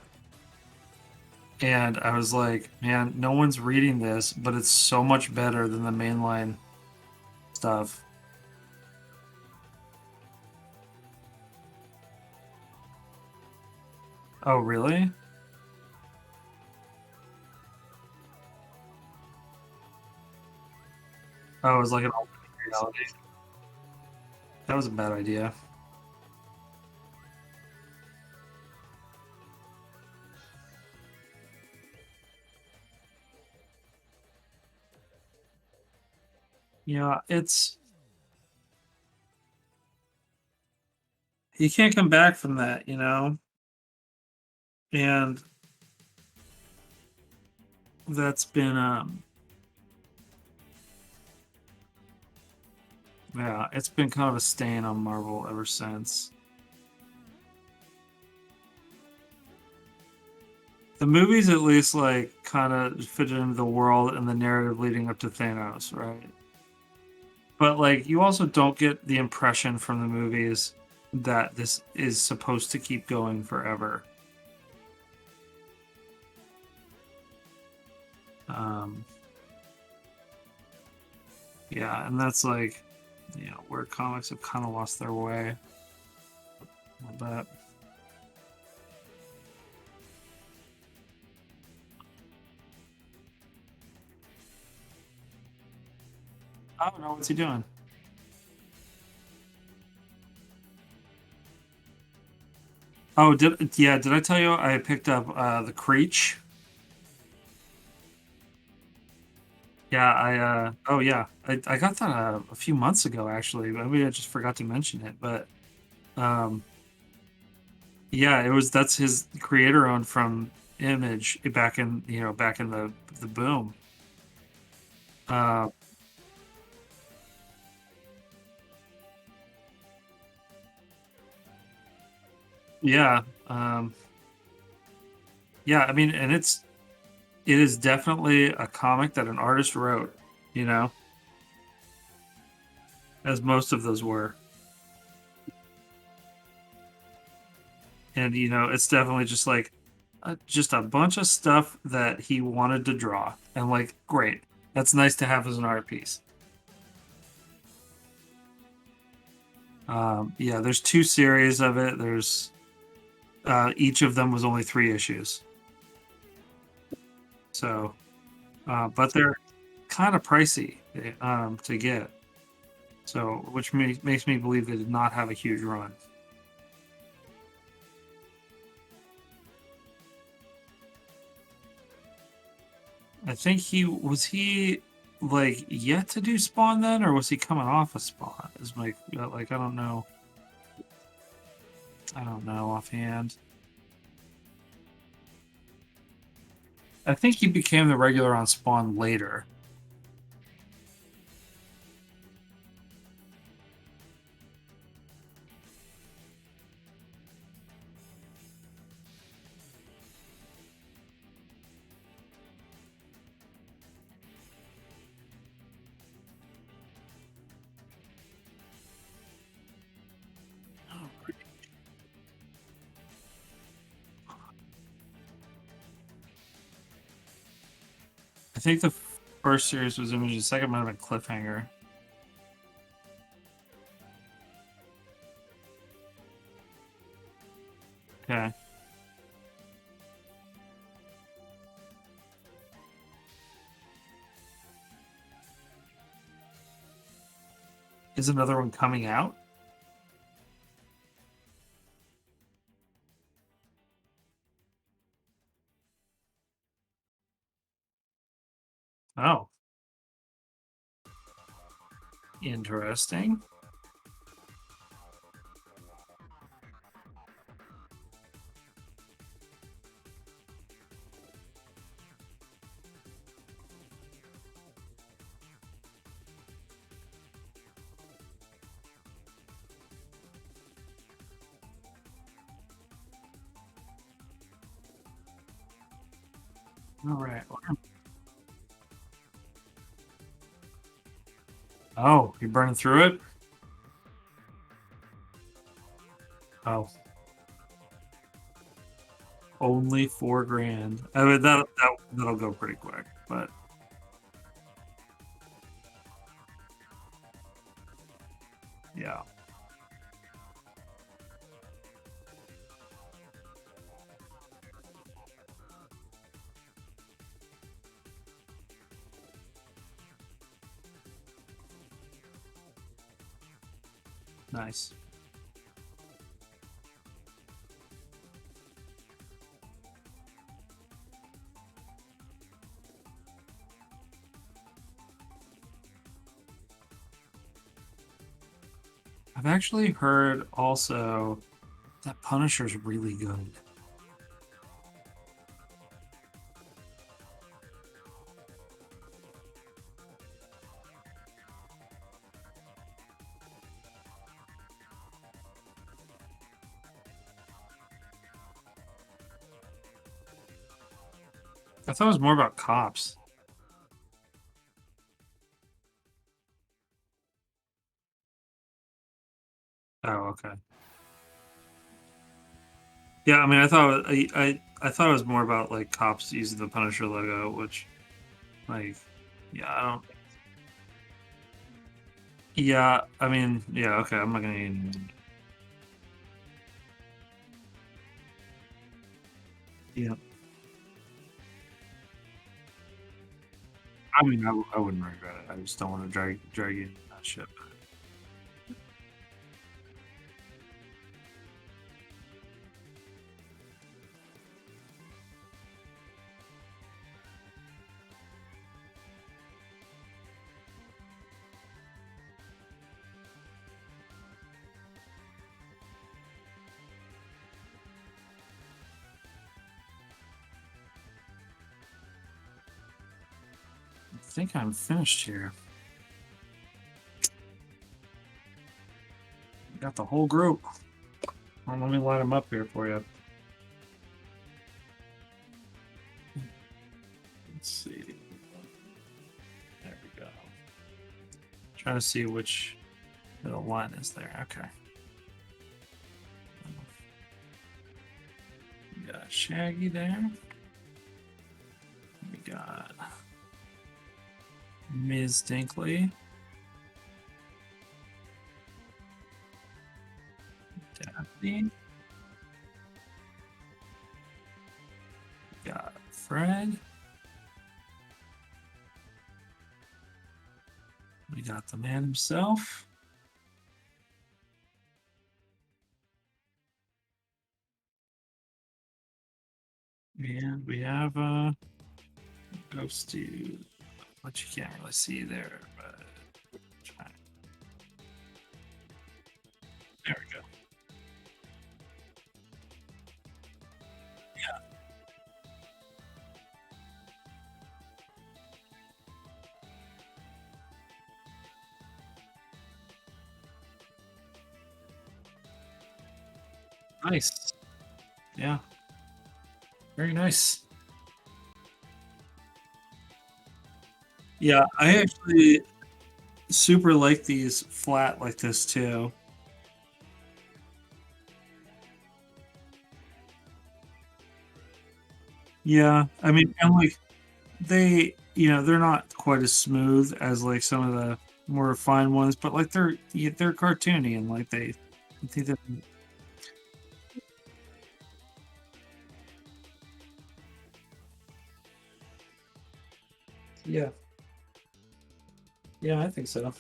and I was like, man, no one's reading this, but it's so much better than the mainline stuff. Oh, really? Oh, it was like an alternate reality. That was a bad idea. Yeah, it's you can't come back from that, and that's been yeah, it's been kind of a stain on Marvel ever since. The movies at least like kind of fit into the world and the narrative leading up to Thanos, right? But like you also don't get the impression from the movies that this is supposed to keep going forever. Um, yeah, and that's like, where comics have kind of lost their way a little bit. I don't know what's he doing. Oh, did I tell you I picked up the Creech? Yeah, oh yeah, I got that a few months ago actually. Maybe I just forgot to mention it, but um, yeah, that's his creator owned from Image back in the boom. Uh, yeah, yeah. I mean, and it is definitely a comic that an artist wrote, you know, as most of those were. And it's definitely just like just a bunch of stuff that he wanted to draw, and like, great, that's nice to have as an art piece. Yeah, there's two series of it. There's each of them was only 3 issues, so but they're kind of pricey to get, so which makes me believe they did not have a huge run. I think he like yet to do Spawn then, or was he coming off of Spawn? Is like I don't know offhand. I think he became the regular on Spawn later. I think the first series was Image, the second might have been Cliffhanger. Okay. Is another one coming out? Oh, interesting. All right. Oh, you're burning through it? Oh, only 4 grand. I mean, that'll go pretty quick, but yeah. Nice. I've actually heard also that Punisher's really good. I thought it was more about cops. Oh, okay. Yeah, I mean, I thought it was more about like cops using the Punisher logo, which, like, yeah, I don't. Yeah, I mean, yeah, okay. I'm not gonna even. Yeah, I mean, I wouldn't regret it. I just don't want to drag you in that ship. I think I'm finished here. Got the whole group. Well, let me line them up here for you. Let's see. There we go. Trying to see which middle line is there. Okay. We got Shaggy there. We got Ms. Dinkley. Daphne. We got Fred. We got the man himself. And we have Ghosty, which you can't really see there, but there we go. Yeah. Nice. Yeah. Very nice. Yeah, I actually super like these flat like this too. Yeah, I mean, and like they're not quite as smooth as like some of the more refined ones, but like they're cartoony and like I think that yeah, yeah, I think so.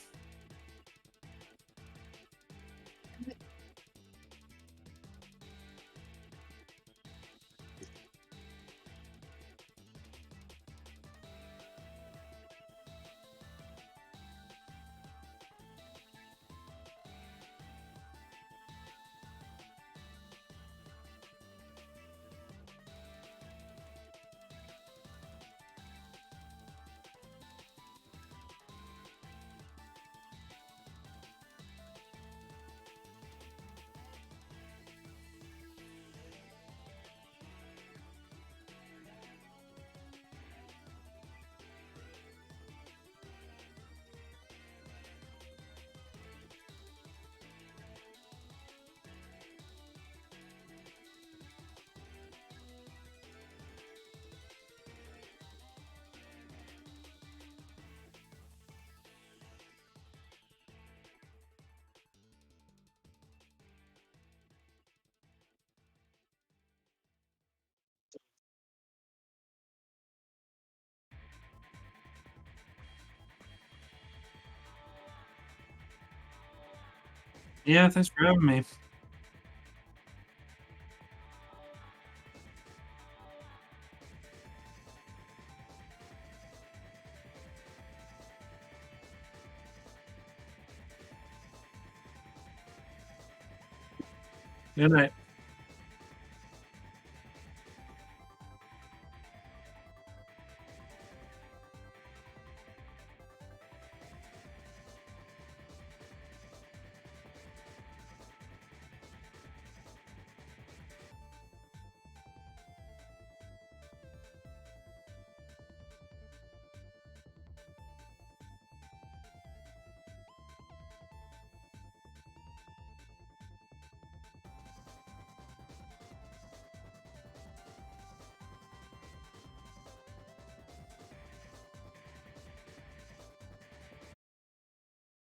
Yeah, thanks for having me. Good night.